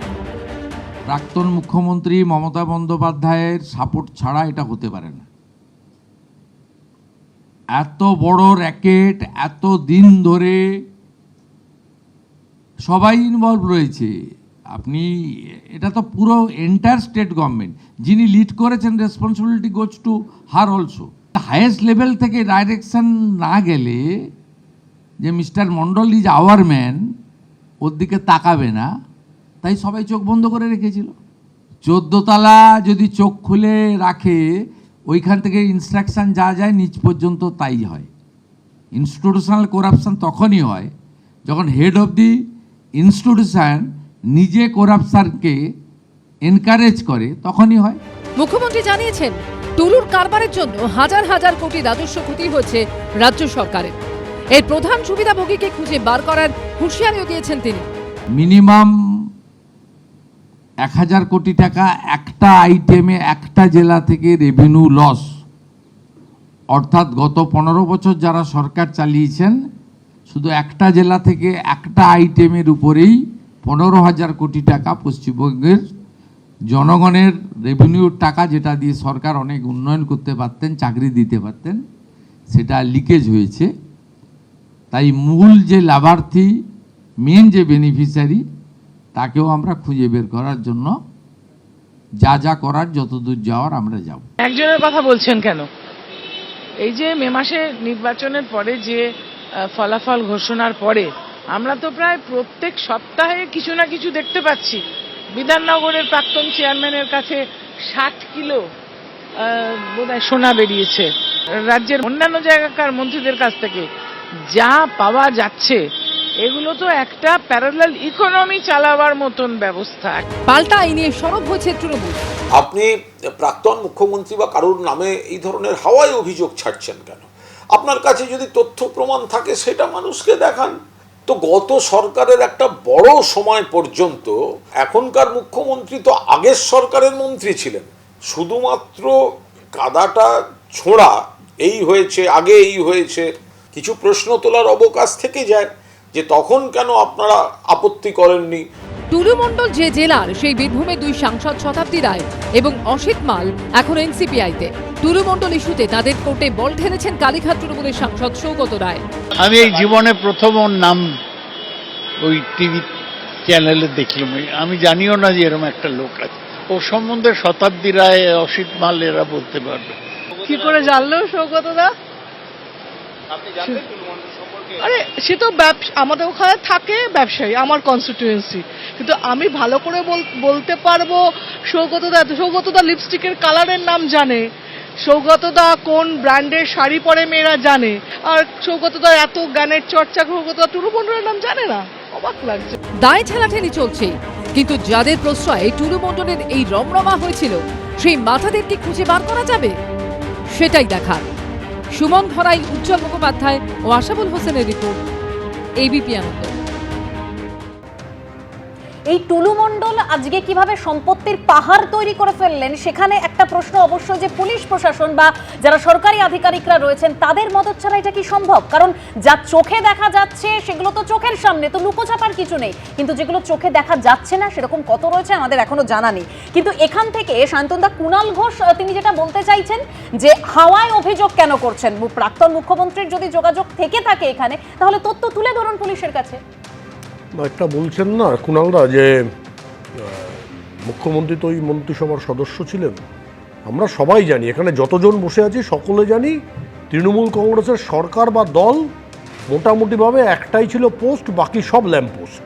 প্রাক্তন মুখ্যমন্ত্রী মমতা বন্দ্যোপাধ্যায়ের সাপোর্ট ছাড়া এটা হতে পারে না। এত বড় র্যাকেট, এত দিন ধরে সবাই ইনভলভ রয়েছে। আপনি এটা তো পুরো এন্টায়ার স্টেট গভর্নমেন্ট যিনি লিড করেছেন, responsibility goes to her also. Highest level থেকে ডাইরেকশন না গেলে যে mister Mondal is our man, ওর দিকে তাকাবে না, তাই সবাই চোখ বন্ধ করে রেখেছিল। 14 তলা যদি চোখ খুলে রাখে, ওইখান থেকে ইনস্ট্রাকশন যা যায় নিচ পর্যন্ত তাই হয়। ইনস্টিটিউশনাল করাপশন তখনই হয় যখন হেড অফ দি ইনস্টিটিউশন নিজে করাপশনকে এনকারেজ করে, তখনই হয়। মুখ্যমন্ত্রী জানিয়েছেন টুলুর কারবারের জন্য হাজার হাজার কোটি রাজস্ব ক্ষতি হয়েছে রাজ্য সরকারের। এর প্রধান সুবিধাভোগীকে খুঁজে বার করার হুঁশিয়ারিও দিয়েছেন তিনি। মিনিমাম 1000 কোটি টাকা একটা আইটেমে একটা জেলা থেকে রেভিনিউ লস, অর্থাৎ গত 15 বছর যারা সরকার চালিয়েছেন শুধু একটা জেলা থেকে একটা আইটেমের উপরেই 15,000 কোটি টাকা পশ্চিমবঙ্গের জনগণের রেভিনিউর টাকা, যেটা দিয়ে সরকার অনেক উন্নয়ন করতে পারতেন, চাকরি দিতে পারতেন, সেটা লিকেজ হয়েছে। তাই মূল যে লাভার্থী, মেন যে বেনিফিশিয়ারি, তাকেও আমরা খুঁজে বের করার জন্য যা যা করার, যতদূর যাওয়ার আমরা যাব। একজনের কথা বলছেন কেন? এই যে মে মাসে নির্বাচনের পরে যে ফলাফল ঘোষণার পরে আমরা তো প্রায় প্রত্যেক সপ্তাহে কিছু না কিছু দেখতে পাচ্ছি। বিধাননগরের প্রাক্তন চেয়ারম্যানের কাছে 60 কিলো বোধহয় সোনা বেরিয়েছে। রাজ্যের অন্যান্য জায়গাকার মন্ত্রীদের কাছ থেকে যা পাওয়া যাচ্ছে, এগুলো তো একটা প্যারালাল ইকোনমি চালাবার মতন ব্যবস্থা। পাল্টা আইনে সরব হয়েছে তৃণমূল। আপনি প্রাক্তন মুখ্যমন্ত্রী বা কারোর নামে এই ধরনের হাওয়ায় অভিযোগ ছাড়ছেন কেন? আপনার কাছে যদি তথ্য প্রমাণ থাকে সেটা মানুষকে দেখান। তো গত সরকারের একটা বড় সময় পর্যন্ত এখনকার মুখ্যমন্ত্রী তো আগের সরকারের মন্ত্রী ছিলেন। শুধুমাত্র কাদাটা ছোঁড়া, এই হয়েছে, আগে এই হয়েছে, কিছু প্রশ্ন তোলার অবকাশ থেকে যায় যে তখন কেন আপনারা আপত্তি করেননি। টুলু মণ্ডল যে জেলার, সেই বীরভূমের 2 সাংসদ শতাব্দী রায় এবং অসিত মাল এখন এনসিপিআইতে। টুলু মণ্ডল ইস্যুতে তাদের কোর্টে বল ঢেলেছেন কালীঘাট তৃণমূলের সাংসদ সৌগত রায়। আমি এই জীবনে প্রথম ওর নাম ওই টিভি চ্যানেলে দেখলাম। আমি জানিও না যে এরকম একটা লোক আছে। ও সম্বন্ধে শতাব্দী রায়, অসিত মাল এরা বলতে পারবে। কি করে জানলো সৌগত দা? আরে সে তো আমাদের ওখানে থাকে ব্যবসায়ী, আমার কনস্টিটিউয়েন্সি, কিন্তু আমি ভালো করে বলতে পারবো সৌগতদা লিপস্টিকের কালারের নাম জানে, সৌগতদা কোন ব্র্যান্ডের শাড়ি পরে মেয়েরা জানে, আর সৌগতদা এত গানের চর্চা, সৌগতদা টুলু মণ্ডলের নাম জানে না। অবাক লাগছে। দায় ঠেলাঠেলি চলছে, কিন্তু যাদের প্রশ্রয়ে টুলু মণ্ডলের এই রমরমা হয়েছিল, সেই মাথাদের কি খুঁজে বার করা যাবে? সেটাই দেখার। সুমন ধরাই, উজ্জ্বল মুখোপাধ্যায় ও আশাবুল হোসেনের রিপোর্ট, এবিপি আনন্দ। এই টুলু মণ্ডল আজকে কিভাবে সম্পত্তির পাহাড় তৈরি করে ফেললেন, সেখানে একটা প্রশ্ন অবশ্যই যে পুলিশ প্রশাসন বা যারা সরকারি আধিকারিকরা রয়েছেন তাদের মদত ছাড়া এটা কি সম্ভব? কারণ যা চোখে দেখা যাচ্ছে সেগুলো তো চোখের সামনে, তো লুকোছাপার কিছু নেই। কিন্তু যেগুলো চোখে দেখা যাচ্ছে না সেরকম কত রয়েছে আমাদের এখনো জানা নেই। কিন্তু এখান থেকে শান্তনদা, কুণাল ঘোষ তিনি যেটা বলতে চাইছেন যে হাওয়ায় অভিযোগ কেন করছেন, প্রাক্তন মুখ্যমন্ত্রীর যদি যোগাযোগ থেকে থাকে এখানে, তাহলে তথ্য তুলে ধরুন পুলিশের কাছে। একটা বলছেন না কুণালদা যে মুখ্যমন্ত্রী তো ওই মন্ত্রিসভার সদস্য ছিলেন, আমরা সবাই জানি, এখানে যতজন বসে আছি সকলে জানি, তৃণমূল কংগ্রেসের সরকার বা দল মোটামুটিভাবে একটাই ছিল পোস্ট, বাকি সব ল্যাম্প পোস্ট,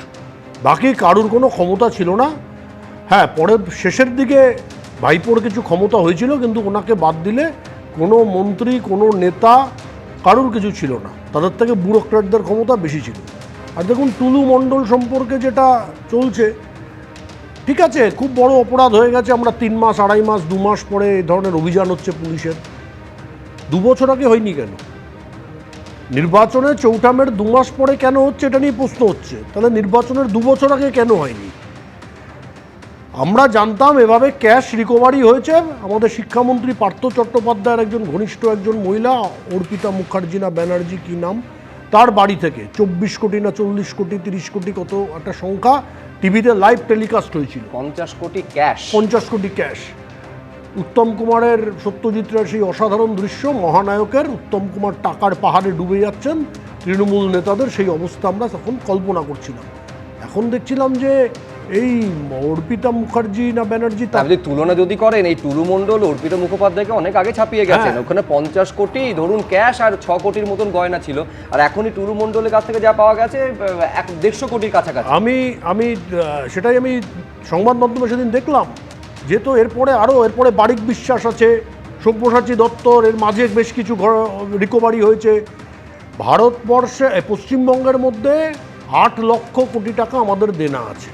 বাকি কারুর কোনো ক্ষমতা ছিল না। হ্যাঁ, পরে শেষের দিকে ভাইপোর কিছু ক্ষমতা হয়েছিল, কিন্তু ওনাকে বাদ দিলে কোনো মন্ত্রী, কোনো নেতা, কারুর কিছু ছিল না, তাদের থেকে ব্যুরোক্র্যাটদের ক্ষমতা বেশি ছিল। আর দেখুন টুলু মণ্ডল সম্পর্কে যেটা চলছে, ঠিক আছে, খুব বড় অপরাধ হয়ে গেছে, আমরা 3 মাস, 2.5 মাস, 2 মাস পরে এই ধরনের অভিযান হচ্ছে পুলিশের। 2 বছর আগে হয়নি কেন? নির্বাচনে চৌঠা মের 2 মাস পরে কেন হচ্ছে এটা নিয়ে প্রশ্ন হচ্ছে। তাহলে নির্বাচনের 2 বছর আগে কেন হয়নি? আমরা জানতাম এভাবে ক্যাশ রিকভারি হয়েছে আমাদের শিক্ষামন্ত্রী পার্থ চট্টোপাধ্যায়ের একজন ঘনিষ্ঠ একজন মহিলা, অর্পিতা মুখার্জি না ব্যানার্জি কি নাম, তার বাড়ি থেকে 24 কোটি না 40 কোটি 30 কোটি কত একটা সংখ্যা টিভিতে লাইভ টেলিকাস্ট হয়েছিল। 50 কোটি ক্যাশ, 50 কোটি ক্যাশ। উত্তম কুমারের, সত্যজিৎ রায়ের সেই অসাধারণ দৃশ্য, মহানায়কের উত্তম কুমার টাকার পাহাড়ে ডুবে যাচ্ছেন, তৃণমূল নেতাদের সেই অবস্থা আমরা তখন কল্পনা করছিলাম। এখন দেখছিলাম যে এই অর্পিতা মুখার্জি না ব্যানার্জি, আপনি তুলনা যদি করেন, এই টুলু মণ্ডল অর্পিতা মুখোপাধ্যায়কে অনেক আগে ছাপিয়ে গেছেন। ওখানে 50 কোটি ধরুন ক্যাশ আর 6 কোটির মতন গয়না ছিল, আর এখনই টুলু মণ্ডলের কাছ থেকে যা পাওয়া গেছে 150 কোটির কাছাকাছি। আমি সেটাই আমি সংবাদ মাধ্যমে সেদিন দেখলাম, যেহেতু এরপরে বারিক বিশ্বাস আছে, সব্যসাচী দত্তর, এর মাঝে বেশ কিছু রিকভারি হয়েছে। ভারতবর্ষে, পশ্চিমবঙ্গের মধ্যে 8 লক্ষ কোটি টাকা আমাদের দেনা আছে,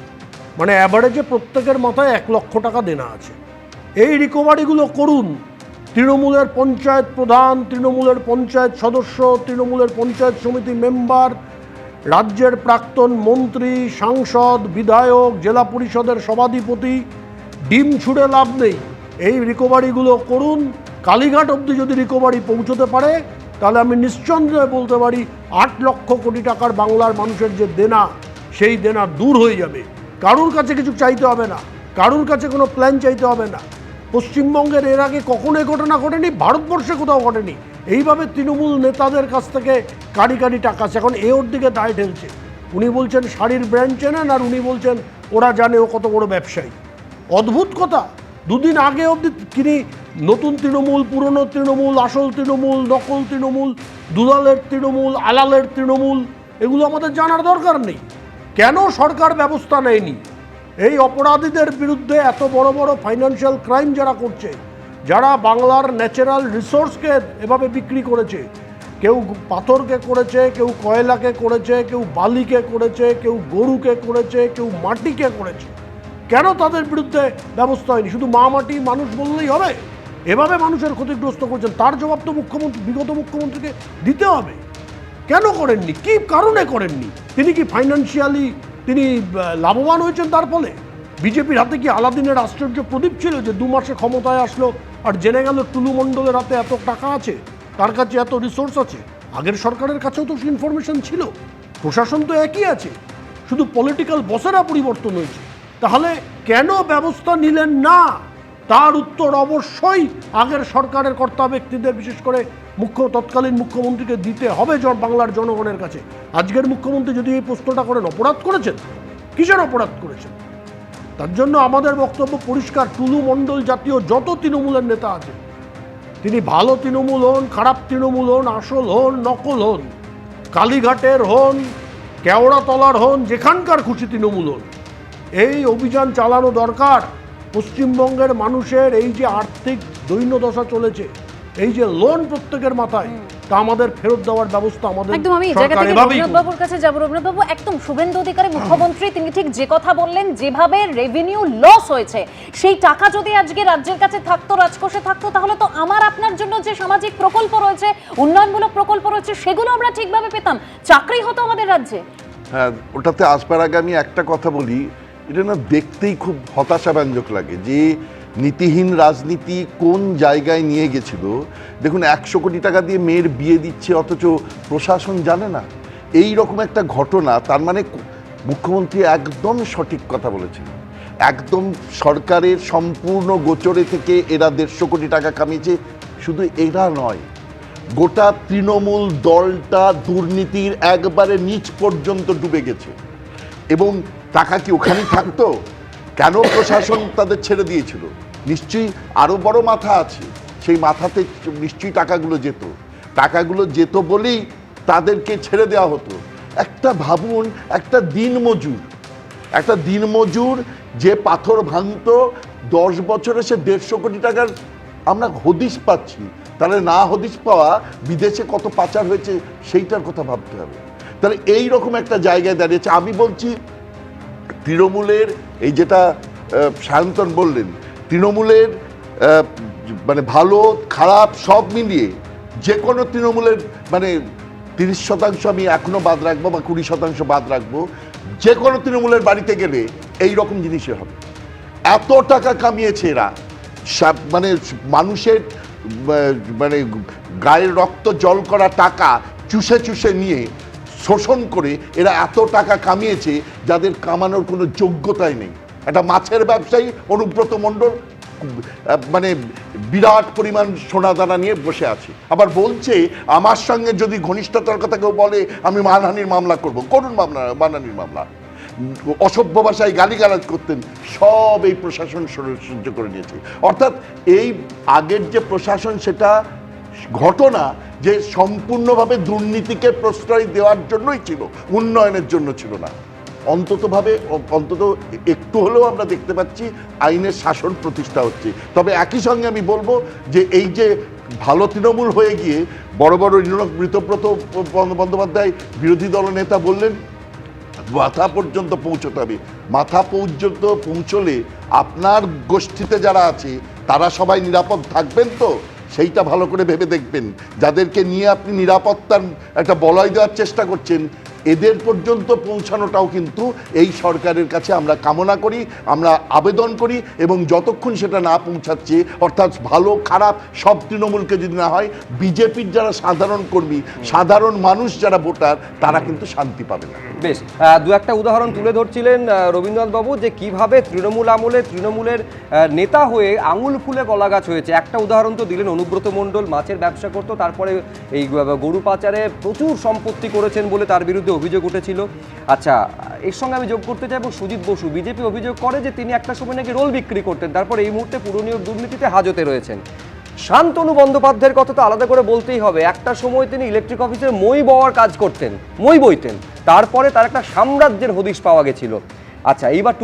মানে অ্যাভারেজে প্রত্যেকের মাথায় 1 লক্ষ টাকা দেনা আছে। এই রিকভারিগুলো করুন। তৃণমূলের পঞ্চায়েত প্রধান, তৃণমূলের পঞ্চায়েত সদস্য, তৃণমূলের পঞ্চায়েত সমিতি মেম্বার, রাজ্যের প্রাক্তন মন্ত্রী, সাংসদ, বিধায়ক, জেলা পরিষদের সভাধিপতি, ডিম ছুঁড়ে লাভ নেই। এই রিকভারিগুলো করুন। কালীঘাট অবধি যদি রিকভারি পৌঁছতে পারে, তাহলে আমি নিঃসন্দেহে বলতে পারি 8 লক্ষ কোটি টাকার বাংলার মানুষের যে দেনা, সেই দেনা দূর হয়ে যাবে। কারুর কাছে কিছু চাইতে হবে না, কারুর কাছে কোনো প্ল্যান চাইতে হবে না। পশ্চিমবঙ্গের এর আগে কখনো এই ঘটনা ঘটেনি, ভারতবর্ষে কোথাও ঘটেনি। এইভাবে তৃণমূল নেতাদের কাছ থেকে কারি কারি টাকা, এখন এ ওর দিকে দায় ঠেলছে। উনি বলছেন শাড়ির ব্র্যান্ড চেনেন, আর উনি বলছেন ওরা জানে ও কত বড় ব্যবসায়ী। অদ্ভুত কথা। 2 দিন আগে অবধি তিনি নতুন তৃণমূল, পুরনো তৃণমূল, আসল তৃণমূল, নকল তৃণমূল, দুলালের তৃণমূল, আলালের তৃণমূল, এগুলো আমাদের জানার দরকার নেই। কেন সরকার ব্যবস্থা নেয়নি? এই অপরাধীদের বিরুদ্ধে এত বড় বড় ফাইন্যান্সিয়াল ক্রাইম যারা করছে, যারা বাংলার ন্যাচারাল রিসোর্সকে এভাবে বিক্রি করেছে, কেউ পাথরকে করেছে, কেউ কয়লাকে করেছে, কেউ বালিকে করেছে, কেউ গরুকে করেছে, কেউ মাটিকে করেছে, কেন তাদের বিরুদ্ধে ব্যবস্থা হয়নি? শুধু মাটি মানুষ বললেই হবে? এভাবে মানুষের ক্ষতিগ্রস্ত করছেন, তার জবাব তো বিগত মুখ্যমন্ত্রীকে দিতে হবে। কেন করেননি? কি কারণে করেননি? তিনি কি ফাইন্যান্সিয়ালি তিনি লাভবান হয়েছেন তার ফলে? বিজেপির হাতে কি আলাদিনের আশ্চর্য প্রদীপ ছিল যে 2 মাসে ক্ষমতায় আসলো আর জেনে গেল টুলু মণ্ডলের হাতে এত টাকা আছে, তার কাছে এত রিসোর্স আছে? আগের সরকারের কাছেও তো ইনফরমেশন ছিল, প্রশাসন তো একই আছে, শুধু পলিটিক্যাল বসেরা পরিবর্তন হয়েছে। তাহলে কেন ব্যবস্থা নিলেন না? তার উত্তর অবশ্যই আগের সরকারের কর্তা ব্যক্তিদের, বিশেষ করে তৎকালীন মুখ্যমন্ত্রীকে দিতে হবে বাংলার জনগণের কাছে। আজকের মুখ্যমন্ত্রী যদি এই প্রশ্নটা করেন, অপরাধ করেছেন? কিসের অপরাধ করেছেন? তার জন্য আমাদের বক্তব্য পরিষ্কার, টুলু মণ্ডল জাতীয় যত তৃণমূলের নেতা আছে, তিনি ভালো তৃণমূল হন, খারাপ তৃণমূল হন, আসল হন, নকল হন, কালীঘাটের হন, কেওড়াতলার হন, যেখানকার খুশি তৃণমূল হন, এই অভিযান চালানো দরকার। পশ্চিমবঙ্গের মানুষের এই যে আর্থিক দৈন্যদশা চলেছে, এই যে লোন প্রত্যেকের মাথায়, তা আমাদের ফেরত দেওয়ার ব্যবস্থা আমাদের একদম। আমি জায়গা থেকে রবীন্দ্রনাথ বাবুর কাছে যাব। রবীন্দ্রনাথ বাবু, একদম শুভেন্দু অধিকারী মুখ্যমন্ত্রী, তিনি ঠিক যে কথা বললেন, যেভাবে রেভিনিউ লস হয়েছে, সেই টাকা যদি আজকে রাজ্যের কাছে থাকতো, রাজকোষে থাকতো, তাহলে তো আমার আপনার জন্য যে সামাজিক প্রকল্প রয়েছে, উন্নয়নমূলক প্রকল্প রয়েছে, সেগুলো আমরা ঠিকভাবে পেতাম, চাকরি হতো আমাদের রাজ্যে। হ্যাঁ, ওটাতে আসবার আগে আমি একটা কথা বলি, এটা না দেখতেই খুব হতাশাব্যঞ্জক লাগে যে নীতিহীন রাজনীতি কোন জায়গায় নিয়ে গেছিল। দেখুন, 100 কোটি টাকা দিয়ে মেয়ের বিয়ে দিচ্ছে, অথচ প্রশাসন জানে না। এই রকম একটা ঘটনা, তার মানে মুখ্যমন্ত্রী একদম সঠিক কথা বলেছেন। একদম সরকারের সম্পূর্ণ গোচরে থেকে এরা 150 কোটি টাকা কামিয়েছে। শুধু এরা নয়, গোটা তৃণমূল দলটা দুর্নীতির একবারে নিচ পর্যন্ত ডুবে গেছে। এবং টাকা কি ওখানেই থাকতো? কেন প্রশাসন তাদের ছেড়ে দিয়েছিল? নিশ্চয়ই আরও বড় মাথা আছে, সেই মাথাতে নিশ্চয়ই টাকাগুলো যেত বলেই তাদেরকে ছেড়ে দেওয়া হতো। একটা ভাবুন, একটা দিনমজুর যে পাথর ভাঙতো 10 বছরে সে 150 কোটি টাকার আমরা হদিশ পাচ্ছি, তাহলে না হদিশ পাওয়া বিদেশে কত পাচার হয়েছে সেইটার কথা ভাবতে হবে। তাহলে এই রকম একটা জায়গায় দাঁড়িয়েছে। আমি বলছি তৃণমূলের এই যেটা সায়ন্তন বললেন, তৃণমূলের মানে ভালো খারাপ সব মিলিয়ে যে কোনো তৃণমূলের মানে 30% আমি এখনো বাদ রাখবো বা 20% বাদ রাখবো, যে কোনো তৃণমূলের বাড়িতে গেলে এই রকম জিনিসই হবে। এত টাকা কামিয়েছে এরা, মানে মানুষের মানে গায়ের রক্ত জল করা টাকা চুষে নিয়ে শোষণ করে এরা এত টাকা কামিয়েছে যাদের কামানোর কোনো যোগ্যতাই নেই। একটা মাছের ব্যবসায়ী অনুব্রত মণ্ডল মানে বিরাট পরিমাণ সোনাদানা নিয়ে বসে আছে, আবার বলছে আমার সঙ্গে যদি ঘনিষ্ঠতার কথা কেউ বলে আমি মানহানির মামলা করব। করুন মানহানির মামলা। অসভ্য ভাষায় গালিগালাজ করতেন, সব এই প্রশাসন সহ্য করে নিয়েছে। অর্থাৎ এই আগের যে প্রশাসন সেটা ঘটনা যে সম্পূর্ণভাবে দুর্নীতিকে প্রশ্রয় দেওয়ার জন্যই ছিল, উন্নয়নের জন্য ছিল না। অন্তত একটু হলেও আমরা দেখতে পাচ্ছি আইনের শাসন প্রতিষ্ঠা হচ্ছে। তবে একই সঙ্গে আমি বলবো যে এই যে ভালো তৃণমূল হয়ে গিয়ে বড় বড় মৃতব্রত বন্দ্যোপাধ্যায় বিরোধী দলনেতা বললেন মাথা পর্যন্ত পৌঁছতে হবে। মাথা পর্যন্ত পৌঁছলে আপনার গোষ্ঠীতে যারা আছে তারা সবাই নিরাপদ থাকবেন তো, সেইটা ভালো করে ভেবে দেখবেন। যাদেরকে নিয়ে আপনি নিরাপত্তার একটা বলয় দেওয়ার চেষ্টা করছেন, এদের পর্যন্ত পৌঁছানোটাও কিন্তু এই সরকারের কাছে আমরা কামনা করি, আমরা আবেদন করি। এবং যতক্ষণ সেটা না পৌঁছাচ্ছে, অর্থাৎ ভালো খারাপ সব তৃণমূলকে যদি না হয়, বিজেপির যারা সাধারণ কর্মী, সাধারণ মানুষ যারা ভোটার, তারা কিন্তু শান্তি পাবে না। বেশ, দু একটা উদাহরণ তুলে ধরছিলেন রবীন্দ্রনাথ বাবু যে কিভাবে তৃণমূল আমলে তৃণমূলের নেতা হয়ে আঙুল ফুলে কলা গাছ হয়েছে। একটা উদাহরণ তো দিলেন, অনুব্রত মণ্ডল মাছের ব্যবসা করতো, তারপরে এই গরু পাচারে প্রচুর সম্পত্তি করেছেন বলে তার বিরুদ্ধে অভিযোগ উঠেছিল। আচ্ছা, এর সঙ্গে আমি যোগ করতে চাইবো সুজিত বসু। বিজেপি অভিযোগ করে যে তিনি একটা সময় নাকি রোল বিক্রি করতেন, তারপর এই মুহূর্তে পুরনিয়োগ দুর্নীতিতে হাজতে রয়েছেন। শান্তনু বন্দ্যোপাধ্যায়ের কথা তো আলাদা করে বলতেই হবে। একটা সময় তিনি ইলেকট্রিক অফিসের মই বওয়ার কাজ করতেন, মই বইতেন, তারপরে তার একটা সাম্রাজ্যের হদিশ পাওয়া গেছিল। আচ্ছা, এইবার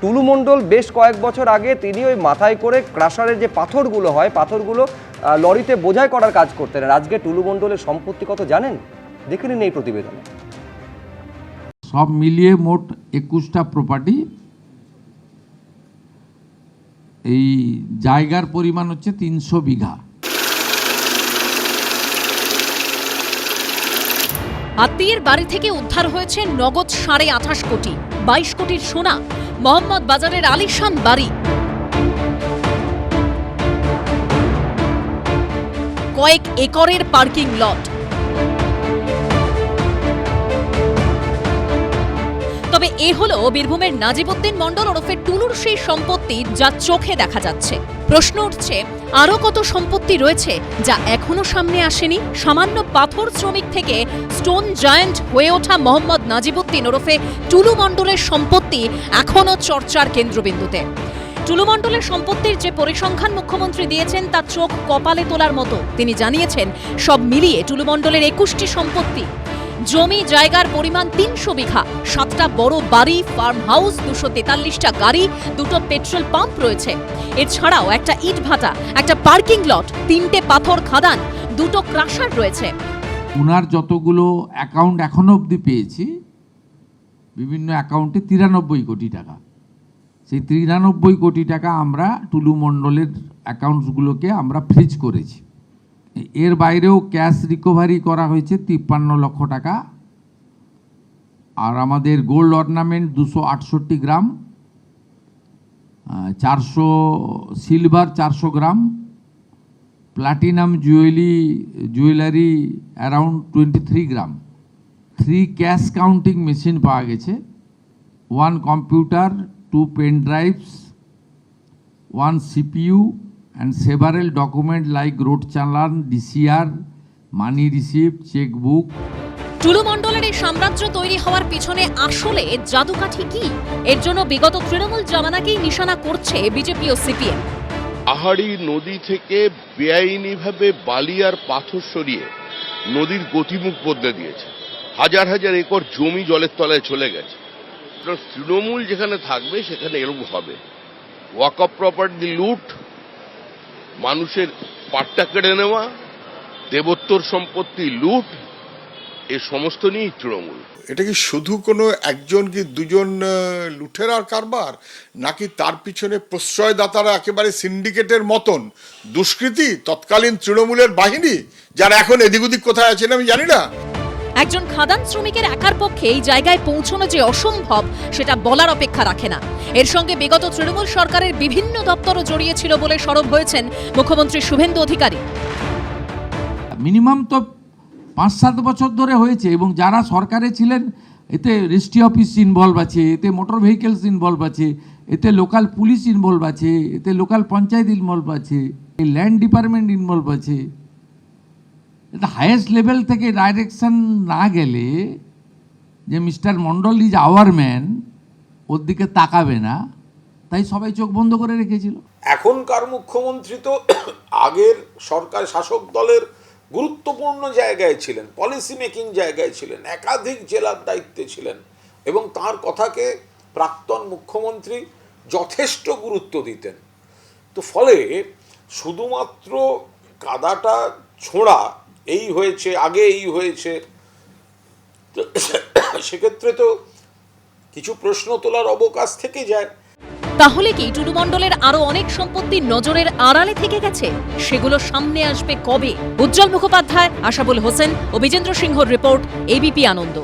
টুলু মণ্ডল বেশ কয়েক বছর আগে তিনি ওই মাথায় করে ক্রাশারের যে পাথরগুলো হয়, পাথরগুলো লরিতে বোঝাই করার কাজ করতেন। আর আজকে টুলু মণ্ডলের সম্পত্তি কত জানেন? দেখে নিন এই প্রতিবেদনে। সব মিলিয়ে মোট 21টা প্রপার্টি, এই জায়গার পরিমাণ হচ্ছে 300 বিঘা। আত্মীয়ের বাড়ি থেকে উদ্ধার হয়েছে নগদ 28.5 কোটি, 22 কোটির সোনা, মোহাম্মদ বাজারের আলিশান বাড়ি, কয়েক একরের পার্কিং লট। তবে এ হলো বীরভূমের নাজিবউদ্দিন মণ্ডল ওরফে টুলুর সেই সম্পত্তি যা চোখে দেখা যাচ্ছে। প্রশ্ন উঠছে, আরও কত সম্পত্তি রয়েছে যা এখনো সামনে আসেনি? সামান্য পাথর শ্রমিক থেকে স্টোন জায়ান্ট হয়ে ওঠা মোহাম্মদ নাজিবউদ্দিন ওরফে টুলু মণ্ডলের সম্পত্তি এখনো চর্চার কেন্দ্রবিন্দুতে। টুলু মণ্ডলের সম্পত্তির যে পরিসংখ্যান মুখ্যমন্ত্রী দিয়েছেন তা চোখ কপালে তোলার মতো। তিনি জানিয়েছেন সব মিলিয়ে টুলু মণ্ডলের 21টি সম্পত্তি, জমি জায়গার পরিমাণ 300 বিঘা, 7টা বড় বাড়ি, ফার্ম হাউস, 243টা গাড়ি, 2টো পেট্রোল পাম্প রয়েছে। এছাড়াও একটা ইট ভাটা, একটা পার্কিং লট, 3টে পাথর খাদান, 2টো ক্রাশার রয়েছে। উনার যতগুলো অ্যাকাউন্ট এখনো অবধি পেয়েছি, বিভিন্ন অ্যাকাউন্টে 93 কোটি টাকা। সেই 93 কোটি টাকা আমরা টুলু মণ্ডলের অ্যাকাউন্টসগুলোকে আমরা ফ্রিজ করেছি। এর বাইরেও ক্যাশ রিকভারি করা হয়েছে 53 লক্ষ টাকা। আর আমাদের গোল্ড অর্নামেন্ট 268 গ্রাম, 400 সিলভার 400 গ্রাম, প্লাটিনাম জুয়েলারি অ্যারাউন্ড 23 গ্রাম, 3 ক্যাশ কাউন্টিং মেশিন পাওয়া গেছে, 1 computer, 2 pen drives, 1 CPU and several documents like road challan, DCR, money receipt, checkbook. টুলু মণ্ডলের এই সাম্রাজ্য তৈরি হওয়ার পিছনে আসলে জাদুকাঠি কি? এর জন্য বিগত তৃণমূল জামানাকেই নিশানা করছে বিজেপি ও সিপিএম। পাহাড়ি নদী থেকে বেআইনিভাবে বালি আর পাথর সরিয়ে নদীর গতিমুখ বদলে দিয়েছে। হাজার হাজার একর জমি জলের তলায় চলে গেছে। তৃণমূল যেখানে থাকবে সেখানে এরকম হবে। ওয়াকফ প্রপার্টি লুট, মানুষের পাট্টা কেড়ে নেওয়া, দেবোত্তর সম্পত্তি লুট, এ সমস্ত নিয়েই তৃণমূল। এটা কি শুধু কোনো একজন কি দুজন লুঠেরার কারবার, নাকি তার পিছনে প্রশ্রয়দাতারা একেবারে সিন্ডিকেটের মতন দুষ্কৃতী তৎকালীন তৃণমূলের বাহিনী, যারা এখন এদিক ওদিক কোথায় আছেন আমি জানি না। একজন খাদান শ্রমিকের একার পক্ষে এই জায়গায় পৌঁছানো যে অসম্ভব সেটা বলার অপেক্ষা রাখে না। এর সঙ্গে বিগত তৃণমূল সরকারের বিভিন্ন দপ্তরও জড়িয়েছিল বলে সরব হয়েছেন মুখ্যমন্ত্রী শুভেন্দু অধিকারী। মিনিমাম তো 5-7 বছর ধরে হয়েছে, এবং যারা সরকারে ছিলেন এতে রেজিস্ট্রি অফিস ইনভলভ আছে, এতে মোটর ভেহিকেলস ইনভলভ আছে, এতে লোকাল পুলিশ ইনভলভ আছে, এতে লোকাল পঞ্চায়েত ইনভলভ আছে, এই ল্যান্ড ডিপার্টমেন্ট ইনভলভ আছে। এটা হাইয়েস্ট লেভেল থেকে ডাইরেকশন না গেলে যে mister Mondal is our man, ওর দিকে তাকাবে না, তাই সবাই চোখ বন্ধ করে রেখেছিল। এখনকার মুখ্যমন্ত্রী তো আগের সরকার শাসক দলের গুরুত্বপূর্ণ জায়গায় ছিলেন, পলিসি মেকিং জায়গায় ছিলেন, একাধিক জেলার দায়িত্বে ছিলেন, এবং তার কথাকে প্রাক্তন মুখ্যমন্ত্রী যথেষ্ট গুরুত্ব দিতেন। তো ফলে শুধুমাত্র কাদাটা ছোঁড়া, এই হয়েছে আগে এই হয়েছে, সেক্ষেত্রে তো কিছু প্রশ্ন তোলার অবকাশ থেকে যায়। তাহলে কি টুলু মণ্ডলের আরো অনেক সম্পত্তি নজরের আড়ালে থেকে গেছে? সেগুলো সামনে আসবে কবে? উজ্জ্বল মুখোপাধ্যায়, আশাবুল হোসেন ও বিজেন্দ্র সিংহর রিপোর্ট, এবিপি আনন্দ।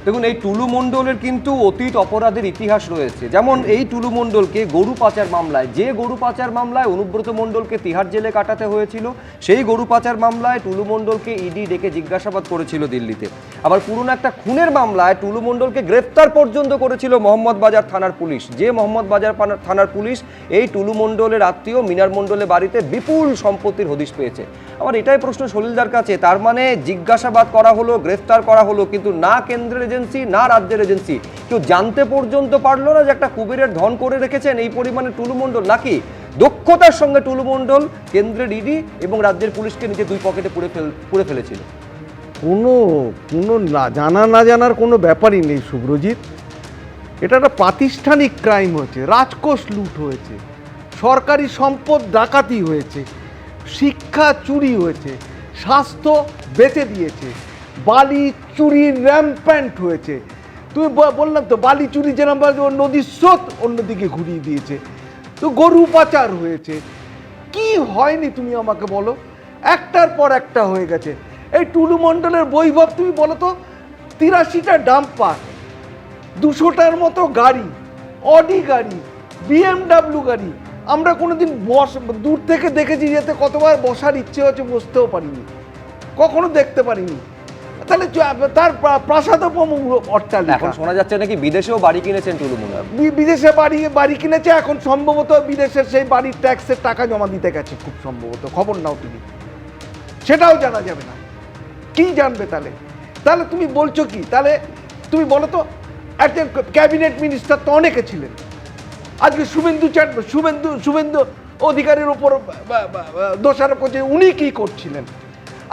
দেখুন, এই টুলু মণ্ডলের কিন্তু অতীত অপরাধের ইতিহাস রয়েছে। যেমন এই টুলু মণ্ডলকে গরু পাচার মামলায়, যে গরু পাচার মামলায় অনুব্রত মণ্ডলকে তিহার জেলে কাটাতে হয়েছিল, সেই গরু পাচার মামলায় টুলু মণ্ডলকে ইডি ডেকে জিজ্ঞাসাবাদ করেছিল দিল্লিতে। আবার পুরনো একটা খুনের মামলায় টুলু মণ্ডলকে গ্রেফতার পর্যন্ত করেছিল মোহাম্মদবাজার থানার পুলিশ। যে মোহাম্মদবাজার থানার পুলিশ এই টুলু মণ্ডলের আত্মীয় মিনার মণ্ডলের বাড়িতে বিপুল সম্পত্তির হদিশ পেয়েছে। আমার এটাই প্রশ্ন সলিলদার কাছে, তার মানে জিজ্ঞাসাবাদ করা হলো, গ্রেফতার করা হলো, কিন্তু না কেন্দ্রের এজেন্সি না রাজ্যের এজেন্সি কেউ জানতে পর্যন্ত পারলো না যে একটা কুবেরের ধন করে রেখেছেন এই পরিমাণে টুলু মণ্ডল, নাকি দক্ষতার সঙ্গে টুলু মণ্ডল কেন্দ্রের ইডি এবং রাজ্যের পুলিশকে নিজে দুই পকেটে পুরে ফেলেছিল। কোনো না জানা না জানার কোনো ব্যাপারই নেই শুভ্রজিৎ। এটা একটা প্রাতিষ্ঠানিক ক্রাইম হয়েছে, রাজকোষ লুট হয়েছে, সরকারি সম্পদ ডাকাতি হয়েছে, শিক্ষা চুরি হয়েছে, স্বাস্থ্য বেচে দিয়েছে, বালি চুরি র্যাম্প্যান্ট হয়েছে। তুমি বললাম তো, বালি চুরি যেরকম নদীর স্রোত অন্যদিকে ঘুরিয়ে দিয়েছে, তো গরু পাচার হয়েছে। কি হয়নি তুমি আমাকে বলো? একটার পর একটা হয়ে গেছে। এই টুলু মণ্ডলের বৈভব তুমি বলো তো, 83টা ডাম্পার, 200টার মতো গাড়ি, অডি গাড়ি, BMW গাড়ি। আমরা কোনোদিন দূর থেকে দেখেছি, যেতে কতবার বসার ইচ্ছে হচ্ছে, বসতেও পারিনি, কখনো দেখতে পারিনি। তাহলে তার প্রাসাদোপম অট্টালিকা। এখন শোনা যাচ্ছে নাকি বিদেশেও বাড়ি কিনেছেন টুলু মণ্ডল। বিদেশে বাড়ি কিনেছে, এখন সম্ভবত বিদেশের সেই বাড়ির ট্যাক্সের টাকা জমা দিতে গেছে, খুব সম্ভবত। খবর নাও তুমি, সেটাও জানা যাবে না। কি জানবে তাহলে তুমি বলছো কি? তাহলে তুমি বলো তো, একজন ক্যাবিনেট মিনিস্টার তো অনেকে ছিলেন, আজকে শুভেন্দু অধিকারীর ওপর দোষারোপ করছে, উনি কি করছিলেন?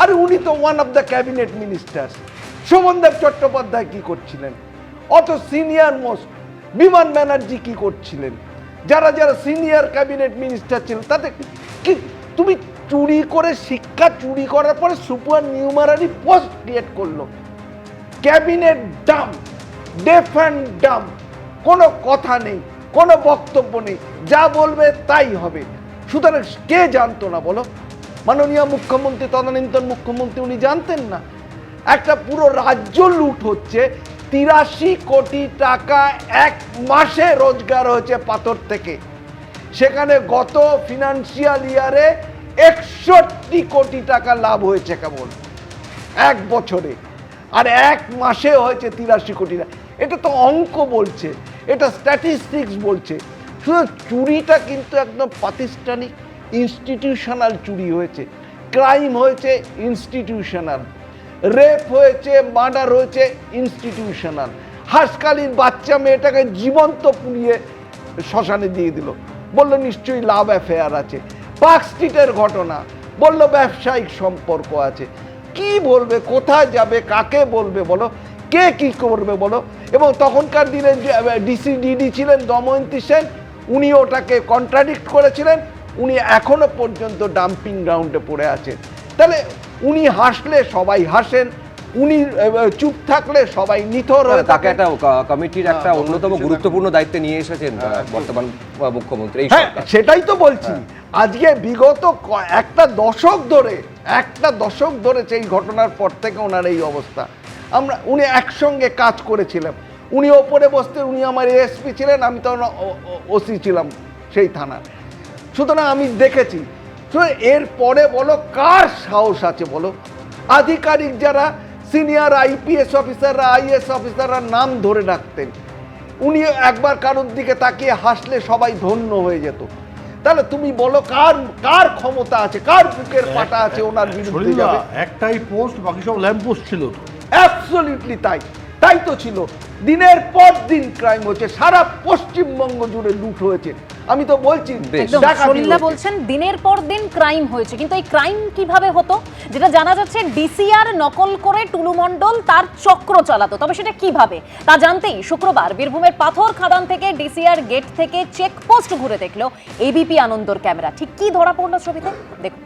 আরে উনি তো one of the cabinet minister. Sovandeb Chattopadhyay কি করছিলেন? অত সিনিয়র মোস্ট বিমান ব্যানার্জি কি করছিলেন? যারা সিনিয়র ক্যাবিনেট মিনিস্টার ছিলেন, তাতে কি তুমি চুরি করে, শিক্ষা চুরি করার পরে সুপার নিউমারারি পোস্ট ক্রিয়েট করলো, cabinet Dam, deaf and Dam, কোনো কথা নেই, কোনো বক্তব্য নেই, যা বলবে তাই হবে। সুতরাং কে জানতো না বলো? মাননীয় মুখ্যমন্ত্রী, তদানীন্তন মুখ্যমন্ত্রী, উনি জানতেন না? একটা পুরো রাজ্য লুট হচ্ছে, 83 কোটি টাকা এক মাসে রোজগার হয়েছে পাথর থেকে। সেখানে গত ফিনান্সিয়াল ইয়ারে 61 কোটি টাকা লাভ হয়েছে কেবল এক বছরে, আর এক মাসে হয়েছে 83 কোটি টাকা। এটা তো অঙ্ক বলছে, এটা স্ট্যাটিস্টিক্স বলছে। শুধু চুরিটা কিন্তু একদম প্রাতিষ্ঠানিক, ইনস্টিটিউশনাল চুরি হয়েছে, ক্রাইম হয়েছে ইনস্টিটিউশনাল, রেপ হয়েছে, মার্ডার হয়েছে ইনস্টিটিউশনাল। হাসকালির বাচ্চা মেয়েটাকে জীবন্ত পুড়িয়ে শ্মশানে দিয়ে দিল, বললো নিশ্চয়ই লাভ অ্যাফেয়ার আছে। পার্ক স্ট্রিটের ঘটনা, বললো ব্যবসায়িক সম্পর্ক আছে। কি বলবে, কোথায় যাবে, কাকে বলবে বলো, কে কি করবে বলো? এবং তখনকার দিনে ডিসিডিডি ছিলেন দময়ন্তী সেন, উনি ওটাকে কন্ট্রাডিক্ট করেছিলেন, উনি এখনো পর্যন্ত ডাম্পিং গ্রাউন্ডে পড়ে আছেন। তাহলে উনি হাসলে সবাই হাসেন, উনি চুপ থাকলে সবাই নিথর হয়ে তাকে একটা কমিটির একটা অন্যতম গুরুত্বপূর্ণ দায়িত্বে নিয়ে এসেছেন বর্তমান মুখ্যমন্ত্রী। হ্যাঁ, সেটাই তো বলছি। আজকে বিগত একটা দশক ধরে সেই ঘটনার পর থেকে ওনার এই অবস্থা। উনি একসঙ্গে কাজ করেছিলেন, উনি ওপরে বসতেন, উনি আমার এএসপি ছিলেন, আমি তখন ওসি ছিলাম সেই থানার। সুতরাং আমি দেখেছি। এর পরে বলো কার সাহস আছে বলো? আধিকারিক যারা সিনিয়র আইপিএস অফিসাররা, আইএস অফিসাররা নাম ধরে রাখতেন, উনি একবার কারোর দিকে তাকিয়ে হাসলে সবাই ধন্য হয়ে যেত। তাহলে তুমি বলো কার ক্ষমতা আছে, কার বুকের পাটা আছে ওনার বিরুদ্ধে যাবে? একটাই পোস্ট, বাকি সব ল্যাম্প পোস্ট ছিল তো। অ্যাবসলিউটলি তাই তো ছিল। দিনের পর দিন ক্রাইম হচ্ছে, সারা পশ্চিমবঙ্গ জুড়ে লুট হয়েছে। আমি তো বলছি, সলিলা বলছেন দিনের পর দিন ক্রাইম হয়েছে, কিন্তু এই ক্রাইম কিভাবে হতো? যেটা জানা যাচ্ছে ডিসিআর নকল করে টুলু মণ্ডল তার চক্র চালাতো, তবে সেটা কিভাবে তা জানতেই শুক্রবার বীরভূমের পাথর খাদান থেকে ডিসিআর গেট থেকে চেকপোস্ট ঘুরে দেখলো এবিপি আনন্দর ক্যামেরা। ঠিক কি ধরা পড়লো ছবিতে দেখুন।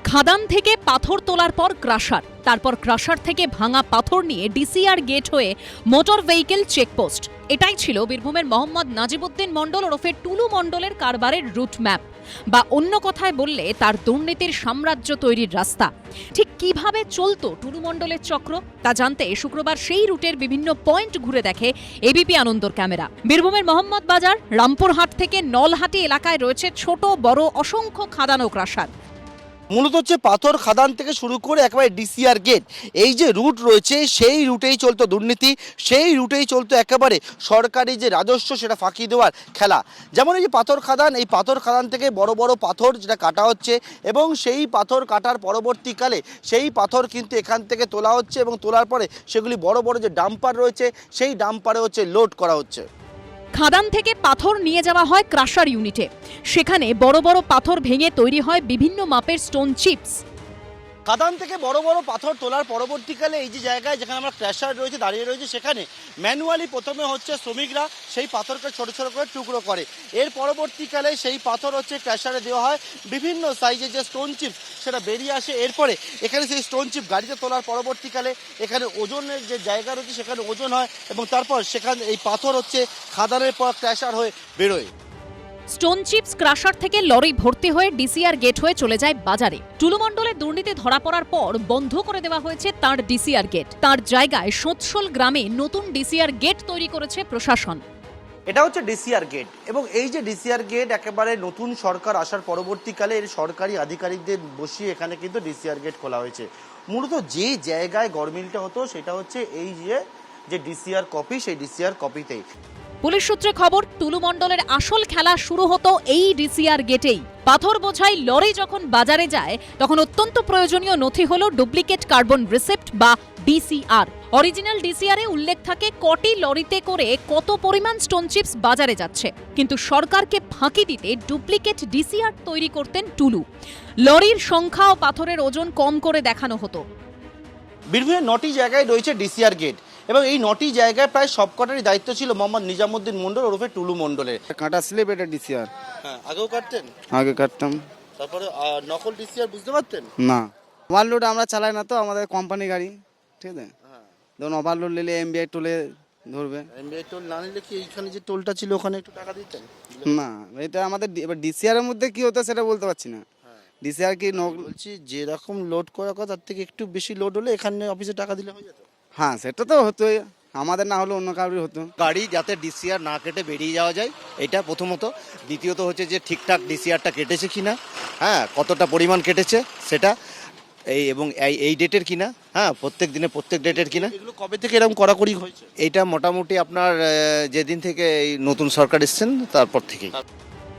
খাদান থেকে পাথর তোলার পর ক্রাশার, তারপর ক্রাশার থেকে ভাঙা পাথর নিয়ে ডিসিআর গেট হয়ে মোটর ভেহিকেল চেকপোস্ট। এটাই ছিল বীরভূমের মোহাম্মদ নাজিবউদ্দিন মণ্ডল ওরফে টুলু মণ্ডলের কারবারের রুট ম্যাপ, বা অন্য কথায় বললে তার দুর্নীতির সাম্রাজ্য তৈরির রাস্তা। ঠিক কিভাবে চলতো টুলু মণ্ডলের চক্র তা জানতে শুক্রবার সেই রুটের বিভিন্ন পয়েন্ট ঘুরে দেখে এবিপি আনন্দর ক্যামেরা। বীরভূমের মোহাম্মদ বাজার, রামপুরহাট থেকে নলহাটি এলাকায় রয়েছে ছোট বড় অসংখ্য খাদান ও ক্রাশার। মূলত হচ্ছে পাথর খাদান থেকে শুরু করে একেবারে ডিসিআর গেট, এই যে রুট রয়েছে সেই রুটেই চলতো দুর্নীতি, সেই রুটেই চলতো একেবারে সরকারি যে রাজস্ব সেটা ফাঁকি দেওয়ার খেলা। যেমন এই যে পাথর খাদান, এই পাথর খাদান থেকে বড় বড় পাথর যেটা কাটা হচ্ছে এবং সেই পাথর কাটার পরবর্তীকালে সেই পাথর কিন্তু এখান থেকে তোলা হচ্ছে এবং তোলার পরে সেগুলি বড় বড় যে ডাম্পার রয়েছে সেই ডাম্পারে হচ্ছে লোড করা হচ্ছে। খাদান থেকে পাথর নিয়ে যাওয়া হয় ক্রাশার ইউনিটে, সেখানে বড় বড় পাথর ভেঙে তৈরি হয় বিভিন্ন মাপের স্টোন চিপস। খাদান থেকে বড় বড় পাথর তোলার পরবর্তীকালে এই যে জায়গায় যেখানে আমরা ক্র্যাশার রয়েছে দাঁড়িয়ে রয়েছে, সেখানে ম্যানুয়ালি প্রথমে হচ্ছে শ্রমিকরা সেই পাথরকে ছোট ছোট করে টুকরো করে, এর পরবর্তীকালে সেই পাথর হচ্ছে ক্র্যাশারে দেওয়া হয়, বিভিন্ন সাইজের যে স্টোন চিপ সেটা বেরিয়ে আসে। এরপরে এখানে সেই স্টোন চিপ গাড়িতে তোলার পরবর্তীকালে এখানে ওজনের যে জায়গা রয়েছে সেখানে ওজন হয় এবং তারপর সেখানে এই পাথর হচ্ছে খাদানের পর ক্র্যাশার হয়ে বেরোয়। স্টোন চিপস ক্রাশার থেকে লরি ভর্তি হয়ে ডিসিআর গেট হয়ে চলে যায় বাজারে। টুলু মণ্ডলের দুর্নীতি ধরা পড়ার পর বন্ধ করে দেওয়া হয়েছে তার ডিসিআর গেট। তার জায়গায় সোঁতশোল গ্রামে নতুন ডিসিআর গেট তৈরি করেছে প্রশাসন। এটা হচ্ছে ডিসিআর গেট এবং এই যে ডিসিআর গেট একেবারে নতুন সরকার আসার পরবর্তীকালে এর সরকারি আধিকারিকদের বসিয়ে এখানে কিন্তু ডিসিআর গেট খোলা হয়েছে। মূলত যে জায়গায় গরমিলটা হতো সেটা হচ্ছে এই যে ডিসিআর কপি, সেই ডিসিআর কপিতেই। পুলিশ সূত্রে খবর, টুলু মণ্ডলের আসল খেলা শুরু হতো এই ডিসিআর গেটেই। পাথর বোঝাই লরি যখন বাজারে যায় তখন অত্যন্ত প্রয়োজনীয় নথি হলো ডুপ্লিকেট কার্বন রিসিপ্ট বা ডিসিআর। অরিজিনাল ডিসিআরে উল্লেখ থাকে কটি লরিতে করে কত পরিমাণ স্টোন চিপস বাজারে যাচ্ছে, কিন্তু সরকারকে ফাঁকি দিতে ডুপ্লিকেট ডিসিআর তৈরি করতেন টুলু। লরির সংখ্যা ও পাথরের ওজন কম করে দেখানো হতো। বীরভূমের 9টি জায়গায় রয়েছে ডিসিআর গেট এবং এই 9টি জায়গায় প্রায় সবকটারই দায়িত্ব ছিল মোহাম্মদ নিজামুদ্দিন মণ্ডল ওরফে টুলু মণ্ডলের। কাটা স্লিপ এটা ডিসিআর। হ্যাঁ, আগেও কাটতেন? আগে কাটতাম। তারপরে নকল ডিসিআর বুঝতে পারতেন না? ওভারলোড আমরা চালাই না তো, আমাদের কোম্পানি গাড়ি, ঠিক আছে। ধরুন ওভারলোড নিলে এমবিআই টোলে ধরবে। এমবিআই টোল না নিলে কি এইখানে যে টোলটা ছিল ওখানে একটু টাকা দিতেন? না, এটা আমাদের এবার ডিসিআর এর মধ্যে কি হতো সেটা বলতে পারছি না। ডিসিআর কি বলছি যেরকম লোড করা কথা তার থেকে একটু বেশি লোড হলে এখানে অফিসে টাকা দিলে হয়ে যেত। হ্যাঁ, সেটা তো হতোই, আমাদের না হলে অন্য কারোর হতো। গাড়ি যাতে ডিসিআর না কেটে বেরিয়ে যাওয়া যায় এটা প্রথমত। দ্বিতীয়ত হচ্ছে যে ঠিকঠাক ডিসিআরটা কেটেছে কিনা, হ্যাঁ কতটা পরিমাণ কেটেছে সেটা, এবং এই ডেটের কিনা, হ্যাঁ প্রত্যেক দিনে প্রত্যেক ডেটের কিনা। এগুলো কবে থেকে এরকম কড়াকড়ি হয়েছে? এটা মোটামুটি আপনার যেদিন থেকে এই নতুন সরকার এসছেন তারপর থেকেই।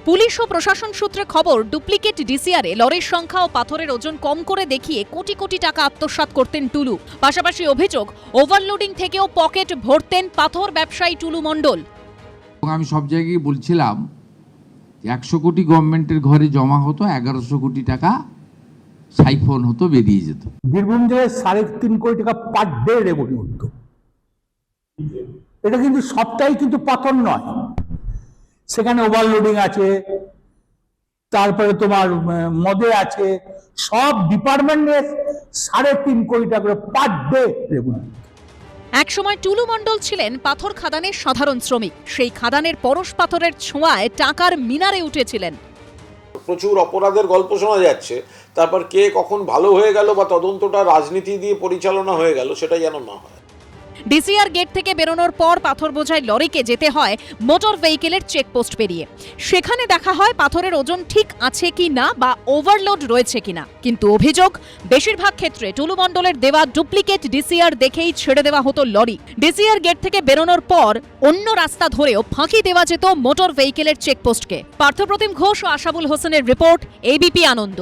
পুলিশ ও প্রশাসন সূত্রে খবর, ডুপ্লিকেট ডিসিআরে লরির সংখ্যা ও পাথরের ওজন কম করে দেখিয়ে কোটি কোটি টাকা আত্মসাৎ করতেন টুলু। পাশাপাশি অভিযোগ, ওভারলোডিং থেকেও পকেট ভরতেন পাথর ব্যবসায়ী টুলু মণ্ডল। এবং আমি সব জায়গায় বলছিলাম 100 কোটি গভর্নমেন্টের ঘরে জমা হতো, 1100 কোটি টাকা সাইফোন হতো, বেরিয়ে যেত। বীরভূম জেলায় 3.5 কোটি টাকা পার ডে রেভিনিউ হতো। এটা কিন্তু সবটাই কিন্তু পাথর নয়, সেখানে ওভারলোডিং আছে, তারপরে তোমার মদে আছে, সব ডিপার্টমেন্টে 3.5 কোটি টাকা করে পার ডে রেভিনিউ। একসময় টুলু মণ্ডল ছিলেন পাথর খাদানের সাধারণ শ্রমিক। সেই খাদানের পরশ পাথরের ছোঁয়ায় টাকার মিনারে উঠেছিলেন। প্রচুর অপরাধের গল্প শোনা যাচ্ছে, তারপর কে কখন ভালো হয়ে গেল বা তদন্তটা রাজনীতি দিয়ে পরিচালনা হয়ে গেল সেটা যেন না হয়। ডিসিআর গেট থেকে বেরোনোর পর পাথর বোঝাই লরিকে যেতে হয় মোটর ভেহিকেলের চেকপোস্ট পেরিয়ে। সেখানে দেখা হয় পাথরের ওজন ঠিক আছে কি না বা ওভারলোড রয়েছে কিনা। কিন্তু অভিযোগ, বেশিরভাগ ক্ষেত্রে টুলু মণ্ডলের দেওয়া ডুপ্লিকেট ডিসিআর দেখেই ছেড়ে দেওয়া হতো লরি। ডিসিআর গেট থেকে বেরোনোর পর অন্য রাস্তা ধরেও ফাঁকি দেওয়া যেত মোটর ভেহিকেলের চেকপোস্টকে। পার্থপ্রতিম ঘোষ ও আশাবুল হোসেনের রিপোর্ট, এবিপি আনন্দ।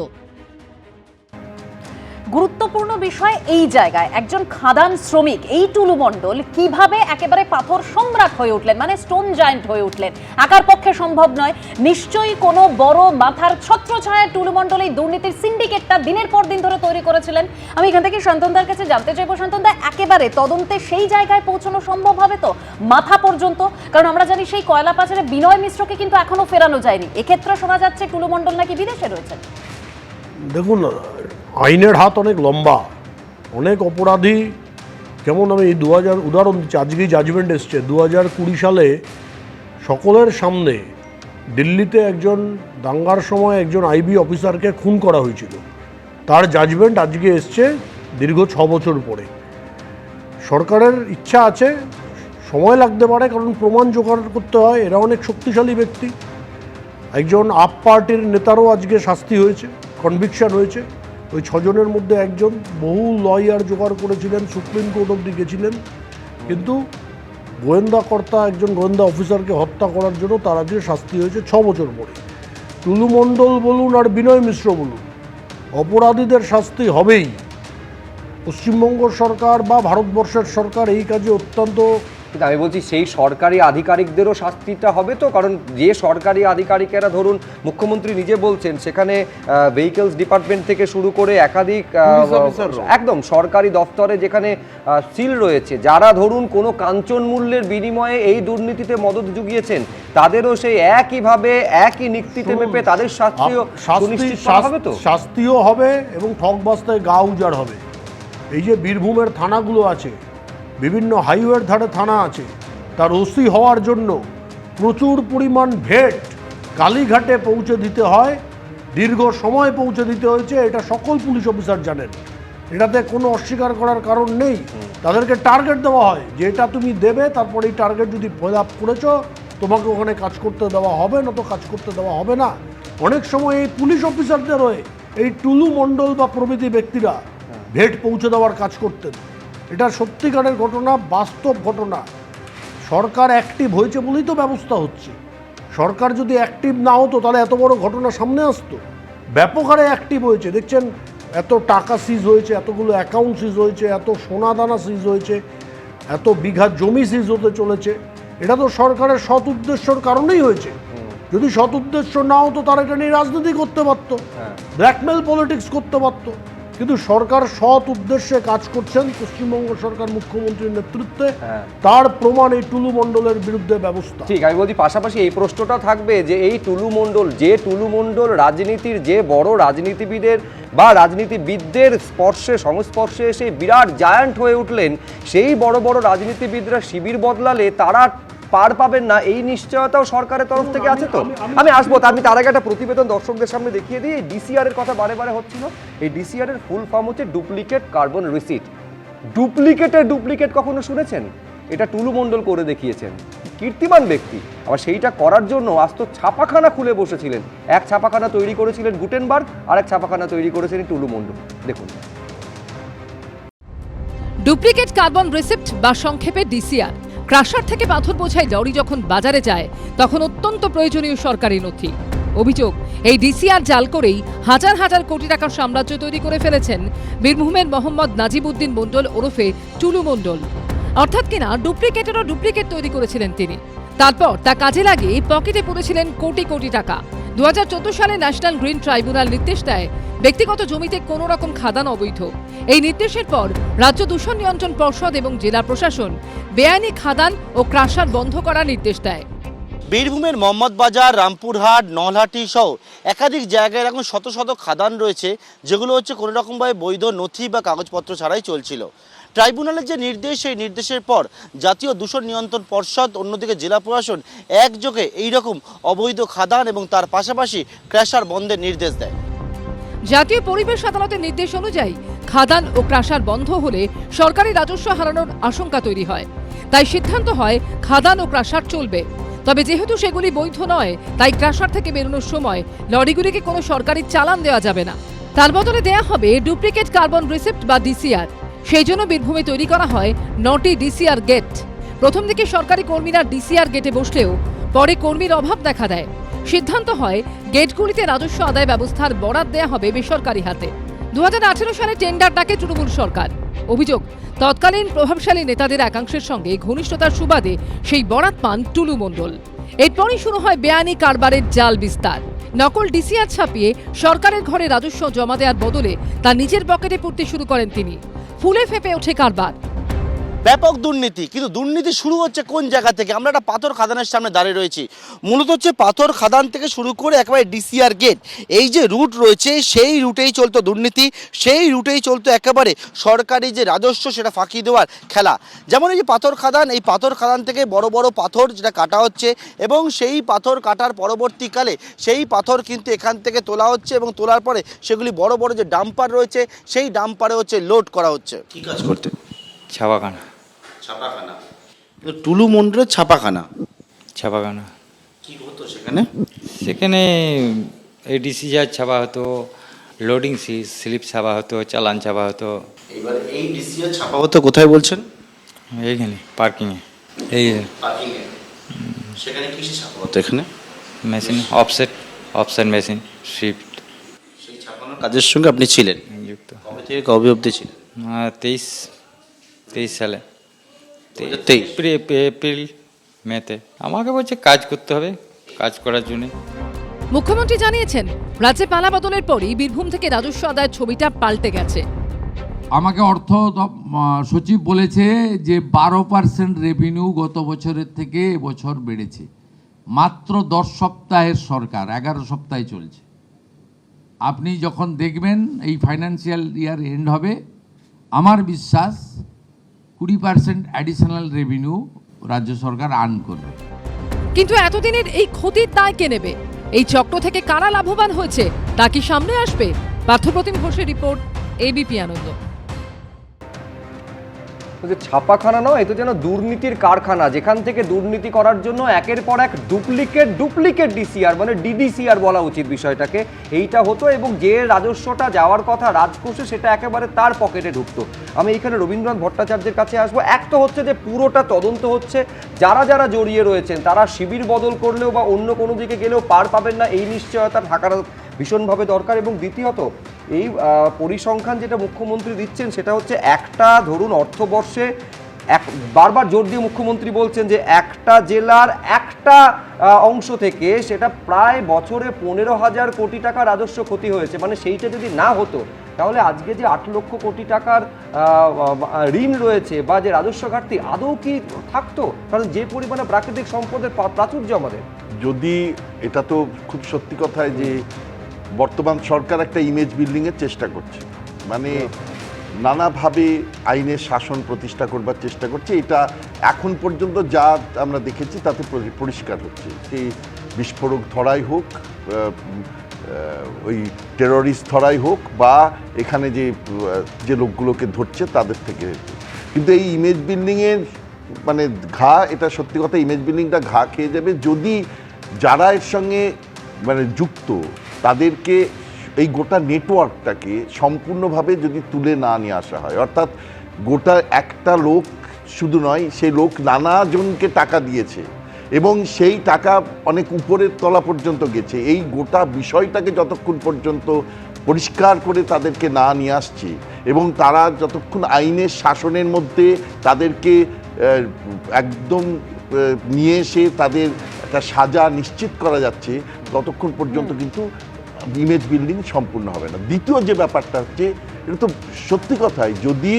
গুরুত্বপূর্ণ বিষয় এই জায়গায়, একজন খাদান শ্রমিক এই টুলু মণ্ডল কিভাবে একেবারে পাথর সম্রাট হয়ে উঠলেন, মানে স্টোন জায়ান্ট হয়ে উঠলেন, একার পক্ষে সম্ভব নয়। নিশ্চয়ই কোনো বড় মাথার ছত্রছায়ায় টুলু মণ্ডল এই দুর্নীতির সিন্ডিকেটটা দিনের পর দিন ধরে তৈরি করেছিলেন। আমি এখান থেকে শান্তনদার কাছে জানতে চাইবো, শান্তনদা, একেবারে তদন্তে সেই জায়গায় পৌঁছানো সম্ভব হবে তো, মাথা পর্যন্ত? কারণ আমরা জানি সেই কয়লা পাচারে বিনয় মিশ্রকে কিন্তু এখনো ফেরানো যায়নি। এক্ষেত্রে শোনা যাচ্ছে টুলু মণ্ডল নাকি বিদেশে রয়েছেন। দেখুন, আইনের হাত অনেক লম্বা, অনেক অপরাধী, যেমন আমি 2000 উদাহরণ দিচ্ছি, আজকেই জাজমেন্ট এসছে। 2020 সালে সকলের সামনে দিল্লিতে একজন দাঙ্গার সময় একজন আইবি অফিসারকে খুন করা হয়েছিল, তার জাজমেন্ট আজকে এসছে দীর্ঘ 6 বছর পরে। সরকারের ইচ্ছা আছে, সময় লাগতে পারে, কারণ প্রমাণ জোগাড় করতে হয়, এরা অনেক শক্তিশালী ব্যক্তি। একজন আপ পার্টির নেতারও আজকে শাস্তি হয়েছে, কনভিকশন হয়েছে। ওই 6 জনের মধ্যে একজন, বহু লয়ার জোগাড় করেছিলেন, সুপ্রিম কোর্ট অবধি গেছিলেন, কিন্তু গোয়েন্দা কর্তা একজন গোয়েন্দা অফিসারকে হত্যা করার জন্য তার আজকে শাস্তি হয়েছে 6 বছর পরে। টুলু মণ্ডল বলুন আর বিনয় মিশ্র বলুন, অপরাধীদের শাস্তি হবেই। পশ্চিমবঙ্গ সরকার বা ভারতবর্ষের সরকার এই কাজে অত্যন্ত, কিন্তু আমি বলছি সেই সরকারি আধিকারিকদেরও শাস্তিটা হবে তো, কারণ যে সরকারি আধিকারিকেরা, ধরুন মুখ্যমন্ত্রী নিজে বলছেন সেখানে ভেহিকলস ডিপার্টমেন্ট থেকে শুরু করে একাধিক একদম সরকারি দপ্তরে যেখানে সিল রয়েছে, যারা ধরুন কোনো কাঞ্চন মূল্যের বিনিময়ে এই দুর্নীতিতে মদত জুগিয়েছেন, তাদেরও সেই একইভাবে একই নিক্তিতে মেপে তাদের শাস্তিও হবে তো? শাস্তিও হবে এবং ঠকবাস্তায় গা উজাড় হবে। এই যে বীরভূমের থানাগুলো আছে, বিভিন্ন হাইওয়ের ধারে থানা আছে, তার ওসি হওয়ার জন্য প্রচুর পরিমাণ ভেট কালীঘাটে পৌঁছে দিতে হয়, দীর্ঘ সময় পৌঁছে দিতে হয়েছে, এটা সকল পুলিশ অফিসার জানেন। এটাতে কোনো অস্বীকার করার কারণ নেই। তাদেরকে টার্গেট দেওয়া হয় যে এটা তুমি দেবে, তারপরে এই টার্গেট যদি ফিল আপ করেছো তোমাকে ওখানে কাজ করতে দেওয়া হবে, না তো কাজ করতে দেওয়া হবে না। অনেক সময় এই পুলিশ অফিসারদের হয়ে এই টুলু মণ্ডল বা প্রভৃতি ব্যক্তিরা ভেট পৌঁছে দেওয়ার কাজ করতেন। এটা সত্যিকারের ঘটনা, বাস্তব ঘটনা। সরকার অ্যাক্টিভ হয়েছে বলেই তো ব্যবস্থা হচ্ছে। সরকার যদি অ্যাক্টিভ না হতো তাহলে এত বড় ঘটনা সামনে আসতো। ব্যাপক হারে অ্যাক্টিভ হয়েছে, দেখছেন এত টাকা সিজ হয়েছে, এতগুলো অ্যাকাউন্ট সিজ হয়েছে, এত সোনা দানা সিজ হয়েছে, এত বিঘা জমি সিজ হতে চলেছে। এটা তো সরকারের সৎ উদ্দেশ্যর কারণেই হয়েছে। যদি সৎ উদ্দেশ্য না হতো তারা এটা নিয়ে রাজনীতি করতে পারতো, ব্ল্যাকমেল পলিটিক্স করতে পারতো। কিন্তু সরকার সৎ উদ্দেশ্যে কাজ করছেন, পশ্চিমবঙ্গ সরকার মুখ্যমন্ত্রীর নেতৃত্বে, তার প্রমাণ এই টুলু মণ্ডলের বিরুদ্ধে ব্যবস্থা। ঠিক, আমি বলছি পাশাপাশি এই প্রশ্নটা থাকবে যে এই টুলু মণ্ডল রাজনীতির যে বড় রাজনীতিবিদের বা রাজনীতিবিদদের সংস্পর্শে এসে বিরাট জায়ান্ট হয়ে উঠলেন, সেই বড় বড় রাজনীতিবিদরা শিবির বদলালে তারা পার পাবেন না, এই নিশ্চয়তাও সরকারের তরফ থেকে আছে তো? আমি আসবো, তার আগে একটা প্রতিবেদন দর্শকদের সামনে দেখিয়ে দিই। এই ডিসিআর এর কথা বারে বারে হচ্ছিল। এই ডিসিআর এর ফুল ফর্ম হচ্ছে ডুপ্লিকেট কার্বন রিসিট। ডুপ্লিকেট কখনো শুনেছেন? এটা টুলু মণ্ডল করে দেখিয়েছেন, কীর্তিমান ব্যক্তি। আবার সেইটা করার জন্য আজ তো ছাপাখানা খুলে বসেছিলেন। এক ছাপাখানা তৈরি করেছিলেন গুটেনবার্গ, আর এক ছাপাখানা তৈরি করেছিলেন টুলু মণ্ডল। দেখুন, ডুপ্লিকেট কার্বন রিসিপ্ট বা সংক্ষেপে ডিসিআর। ক্রাশার থেকে পাথর বোঝাই লরি যখন বাজারে যায় তখন অত্যন্ত প্রয়োজনীয় সরকারি নথি। অভিযোগ, এই ডিসিআর জাল করেই হাজার হাজার কোটি টাকার সাম্রাজ্য তৈরি করে ফেলেছেন বীরভূমের মোহাম্মদ নাজিবউদ্দিন মণ্ডল ওরফে টুলু মণ্ডল। অর্থাৎ কিনা ডুপ্লিকেটেরও ডুপ্লিকেট তৈরি করেছিলেন তিনি। তারপর তা কাজে লাগিয়ে পকেটে পুরেছিলেন কোটি কোটি টাকা। 2014 সালে ন্যাশনাল গ্রিন ট্রাইব্যুনাল নির্দেশ দেয় ব্যক্তিগত জমিতে কোনো রকম খাদান অবৈধ। এই নির্দেশের পর রাজ্য দূষণ নিয়ন্ত্রণ পর্ষদ এবং জেলা প্রশাসন বেআইনি খাদান ও ক্রাশার বন্ধ করার নির্দেশ দেয়। বীরভূমের মোহাম্মদবাজার, রামপুরহাট, নলহাটি সহ একাধিক জায়গায় এখন শত শত খাদান রয়েছে, যেগুলো হচ্ছে কোনো রকমভাবে বৈধ নথি বা কাগজপত্র ছাড়াই চলছিল। ট্রাইব্যুনালের যে নির্দেশ, সেই নির্দেশের পর জাতীয় দূষণ নিয়ন্ত্রণ পর্ষদ, অন্যদিকে জেলা প্রশাসন একযোগে এইরকম অবৈধ খাদান এবং তার পাশাপাশি ক্র্যাশার বন্ধের নির্দেশ দেয়। জাতীয় পরিবেশ আদালতের নির্দেশ অনুযায়ী খাদান ও ক্রাশার বন্ধ হলে সরকারি রাজস্ব হারানোর আশঙ্কা তৈরি হয়। তাই সিদ্ধান্ত হয় খাদান ও ক্রাশার চলবে। তবে যেহেতু সেগুলি বৈধ নয়, তাই ক্রাশার থেকে বেরোনোর সময় লরিগুলিকে কোনো সরকারি চালান দেওয়া যাবে না। তার বদলে দেয়া হবে ডুপ্লিকেট কার্বন রিসিপ্ট বা ডিসিআর। সেই জন্য বীরভূমে তৈরি করা হয় 9টি ডিসিআর গেট। প্রথম দিকে সরকারি কর্মীরা ডিসিআর গেটে বসলেও পরে কর্মীর অভাব দেখা দেয়। সিদ্ধান্ত হয় গেটগুলিতে রাজস্ব আদায় ব্যবস্থার বরাত দেয়া হবে বেসরকারি হাতে। 2018 সালে টেন্ডার ডাকে তৃণমূল সরকার। অভিযোগ, তৎকালীন প্রভাবশালী নেতাদের একাংশের সঙ্গে ঘনিষ্ঠতার সুবাদে সেই বরাত পান টুলু মণ্ডল। এরপরই শুরু হয় বেআইনি কারবারের জাল বিস্তার। নকল ডিসিআর ছাপিয়ে সরকারের ঘরে রাজস্ব জমা দেওয়ার বদলে তা নিজের পকেটে পুরতে শুরু করেন তিনি। ফুলে ফেঁপে ওঠে কারবার। ব্যাপক দুর্নীতি, কিন্তু দুর্নীতি শুরু হচ্ছে কোন জায়গা থেকে? আমরা একটা পাথর খাদানের সামনে দাঁড়িয়ে রয়েছি। মূলত হচ্ছে পাথর খাদান থেকে শুরু করে একেবারে ডিসিআর গেট, এই যে রুট রয়েছে সেই রুটেই চলতো দুর্নীতি, সেই রুটেই চলতো একেবারে সরকারি যে রাজস্ব সেটা ফাঁকি দেওয়ার খেলা। যেমন এই যে পাথর খাদান, এই পাথর খাদান থেকে বড় বড় পাথর যেটা কাটা হচ্ছে এবং সেই পাথর কাটার পরবর্তীকালে সেই পাথর কিন্তু এখান থেকে তোলা হচ্ছে এবং তোলার পরে সেগুলি বড় বড় যে ডাম্পার রয়েছে সেই ডাম্পারে হচ্ছে লোড করা হচ্ছে। কি কাজ করতে? ছাপাখানা। ছাপাখানা, টুলু মন্ডলের ছাপাখানা। ছাপাখানা কি হতো সেখানে? সেখানে ডিসিআর ছাপা হতো, লোডিং স্লিপ ছাপা হতো, চালান ছাপা হতো। এবার এই ডিসিআর ছাপা হতো কোথায় বলছেন? এইখানে পার্কিংয়ে। এই পার্কিংয়ে। সেখানে কিসে ছাপা হতো? এখানে মেশিন, অফসেট মেশিন, শিফট। সেই ছাপানোর কাজের সঙ্গে আপনি ছিলেন যুক্ত। কবে থেকে কবে অবধি ছিলেন? 23 সালে, 23 এপ্রিল মেতে। আমাকে বলছে কাজ করতে হবে, কাজ করার জন্য। মুখ্যমন্ত্রী জানিয়েছেন, রাজ্যে পালা বদলের পরই বীরভূম থেকে রাজস্ব আদায়ের ছবিটা পাল্টে গেছে। আমাকে অর্থ সচিব বলেছে যে 12% রেভিনিউ গত বছরের থেকে এবছর বেড়েছে। মাত্র 10 সপ্তাহের সরকার, 11 সপ্তাহে চলছে। আপনি যখন দেখবেন এই ফাইন্যান্সিয়াল ইয়ার এন্ড হবে, আমার বিশ্বাস 20% অ্যাডিশনাল রেভিনিউ রাজ্য সরকার আর্ন করবে। কিন্তু এতদিনের এই ক্ষতির দায় কে নেবে? এই চক্র থেকে কারা লাভবান হয়েছে তা কি সামনে আসবে? পার্থপ্রতিম ঘোষের রিপোর্ট, এবিপি আনন্দ। ছাপাখানা নয়, এ তো যেন দুর্নীতির কারখানা, যেখান থেকে দুর্নীতি করার জন্য একের পর এক ডুপ্লিকেট ডিসিআর, মানে ডিডিসিআর বলা উচিত বিষয়টাকে, এইটা হতো এবং যে রাজস্বটা যাওয়ার কথা রাজকোষে সেটা একেবারে তার পকেটে ঢুকতো। আমি এখানে রবীন্দ্রনাথ ভট্টাচার্যের কাছে আসবো। এক তো হচ্ছে যে পুরোটা তদন্ত হচ্ছে, যারা যারা জড়িয়ে রয়েছেন তারা শিবির বদল করলেও বা অন্য কোনো দিকে গেলেও পার পাবেন না, এই নিশ্চয়তা থাকার ভীষণভাবে দরকার। এবং দ্বিতীয়ত এই পরিসংখ্যান যেটা মুখ্যমন্ত্রী দিচ্ছেন সেটা হচ্ছে একটা ধরুন অর্থবর্ষে বারবার জোর দিয়ে মুখ্যমন্ত্রী বলছেন যে একটা জেলার একটা অংশ থেকে সেটা প্রায় বছরে 15,000 কোটি টাকা রাজস্ব ক্ষতি হয়েছে। মানে সেইটা যদি না হতো তাহলে আজকে যে 8 লক্ষ কোটি টাকার ঋণ রয়েছে বা যে রাজস্ব ঘাটতি আদৌ কি থাকতো? কারণ যে পরিমাণে প্রাকৃতিক সম্পদের প্রাচুর্য আমাদের। যদি এটা তো খুব সত্যি কথায় যে বর্তমান সরকার একটা ইমেজ বিল্ডিংয়ের চেষ্টা করছে, মানে নানাভাবে আইনের শাসন প্রতিষ্ঠা করবার চেষ্টা করছে। এটা এখন পর্যন্ত যা আমরা দেখেছি তাতে পরিষ্কার হচ্ছে। সেই বিস্ফোরক ধরাই হোক, ওই টেররিস্ট ধরাই হোক, বা এখানে যে লোকগুলোকে ধরছে তাদের থেকে। কিন্তু এই ইমেজ বিল্ডিংয়ের মানে ঘা, এটা সত্যি কথা, ইমেজ বিল্ডিংটা ঘা খেয়ে যাবে যদি যারা এর সঙ্গে মানে যুক্ত তাদেরকে, এই গোটা নেটওয়ার্কটাকে সম্পূর্ণভাবে যদি তুলে না নিয়ে আসা হয়। অর্থাৎ গোটা একটা লোক শুধু নয়, সেই লোক নানাজনকে টাকা দিয়েছে এবং সেই টাকা অনেক উপরের তলা পর্যন্ত গেছে। এই গোটা বিষয়টাকে যতক্ষণ পর্যন্ত পরিষ্কার করে তাদেরকে না নিয়ে আসছে এবং তারা যতক্ষণ আইনের শাসনের মধ্যে তাদেরকে একদম নিয়ে এসে তাদের একটা সাজা নিশ্চিত করা যাচ্ছে, ততক্ষণ পর্যন্ত কিন্তু ইমেজ বিল্ডিং সম্পূর্ণ হবে না। দ্বিতীয় যে ব্যাপারটা হচ্ছে, এটা তো সত্যি কথাই, যদি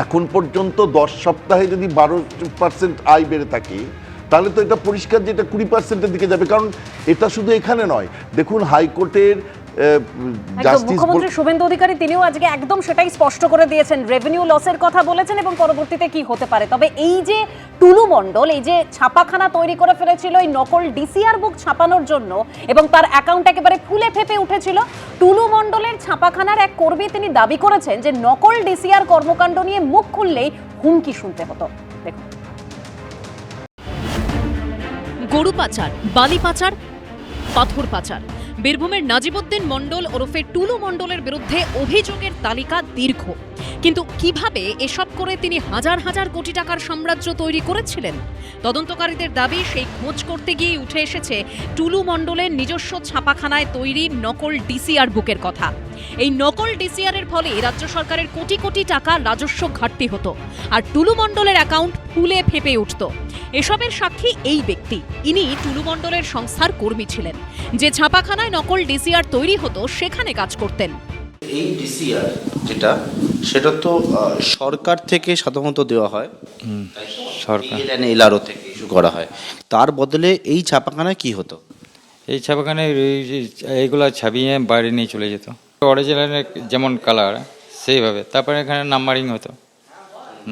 এখন পর্যন্ত 10 সপ্তাহে যদি 12% আয় বেড়ে থাকে, তাহলে তো এটা পরিষ্কার যে এটা 20%-এর দিকে যাবে। কারণ এটা শুধু এখানে নয়, দেখুন হাইকোর্টের মুখ্যমন্ত্রী শুভেন্দু অধিকারী তিনিও আজকে একদম সেটাই স্পষ্ট করে দিয়েছেন, রেভিনিউ লসের কথা বলেছেন এবং পরবর্তীতে কি হতে পারে। তবে এই যে টুলু মণ্ডল এই যে ছাপাখানা তৈরি করে ফেলেছিল এই নকল ডিসিআর বুক ছাপানোর জন্য এবং তার অ্যাকাউন্ট একেবারে ফুলে ফেপে উঠেছিল, টুলু মণ্ডলের ছাপাখানার এক কর্মী তিনি দাবি করেছেন যে নকল ডিসিআর কর্মকাণ্ড নিয়ে মুখ খুললেই হুমকি শুনতে হতো। দেখুন, গরু পাচার, বালি পাচার, পাথর পাচার, বীরভূমের নাজিবউদ্দিন মণ্ডল ওরফে টুলু মণ্ডলের বিরুদ্ধে অভিযোগের তালিকা দীর্ঘ। কিন্তু কিভাবে এসব করে তিনি হাজার হাজার কোটি টাকার সাম্রাজ্য তৈরি করেছিলেন? তদন্তকারীদের দাবি, সেই খোঁজ করতে গিয়ে উঠে এসেছে টুলু মণ্ডলের নিজস্ব ছাপাখানায় তৈরি নকল ডিসিআর বুকের কথা। এই নকল ডিসিআর এর ফলে রাজ্য সরকারের কোটি কোটি টাকা রাজস্ব ঘাটতি হতো আর টুলু মণ্ডলের অ্যাকাউন্ট ফুলে ফেপে উঠত। এসবের সাক্ষী এই ব্যক্তি, ইনি টুলু মণ্ডলের সংস্থার কর্মী ছিলেন। যে ছাপাখানায় নকল ডিসিআর তৈরি হতো সেখানে কাজ করতেন। এই ডিসিআর যেটা, সেটা তো সরকার থেকে সাধারণত দেওয়া হয়, সরকার এলআরও থেকে ইস্যু করা হয়। তার বদলে এই ছাপাখানায় কি হতো? এই ছাপাখানায় এইগুলো ছাপিয়ে বাইরে নিয়ে চলে যেত, অরিজিনালের যেমন কালার সেইভাবে। তারপরে এখানে নাম্বারিং হতো,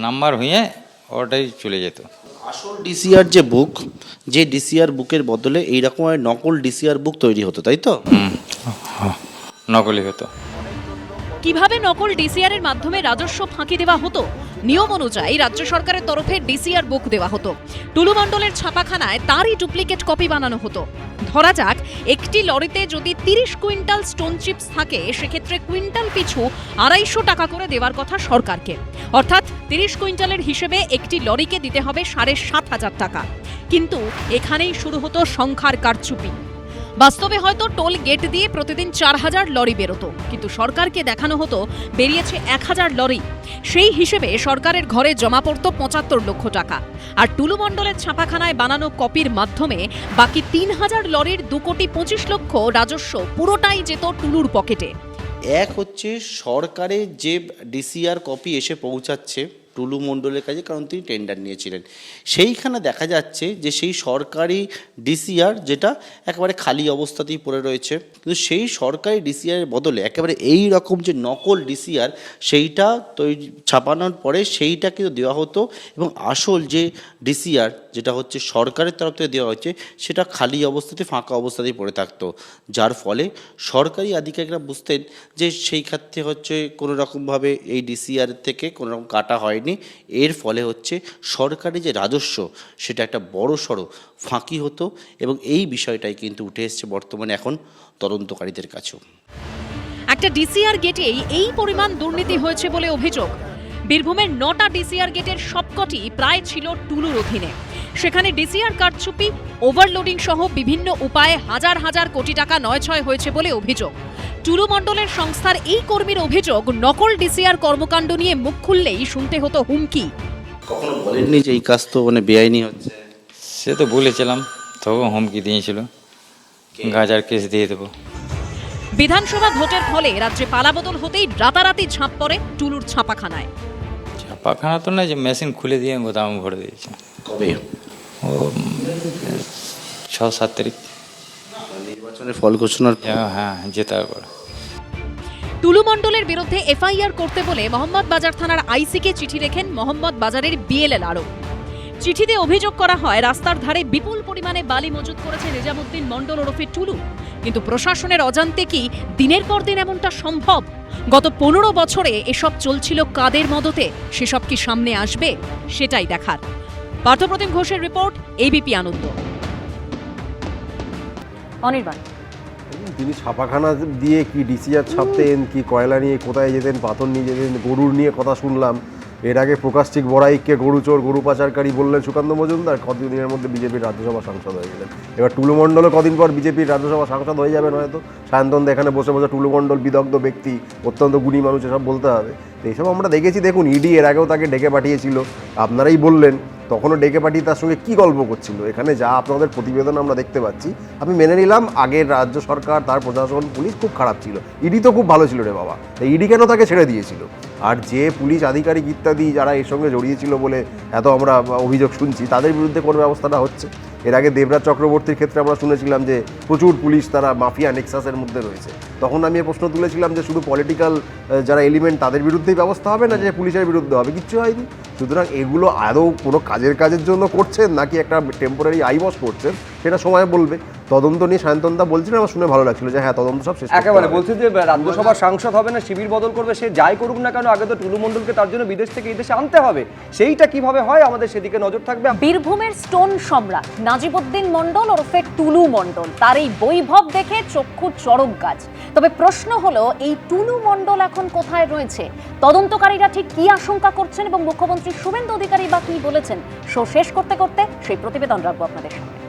নাম্বার হয়ে ওটাই চলে যেত। আসল ডিসিআর যে বুক, যে ডিসিআর বুকের বদলে এইরকম নকল ডিসিআর বুক তৈরি হতো, তাই তো? নকলই হতো। কিভাবে নকল ডিসিআর এর মাধ্যমে রাজস্ব ফাঁকি দেওয়া হতো? নিয়ম অনুযায়ী রাজ্য সরকারের তরফে ডিসিআর বুক দেওয়া হতো, টুলু মণ্ডলের ছাপাখানায় তারই ডুপ্লিকেট কপি বানানো হতো। ধরা যাক একটি লরিতে যদি 30 কুইন্টাল স্টোন চিপস থাকে, সেক্ষেত্রে কুইন্টাল পিছু 250 টাকা করে দেওয়ার কথা সরকারকে। অর্থাৎ 30 কুইন্টালের হিসেবে একটি লরিকে দিতে হবে 7,500 টাকা। কিন্তু এখানেই শুরু হতো সংখ্যার কারচুপি। বাস্তবে হয়তো টোল গেট দিয়ে প্রতিদিন 4000 লরি বেরোতো, কিন্তু সরকারকে দেখানো হতো বেরিয়েছে 1000 লরি। সেই হিসেবে সরকারের ঘরে জমা পড়তো 75 লক্ষ টাকা। আর টুলু মণ্ডলের ছাপাখানায় বানানো কপির মাধ্যমে বাকি 3000 লরির 2,25,00,000 রাজস্ব পুরোটাই যেত টুলুর পকেটে। এক হচ্ছে সরকারের যে ডিসিআর কপি এসে পৌঁছাচ্ছে টুলু মণ্ডলের কাছে, কারণ তিনি টেন্ডার নিয়েছিলেন। সেইখানে দেখা যাচ্ছে যে সেই সরকারি ডিসিআর যেটা একেবারে খালি অবস্থাতেই পড়ে রয়েছে, কিন্তু সেই সরকারি ডিসিআরের বদলে একেবারে এই রকম যে নকল ডিসিআর সেইটা তৈরি ছাপানোর পরে সেইটা কিন্তু দেওয়া হতো, এবং আসল যে ডিসিআর যেটা হচ্ছে সরকারের তরফ থেকে দেওয়া হচ্ছে সেটা খালি অবস্থাতে ফাঁকা অবস্থাতেই পড়ে থাকতো। যার ফলে সরকারি আধিকারিকরা বুঝতেন যে সেই ক্ষেত্রে হচ্ছে কোনো রকমভাবে এই ডিসিআর থেকে কোনো রকম কাটা হয়নি। এর ফলে হচ্ছে সরকারি যে রাজস্ব সেটা একটা বড় সড়ো ফাঁকি হতো, এবং এই বিষয়টাই কিন্তু উঠে এসছে বর্তমানে এখন তদন্তকারীদের কাছেও। একটা ডিসিআর গেটেই এই পরিমাণ দুর্নীতি হয়েছে বলে অভিযোগ। বীরভূমের 9টা ডিসিআর গেটের সবকটি প্রায় ছিল টুলুর অধীনে। সেখানে ডিসিআর কারচুপি, ওভারলোডিং সহ বিভিন্ন উপায়ে হাজার হাজার কোটি টাকা নয়ছয় হয়েছে বলে অভিযোগ। টুলু মণ্ডলের সংস্থার এই কর্মীর অভিযোগ, নকল ডিসিআর কর্মকাণ্ড নিয়ে মুখ খুললেই শুনতে হতো হুমকি। কখনো বলেননি যে এই কাজ তো বেআইনি হচ্ছে? সে তো বলেছিলাম, তবু হুমকি দিয়েছিল, গাজার কেস দিয়ে দেবো। বিধানসভা ভোটের ফলে রাজ্যে পালাবদল হতেই রাতারাতি ঝাঁপ পড়ে টুলুর ছাপাখানায়। ছাপাখানা তো না, যে মেশিন খুলে দিয়ে গোদাম ভরে দিয়েছে। কবে? ও 6-7 তারিখ নির্বাচনের ফল ঘোষণার। হ্যাঁ, জেতার পর। টুলু মণ্ডলের বিরুদ্ধে এফআইআর করতে বলে মোহাম্মদ বাজার থানার আইসিকে চিঠি লেখেন মোহাম্মদ বাজারের বিএলএলআরও। চিঠিতে অভিযোগ করা হয় রাস্তার ধারে বিপুল পরিমাণে বালি মজুত করেছে নিজামুদ্দিন মণ্ডল ওরফে টুলু। কিন্তু প্রশাসনের অজান্তে কি দিনের পর দিন এমনটা সম্ভব? গত 15 বছরে এসব চলছিল কাদের মদতে? সেসব কি সামনে আসবে? সেটাই দেখার। পার্থপ্রতিম ঘোষের রিপোর্ট, এবিপি আনন্দ। অনির্বাণ, তিনি ছাপাখানা দিয়ে কি ডিসিআর ছাপতেন, কি কয়লা নিয়ে কোথায় যেতেন, পাথর নিয়ে যেতেন, গরুর নিয়ে কথা শুনলাম, এর আগে প্রকাশিক বড়াইককে গরুচোর গরু পাচারকারী বললেন সুকান্ত মজুমদার, কতদিনের মধ্যে বিজেপির রাজ্যসভা সাংসদ হয়ে গেলেন। এবার টুলু মণ্ডলও কদিন পর বিজেপির রাজ্যসভা সাংসদ হয়ে যাবেন হয়তো। সায়ন্তন এখানে বসে বসে টুলু মণ্ডল বিদগ্ধ ব্যক্তি, অত্যন্ত গুণী মানুষ, এসব বলতে হবে। তো এইসব আমরা দেখেছি। দেখুন, ইডি এর আগেও তাকে ডেকে পাঠিয়েছিল, আপনারাই বললেন, তখনও ডেকে পাঠিয়ে তার সঙ্গে কী গল্প করছিল। এখানে যা আপনাদের প্রতিবেদন আমরা দেখতে পাচ্ছি, আমি মেনে নিলাম আগের রাজ্য সরকার, তার প্রশাসন, পুলিশ খুব খারাপ ছিল, ইডি তো খুব ভালো ছিল রে বাবা, তাই ইডি কেন তাকে ছেড়ে দিয়েছিল? আর যে পুলিশ আধিকারিক ইত্যাদি যারা এর সঙ্গে জড়িয়েছিল বলে এত আমরা অভিযোগ শুনছি, তাদের বিরুদ্ধে কোন ব্যবস্থাটা হচ্ছে? এর আগে দেবরাজ চক্রবর্তীর ক্ষেত্রে আমরা শুনেছিলাম যে প্রচুর পুলিশ তারা মাফিয়া নেক্সাসের মধ্যে রয়েছে। তখন আমি প্রশ্ন তুলেছিলাম যে শুধু পলিটিক্যাল যারা এলিমেন্ট তাদের বিরুদ্ধেই ব্যবস্থা হবে না, যে পুলিশের বিরুদ্ধে হবে? কিচ্ছু হয়নি। সুতরাং এগুলো আদৌ কোনো কাজের জন্য করছেন নাকি একটা টেম্পোরারি আইবস করছেন, সেটা সময় বলবে। তদন্ত নিয়ে সায়ন্তনদা বলছিলেন, আমার শুনে ভালো লাগছিল যে হ্যাঁ, তদন্ত সব শেষ। একেবারে বলছি যে রাজ্যসভার সাংসদ হবে না, শিবির বদল করবে, সে যাই করুক না কেন, আগে তো টুলু মণ্ডলকে তার জন্য বিদেশ থেকে এই দেশে আনতে হবে। সেইটা কিভাবে হয় আমাদের সেদিকে নজর থাকবে। বীরভূমের স্টোন সম্রাট নাজিবুদ্দিন মণ্ডল ওরফে টুলু মণ্ডল, তার এই বৈভব দেখে চক্ষু চড়ক গাছ। তবে প্রশ্ন হলো, এই টুলু মণ্ডল এখন কোথায় রয়েছে? তদন্তকারীরা ঠিক কি আশঙ্কা করছেন এবং মুখ্যমন্ত্রী শুভেন্দু অধিকারী বা কি বলেছেন? শো শেষ করতে করতে সেই প্রতিবেদন রাখবো আপনাদের সামনে।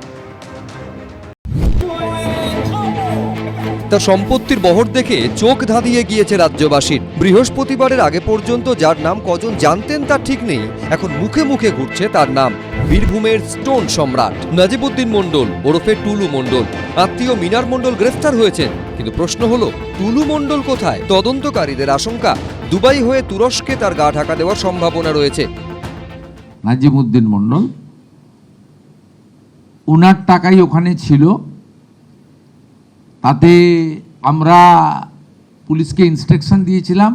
তার সম্পত্তির বহর দেখে চোখ ধাঁধিয়ে গিয়েছে রাজ্যবাসীর। বৃহস্পতিবারের আগে পর্যন্ত যার নাম কজন জানতেন তার ঠিক নেই, এখন মুখে মুখে ঘুরছে তার নাম। বীরভূমের স্টোন সম্রাট নাজিবুদ্দিন মণ্ডল ওরফে টুলু মণ্ডল। আত্মীয় মিনার মণ্ডল গ্রেফতার হয়েছেন, কিন্তু প্রশ্ন হলো টুলু মণ্ডল কোথায়? তদন্তকারীদের আশঙ্কা দুবাই হয়ে তুরস্কে তার গা ঢাকা দেওয়ার সম্ভাবনা রয়েছে। নাজিমুদ্দিন মণ্ডল, ওনার টাকাই ওখানে ছিল, তাতে আমরা পুলিশকে ইনস্ট্রাকশন দিয়েছিলাম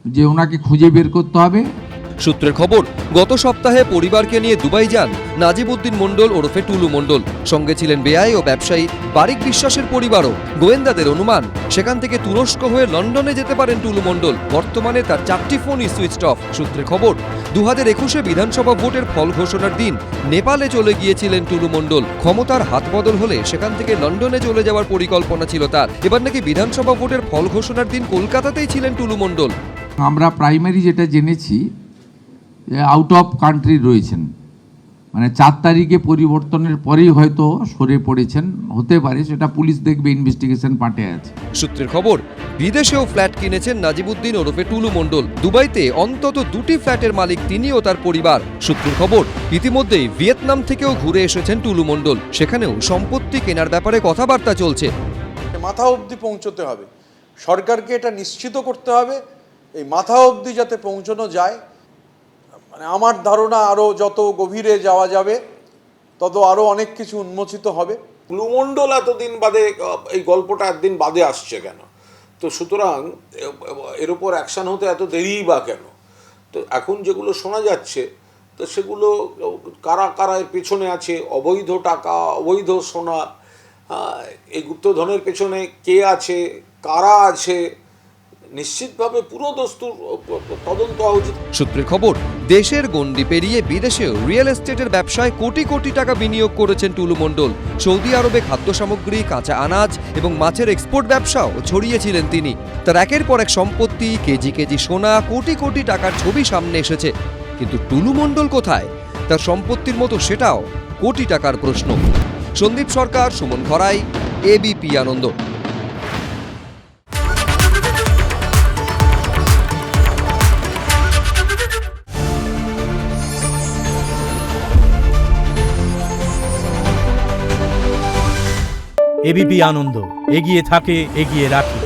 যে ওনাকে খুঁজে বের করতে হবে। সূত্রের খবর, গত সপ্তাহে পরিবারকে নিয়ে দুবাই যান নাজিবুদ্দিন মণ্ডল ওরফে টুলু মণ্ডল। সঙ্গে ছিলেন বেআই ও ব্যবসায়ী বারিক বিশ্বাসের পরিবারও। গোয়েন্দাদের অনুমান, সেখান থেকে তুরস্ক হয়ে লন্ডনে যেতে পারেন টুলু মণ্ডল। বর্তমানে তার 4টি ফোনই সুইচড অফ। সূত্রের খবর, 2021 বিধানসভা ভোটের ফল ঘোষণার দিন নেপালে চলে গিয়েছিলেন টুলু মণ্ডল। ক্ষমতার হাত বদল হলে সেখান থেকে লন্ডনে চলে যাওয়ার পরিকল্পনা ছিল তার। এবার নাকি বিধানসভা ভোটের ফল ঘোষণার দিন কলকাতাতেই ছিলেন টুলু মণ্ডল। আমরা প্রাইমারি যেটা জেনেছি, আউট অফ কান্ট্রি রয়েছেন, মানে 4 তারিখে পরিবর্তনের পরেই হয়তো সরে পড়েছেন, হতে পারে, সেটা পুলিশ দেখবে, ইনভেস্টিগেশন পার্টে আছে। সূত্রের খবর, বিদেশেও ফ্ল্যাট কিনেছেন নাজিবুদ্দিন ওরফে টুলু মণ্ডল। দুবাইতে অন্তত 2টি ফ্ল্যাটের মালিক তিনি ও তার পরিবার। সূত্রের খবর, ইতিমধ্যেই ভিয়েতনাম থেকেও ঘুরে এসেছেন টুলু মণ্ডল। সেখানেও সম্পত্তি কেনার ব্যাপারে কথাবার্তা চলছে। মাথা অবধি পৌঁছতে হবে, সরকারকে এটা নিশ্চিত করতে হবে এই মাথা অবধি যাতে পৌঁছানো যায়। মানে আমার ধারণা আরও যত গভীরে যাওয়া যাবে তত আরও অনেক কিছু উন্মোচিত হবে। টুলু মণ্ডল এতদিন বাদে, এই গল্পটা একদিন বাদে আসছে কেন? তো সুতরাং এর উপর অ্যাকশান হতে এত দেরিই বা কেন? তো এখন যেগুলো শোনা যাচ্ছে, তো সেগুলো কারা কারা এর পেছনে আছে, অবৈধ টাকা, অবৈধ সোনা, এই গুপ্তধনের পেছনে কে আছে, কারা আছে, নিশ্চিতভাবে পুরো দস্তুর তদন্ত হওয়া উচিত। সূত্রের খবর, দেশের গণ্ডি পেরিয়ে বিদেশেও রিয়েল এস্টেটের ব্যবসায় কোটি কোটি টাকা বিনিয়োগ করেছেন টুলু মণ্ডল। সৌদি আরবে খাদ্য সামগ্রী, কাঁচা আনাজ এবং মাছের এক্সপোর্ট ব্যবসাও ছড়িয়েছিলেন তিনি। তার একের পর এক সম্পত্তি, কেজি কেজি সোনা, কোটি কোটি টাকার ছবি সামনে এসেছে। কিন্তু টুলু মণ্ডল কোথায়? তার সম্পত্তির মতো সেটাও কোটি টাকার প্রশ্ন। সন্দীপ সরকার, সুমন খরাই, এবিপি আনন্দ। এবিপি আনন্দ, এগিয়ে থাকে, এগিয়ে রাখে।